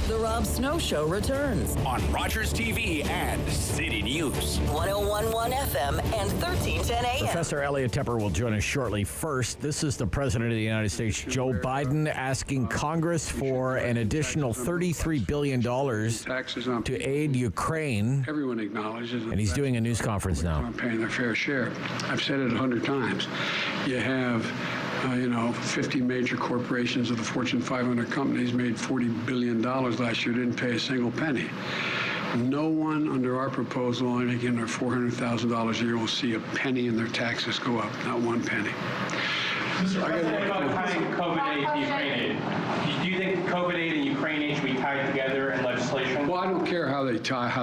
The Rob Snow Show returns on Rogers TV and City News. 101.1 FM and 1310 AM. Professor Elliot Tepper will join us shortly. First, this is the President of the United States, Joe Biden, asking Congress for an additional $33 billion to aid Ukraine. Everyone acknowledges and he's doing a news conference now. I'm paying their fair share. I've said it 100 times. You have 50 major corporations of the Fortune 500 companies made $40 billion last year, didn't pay a single penny. No one under our proposal, making their $400,000 a year, will see a penny in their taxes go up, not one penny. Mr. President, about tying COVID aid and Ukraine aid. Do you think COVID aid and Ukraine aid should be tied together in legislation? Well, I don't care how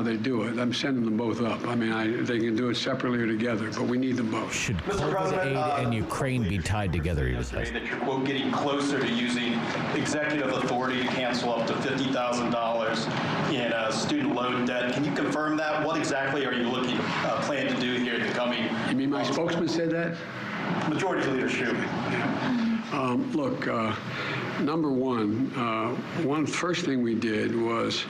they do it. I'm sending them both up. I mean, they can do it separately or together, but we need them both. Should COVID aid and Ukraine be tied together? You that you're, quote, getting closer to using executive authority to cancel up to $50,000 in student loan debt. Can you confirm that? What exactly are you plan to do here in the coming? You mean my spokesman said that? Majority leadership. Look, number one, first thing we did was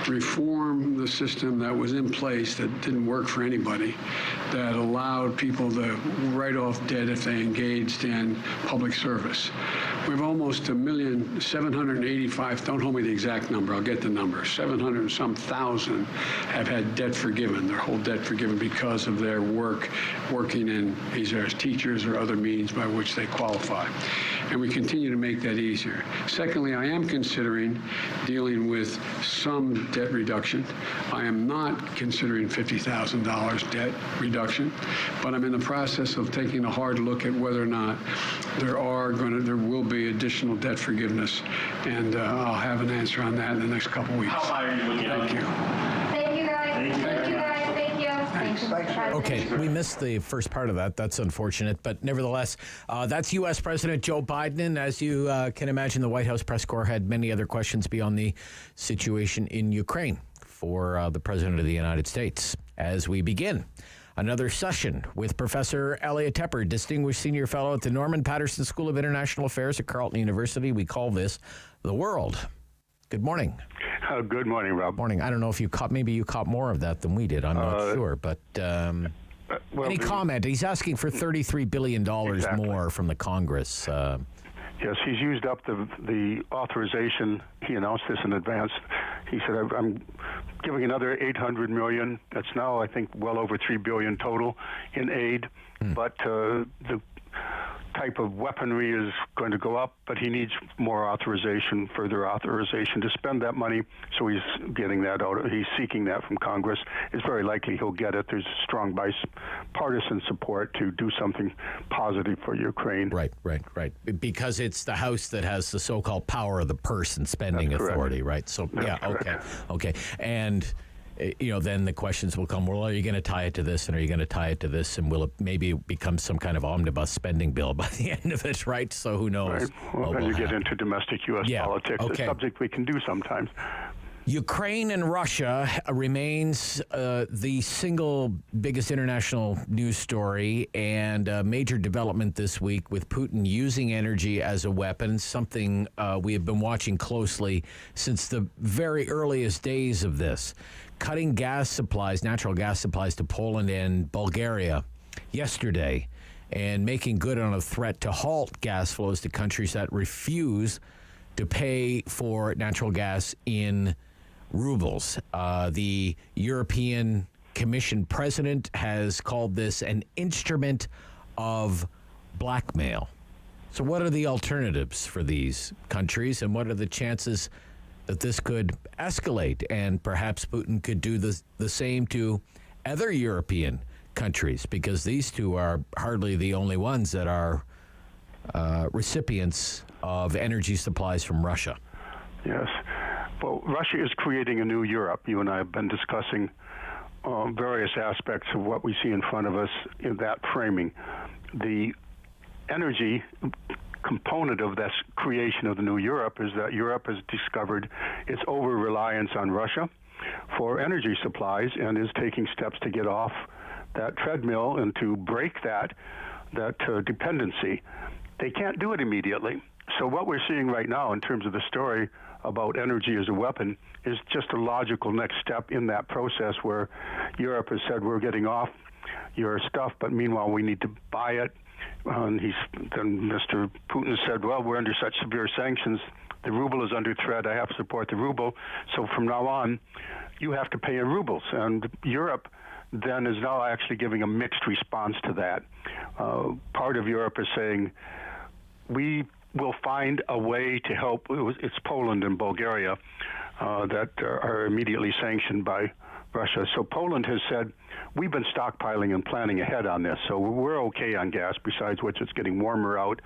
reform the system that was in place that didn't work for anybody, that allowed people to write off debt if they engaged in public service. We have almost 1,785,000, don't hold me the exact number, I'll get the number, 700 and some thousand have had debt forgiven, their whole debt forgiven because of their working in either as teachers or other means by which they qualify. And we continue to make that easier. Secondly, I am considering dealing with some debt reduction. I am not considering $50,000 debt reduction, but I'm in the process of taking a hard look at whether or not there will be additional debt forgiveness, and I'll have an answer on that in the next couple weeks. How high are you looking at? Thank you. Thank you, guys. Thank you, guys. Thank you. Okay, we missed the first part of that. That's unfortunate, but nevertheless, that's U.S. President Joe Biden. As you can imagine, the White House press corps had many other questions beyond the situation in Ukraine for the President of the United States. As we begin another session with Professor Elliot Tepper, Distinguished Senior Fellow at the Norman Patterson School of International Affairs at Carleton University. We call this The World. Good morning. Good morning, Rob. Morning. I don't know if you caught more of that than we did. I'm not sure, but any comment? He's asking for $33 billion more from the Congress. Yes, he's used up the authorization. He announced this in advance. He said, I'm giving another $800 million. That's now, I think, well over $3 billion total in aid. But the type of weaponry is going to go up, but he needs more authorization, further authorization to spend that money. So he's getting that out. He's seeking that from Congress. It's very likely he'll get it. There's strong bipartisan support to do something positive for Ukraine. Right. Because it's the House that has the so-called power of the purse and spending authority, right? So, yeah, okay. And then the questions will come, well, are you going to tie it to this, and are you going to tie it to this, and will it maybe become some kind of omnibus spending bill by the end of it, right? So who knows? Right. Well, then you get into domestic U.S. politics, okay. a subject we can do sometimes. Ukraine and Russia remains the single biggest international news story, and a major development this week with Putin using energy as a weapon, something we have been watching closely since the very earliest days of this. Cutting gas supplies, natural gas supplies to Poland and Bulgaria yesterday, and making good on a threat to halt gas flows to countries that refuse to pay for natural gas in rubles. The European Commission president has called this an instrument of blackmail. So what are the alternatives for these countries, and what are the chances that this could escalate, and perhaps Putin could do the same to other European countries, because these two are hardly the only ones that are recipients of energy supplies from Russia. Yes. Well, Russia is creating a new Europe. You and I have been discussing various aspects of what we see in front of us in that framing. The energy component of this creation of the new Europe is that Europe has discovered its over-reliance on Russia for energy supplies and is taking steps to get off that treadmill and to break that dependency. They can't do it immediately. So what we're seeing right now in terms of the story about energy as a weapon is just a logical next step in that process, where Europe has said, we're getting off your stuff, but meanwhile we need to buy it. And then Mr. Putin said, well, we're under such severe sanctions, the ruble is under threat, I have to support the ruble, so from now on you have to pay in rubles. And Europe then is now actually giving a mixed response to that. Part of Europe is saying, we will find a way to help. It's Poland and Bulgaria that are immediately sanctioned by Russia. So Poland has said, we've been stockpiling and planning ahead on this, so we're okay on gas, besides which it's getting warmer out.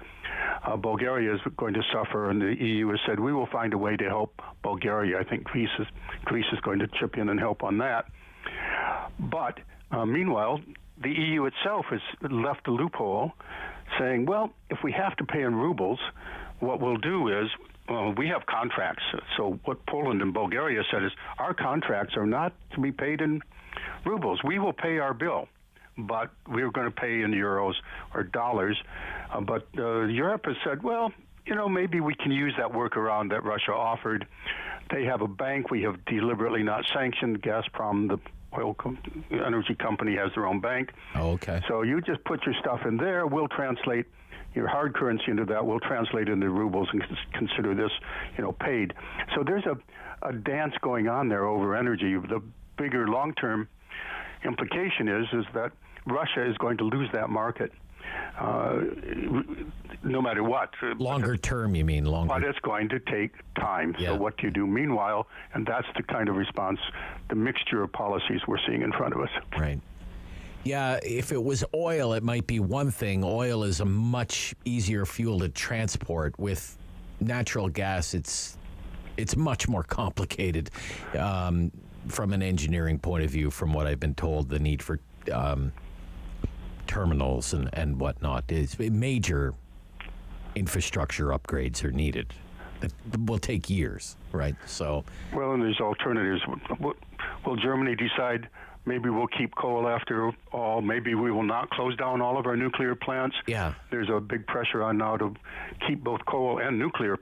Bulgaria is going to suffer, and the EU has said, we will find a way to help Bulgaria. I think Greece is going to chip in and help on that. But meanwhile, the EU itself has left a loophole, saying, well, if we have to pay in rubles, what we'll do is, we have contracts. So what Poland and Bulgaria said is, our contracts are not to be paid in rubles. We will pay our bill, but we're going to pay in euros or dollars. But Europe has said, well, maybe we can use that workaround that Russia offered. They have a bank we have deliberately not sanctioned. Gazprom, the oil energy company, has their own bank. Oh, okay. So you just put your stuff in there. We'll translate your hard currency into that. We'll translate into rubles and consider this, paid. So there's a dance going on there over energy. The bigger long-term implication is that Russia is going to lose that market, no matter what. Longer term, you mean longer? But it's going to take time. Yeah. So what do you do meanwhile? And that's the kind of response, the mixture of policies we're seeing in front of us. Right. Yeah, if it was oil, it might be one thing. Oil is a much easier fuel to transport. With natural gas, it's much more complicated from an engineering point of view, from what I've been told. The need for terminals and whatnot is major infrastructure upgrades are needed. It will take years, right? So, well, and there's alternatives. Will Germany decide maybe we'll keep coal after all? Maybe we will not close down all of our nuclear plants? Yeah. There's a big pressure on now to keep both coal and nuclear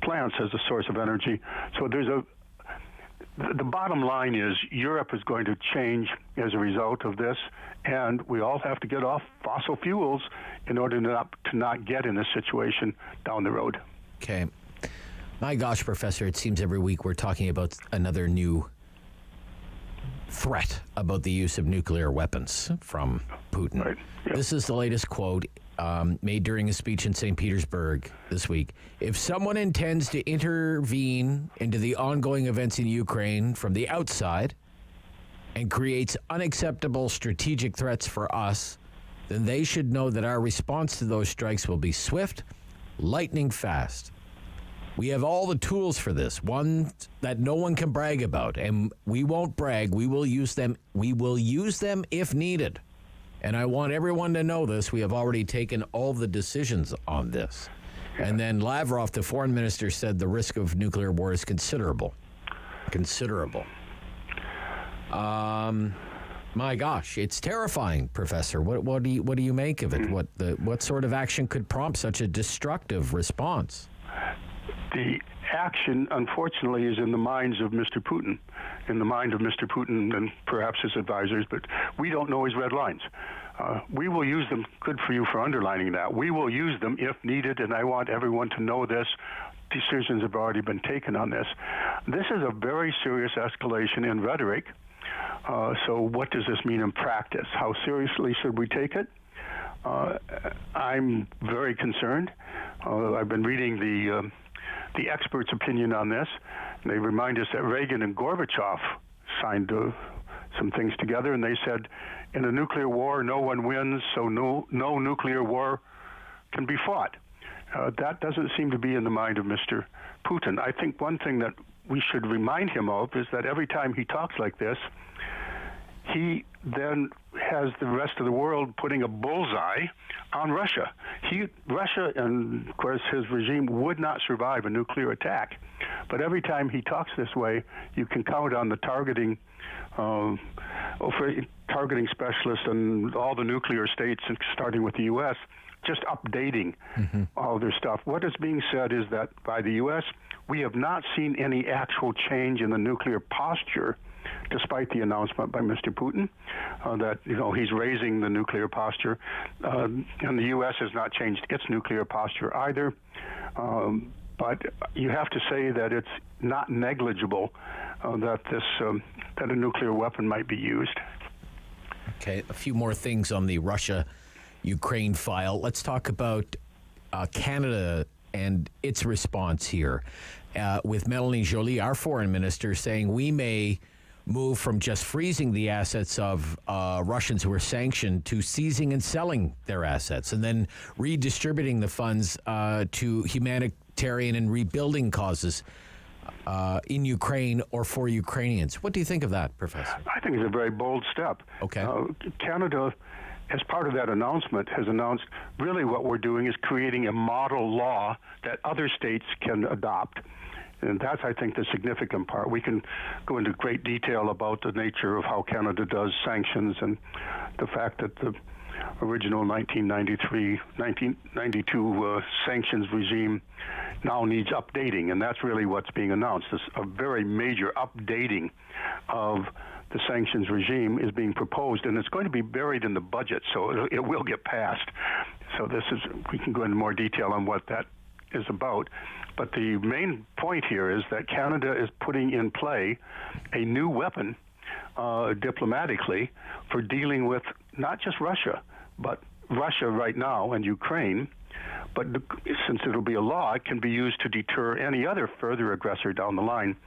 plants as a source of energy. So the bottom line is Europe is going to change as a result of this, and we all have to get off fossil fuels in order to not get in this situation down the road. Okay. My gosh, Professor, it seems every week we're talking about another new threat about the use of nuclear weapons from Putin. Right. Yep. This is the latest quote made during a speech in St. Petersburg this week. If someone intends to intervene into the ongoing events in Ukraine from the outside and creates unacceptable strategic threats for us, then they should know that our response to those strikes will be swift, lightning fast. We have all the tools for this, one that no one can brag about, and we won't brag. We will use them. We will use them if needed. And I want everyone to know this. We have already taken all the decisions on this. And then Lavrov, the foreign minister, said the risk of nuclear war is considerable. Considerable. My gosh, it's terrifying, Professor. What do you make of it? What sort of action could prompt such a destructive response? The action, unfortunately, is in the minds of Mr. Putin, in the mind of Mr. Putin and perhaps his advisors, but we don't know his red lines. We will use them. Good for you for underlining that. We will use them if needed, and I want everyone to know this. Decisions have already been taken on this. This is a very serious escalation in rhetoric. So what does this mean in practice? How seriously should we take it? I'm very concerned. I've been reading the experts' opinion on this. And they remind us that Reagan and Gorbachev signed some things together, and they said, in a nuclear war, no one wins, so no nuclear war can be fought. That doesn't seem to be in the mind of Mr. Putin. I think one thing that we should remind him of is that every time he talks like this, he then has the rest of the world putting a bullseye on Russia. Russia, and of course his regime, would not survive a nuclear attack. But every time he talks this way, you can count on the targeting specialists and all the nuclear states, starting with the U.S., just updating all their stuff. What is being said is that by the U.S., we have not seen any actual change in the nuclear posture, despite the announcement by Mr. Putin that he's raising the nuclear posture, and the U.S. has not changed its nuclear posture either. But you have to say that it's not negligible that a nuclear weapon might be used. Okay, a few more things on the Russia-Ukraine file. Let's talk about Canada and its response here, with Melanie Joly, our foreign minister, saying we may move from just freezing the assets of Russians who were sanctioned to seizing and selling their assets, and then redistributing the funds to humanitarian and rebuilding causes in Ukraine or for Ukrainians. What do you think of that, Professor? I think it's a very bold step. Okay. Canada, as part of that announcement, has announced really what we're doing is creating a model law that other states can adopt. And that's, I think, the significant part. We can go into great detail about the nature of how Canada does sanctions and the fact that the original 1992 sanctions regime now needs updating, and that's really what's being announced. This, a very major updating of the sanctions regime is being proposed, and it's going to be buried in the budget, so it will get passed. So we can go into more detail on what that is about. But the main point here is that Canada is putting in play a new weapon diplomatically for dealing with not just Russia, but Russia right now and Ukraine. But since it'll be a law, it can be used to deter any other further aggressor down the line.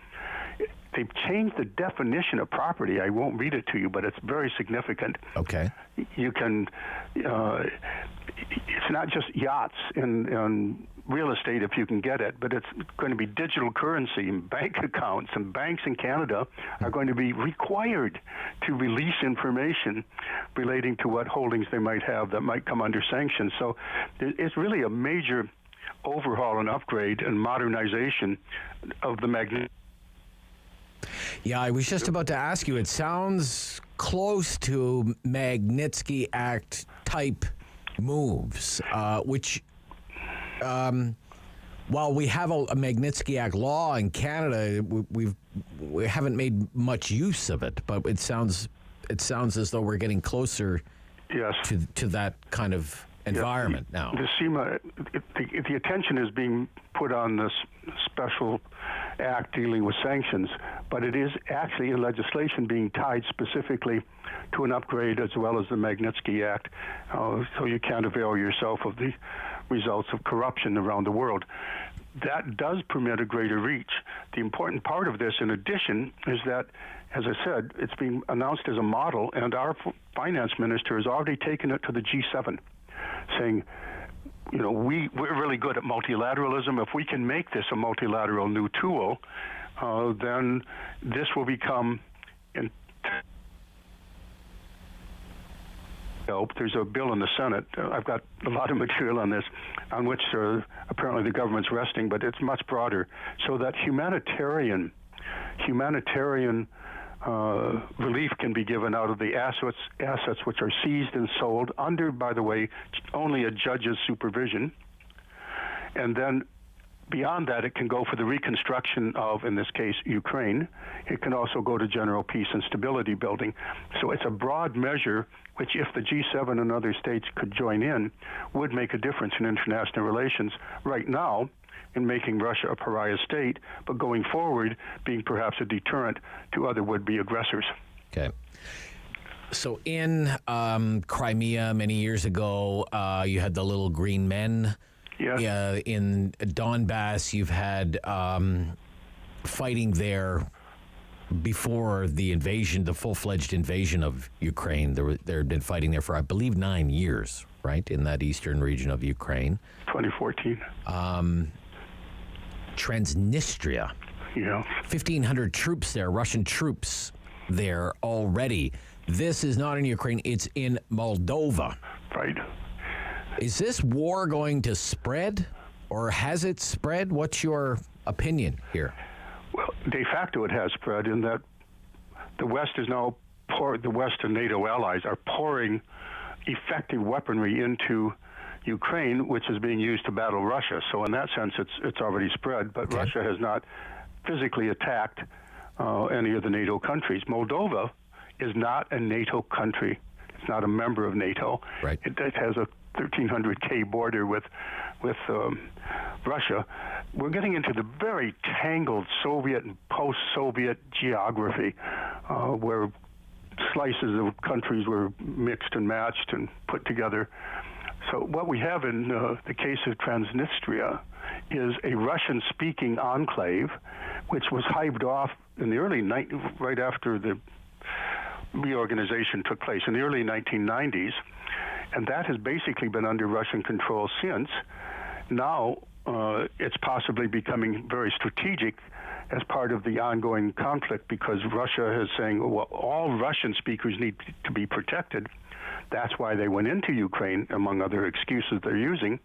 They've changed the definition of property. I won't read it to you, but it's very significant. Okay. You can, it's not just yachts and real estate if you can get it, but it's going to be digital currency and bank accounts, and banks in Canada are going to be required to release information relating to what holdings they might have that might come under sanctions. So it's really a major overhaul and upgrade and modernization of the Magnitsky. Yeah, I was just about to ask you, it sounds close to Magnitsky Act type moves, which while we have a Magnitsky Act law in Canada, we haven't made much use of it. But it sounds as though we're getting closer, yes, to that kind of environment now. The SEMA, the attention is being put on this special act dealing with sanctions, but it is actually in legislation being tied specifically to an upgrade as well as the Magnitsky Act, so you can't avail yourself of the results of corruption around the world. That does permit a greater reach. The important part of this, in addition, is that, as I said, it's being announced as a model, and our finance minister has already taken it to the G7, saying we're really good at multilateralism. If we can make this a multilateral new tool, then this will become. There's a bill in the Senate. I've got a lot of material on this, on which apparently the government's resting, but it's much broader, so that humanitarian relief can be given out of the assets which are seized and sold under, by the way, only a judge's supervision. And then beyond that, it can go for the reconstruction of, in this case, Ukraine. It can also go to general peace and stability building. So it's a broad measure which, if the G7 and other states could join in, would make a difference in international relations right now in making Russia a pariah state, but going forward being perhaps a deterrent to other would-be aggressors. Okay. So in Crimea many years ago, you had the little green men. Yeah. In Donbass, you've had fighting there before the invasion, the full-fledged invasion of Ukraine. There had been fighting there for, I believe, 9 years, right, in that eastern region of Ukraine. 2014. Transnistria. Yeah. 1,500 troops there, Russian troops there already. This is not in Ukraine, it's in Moldova. Right. Is this war going to spread, or has it spread? What's your opinion here? Well, de facto it has spread in that the West is now the West and NATO allies are pouring effective weaponry into Ukraine, which is being used to battle Russia. So in that sense, it's already spread. But okay. Russia has not physically attacked any of the NATO countries. Moldova is not a NATO country. It's not a member of NATO. Right. It has a 1,300K border with Russia. We're getting into the very tangled Soviet and post-Soviet geography, where slices of countries were mixed and matched and put together. So what we have in the case of Transnistria is a Russian-speaking enclave, which was hived off in the early right after the reorganization took place in the early 1990s, and that has basically been under Russian control since. Now it's possibly becoming very strategic as part of the ongoing conflict, because Russia is saying, well, all Russian speakers need to be protected. That's why they went into Ukraine, among other excuses they're using,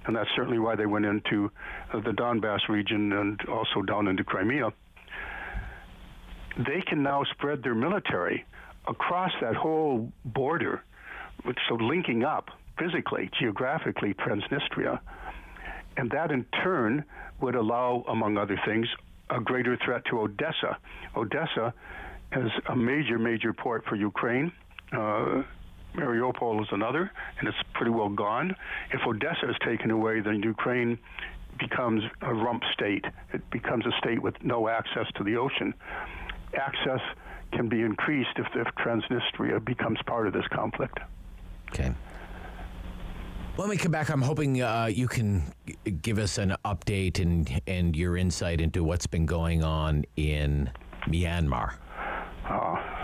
and that's certainly why they went into the Donbass region and also down into Crimea. They can now spread their military across that whole border, so linking up physically, geographically, Transnistria, and that in turn would allow, among other things, a greater threat to Odessa. Odessa is a major port for Ukraine. Mariupol is another, and it's pretty well gone. If Odessa is taken away, then Ukraine becomes a rump state. It becomes a state with no access to the ocean. Access can be increased if Transnistria becomes part of this conflict. Okay. When we come back, I'm hoping you can give us an update and your insight into what's been going on in Myanmar.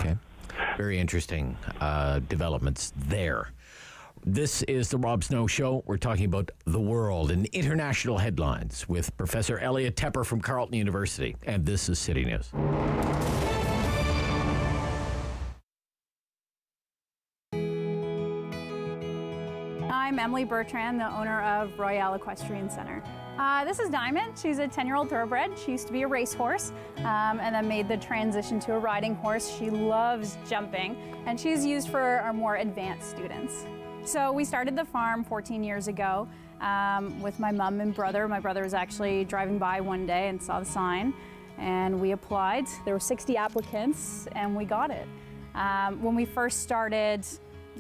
Okay. Very interesting developments there. This is the Rob Snow Show. We're talking about the world and international headlines with Professor Elliot Tepper from Carleton University. And this is City News. I'm Emily Bertrand, the owner of Royale Equestrian Center. This is Diamond. She's a 10-year-old thoroughbred. She used to be a racehorse and then made the transition to a riding horse. She loves jumping, and she's used for our more advanced students. So we started the farm 14 years ago with my mom and brother. My brother was actually driving by one day and saw the sign, and we applied. There were 60 applicants, and we got it. When we first started,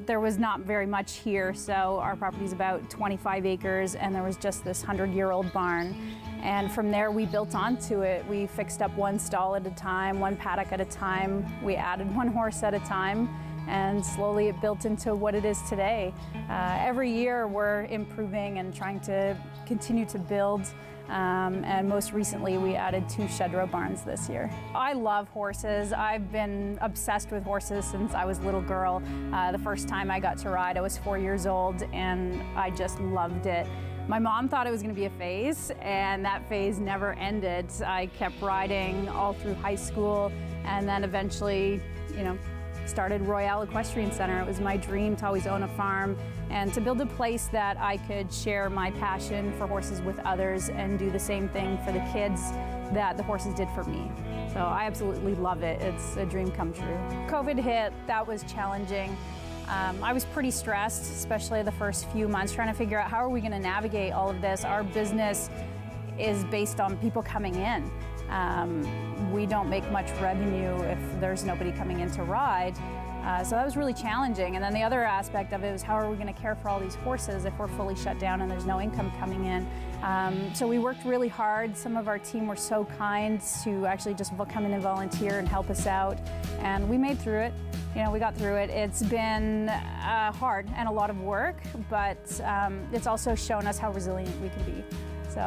there was not very much here, so our property's about 25 acres, and there was just this 100-year-old barn. And from there, we built onto it. We fixed up one stall at a time, one paddock at a time. We added one horse at a time, and slowly it built into what it is today. Every year, we're improving and trying to continue to build. And most recently, we added 2 shed row barns this year. I love horses. I've been obsessed with horses since I was a little girl. The first time I got to ride, I was 4 years old, and I just loved it. My mom thought it was going to be a phase, and that phase never ended. I kept riding all through high school, and then eventually, started Royale Equestrian Center. It was my dream to always own a farm and to build a place that I could share my passion for horses with others and do the same thing for the kids that the horses did for me. So I absolutely love it. It's a dream come true. COVID hit, that was challenging. I was pretty stressed, especially the first few months, trying to figure out how are we going to navigate all of this. Our business is based on people coming in. We don't make much revenue if there's nobody coming in to ride. So that was really challenging. And then the other aspect of it was how are we going to care for all these horses if we're fully shut down and there's no income coming in. So we worked really hard. Some of our team were so kind to actually just come in and volunteer and help us out. And we made through it. We got through it. It's been hard and a lot of work, but it's also shown us how resilient we can be. So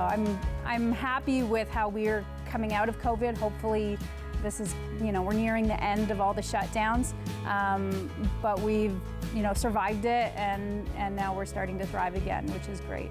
I'm happy with how we're coming out of COVID. Hopefully this is, we're nearing the end of all the shutdowns, but we've, survived it and now we're starting to thrive again, which is great.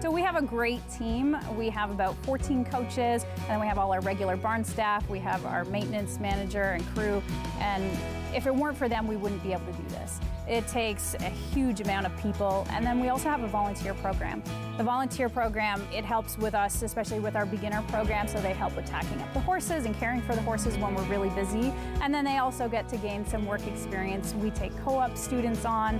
So we have a great team. We have about 14 coaches, and then we have all our regular barn staff. We have our maintenance manager and crew, and if it weren't for them, we wouldn't be able to do this. It takes a huge amount of people, and then we also have a volunteer program. The volunteer program, it helps with us, especially with our beginner program, so they help with tacking up the horses and caring for the horses when we're really busy, and then they also get to gain some work experience. We take co-op students on.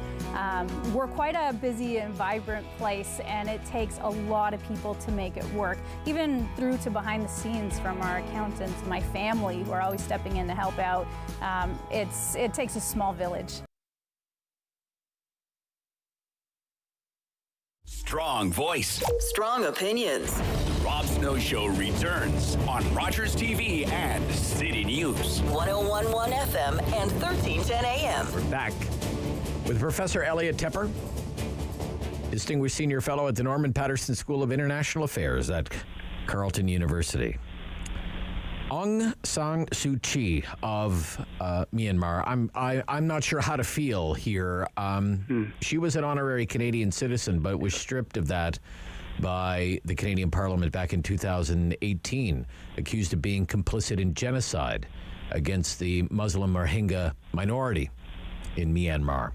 We're quite a busy and vibrant place, and it takes a lot of people to make it work, even through to behind the scenes from our accountants, my family, who are always stepping in to help out. It takes a small village. Strong voice. Strong opinions. The Rob Snow Show returns on Rogers TV and City News. 101.1 FM and 1310 AM. We're back with Professor Elliot Tepper, Distinguished Senior Fellow at the Norman Patterson School of International Affairs at Carleton University. Aung San Suu Kyi of Myanmar. I'm not sure how to feel here. She was an honorary Canadian citizen, but was stripped of that by the Canadian Parliament back in 2018, accused of being complicit in genocide against the Muslim Rohingya minority in Myanmar.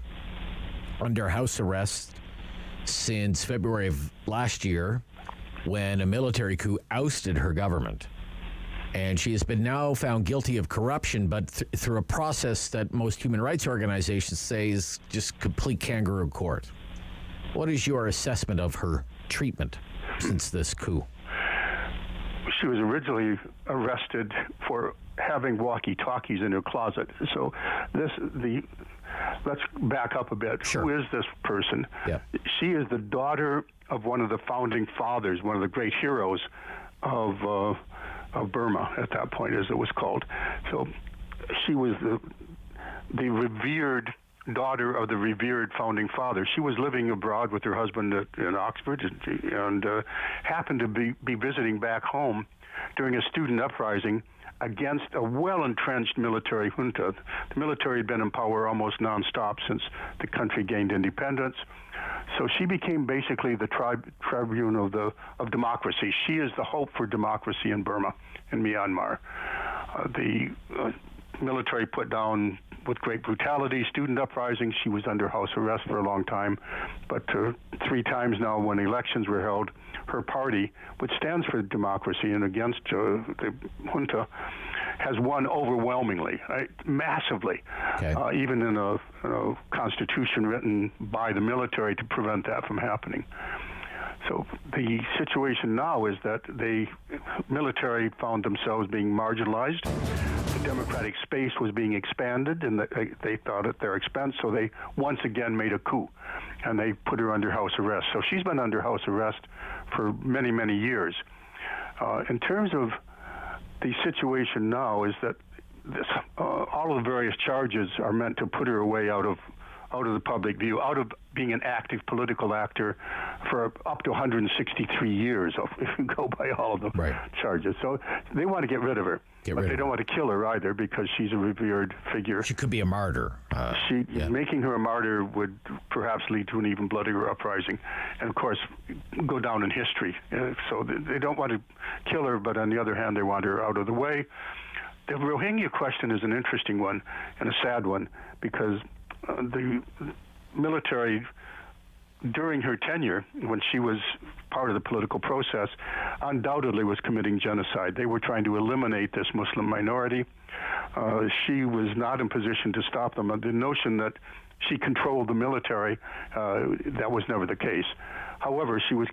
Under house arrest since February of last year, when a military coup ousted her government. And she has been now found guilty of corruption, but through a process that most human rights organizations say is just complete kangaroo court. What is your assessment of her treatment since this coup? She was originally arrested for having walkie-talkies in her closet. So let's back up a bit. Sure. Who is this person? Yeah. She is the daughter of one of the founding fathers, one of the great heroes of Burma at that point, as it was called. So she was the revered daughter of the revered founding father. She was living abroad with her husband in Oxford and happened to be visiting back home during a student uprising against a well-entrenched military junta. The military had been in power almost nonstop since the country gained independence. So she became basically the tribune of democracy. She is the hope for democracy in Burma, in Myanmar. The military put down, with great brutality, student uprisings. She was under house arrest for a long time. But 3 times now, when elections were held, her party, which stands for democracy and against the junta, has won overwhelmingly, right? Massively, okay. Even in a constitution written by the military to prevent that from happening. So the situation now is that the military found themselves being marginalized. The democratic space was being expanded, and they thought at their expense, so they once again made a coup, and they put her under house arrest. So she's been under house arrest for many, many years. In terms of the situation now is that all of the various charges are meant to put her away out of the public view, out of being an active political actor for up to 163 years, if you go by all of the charges. So they want to get rid of her. But they don't want to kill her either because she's a revered figure. She could be a martyr. Making her a martyr would perhaps lead to an even bloodier uprising, and of course, go down in history. So they don't want to kill her, but on the other hand, they want her out of the way. The Rohingya question is an interesting one and a sad one because the military, during her tenure, when she was part of the political process, undoubtedly was committing genocide. They were trying to eliminate this Muslim minority. She was not in position to stop them. The notion that she controlled the military, that was never the case. However, she was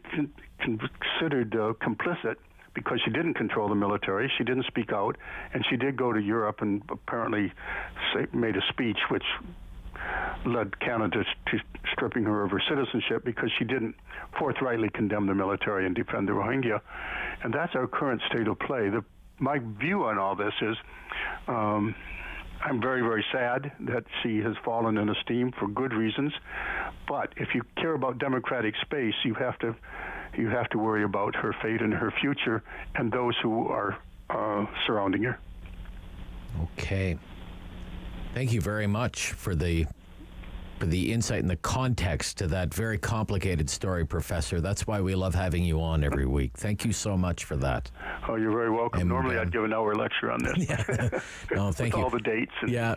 considered complicit because she didn't control the military, she didn't speak out, and she did go to Europe and apparently made a speech which led Canada to stripping her of her citizenship because she didn't forthrightly condemn the military and defend the Rohingya. And that's our current state of play. My view on all this is I'm very, very sad that she has fallen in esteem for good reasons. But if you care about democratic space, you have to worry about her fate and her future and those who are surrounding her. Okay. Thank you very much for the insight and the context to that very complicated story, Professor. That's why we love having you on every week. Thank you so much for that. Oh, you're very welcome. And, normally I'd give an hour lecture on this. Yeah. No, thank you. All the dates. Yeah.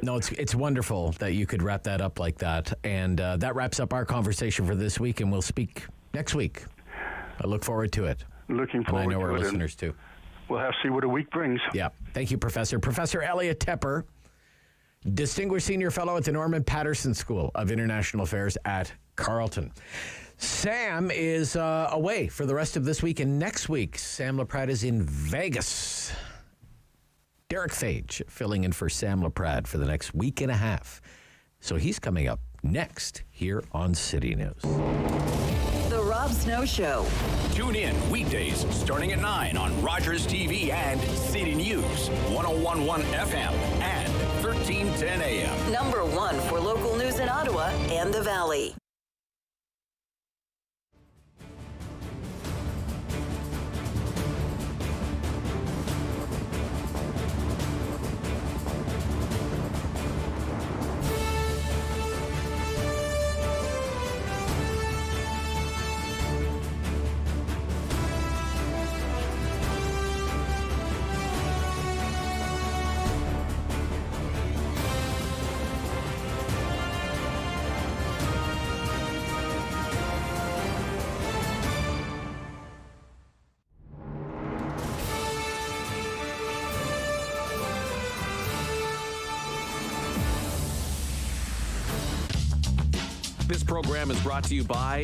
No, it's wonderful that you could wrap that up like that. And that wraps up our conversation for this week, and we'll speak next week. I look forward to it. Looking forward to it. And I know our listeners too. We'll have to see what a week brings. Yeah. Thank you, Professor. Professor Elliot Tepper, Distinguished Senior Fellow at the Norman Patterson School of International Affairs at Carleton. Sam is away for the rest of this week and next week. Sam LaPrade is in Vegas. Derek Fage filling in for Sam LaPrade for the next week and a half. So he's coming up next here on City News. The Rob Snow Show. Tune in weekdays starting at 9 on Rogers TV and City News, 101.1 FM and 1310 AM. Number one for local news in Ottawa and the Valley. This program is brought to you by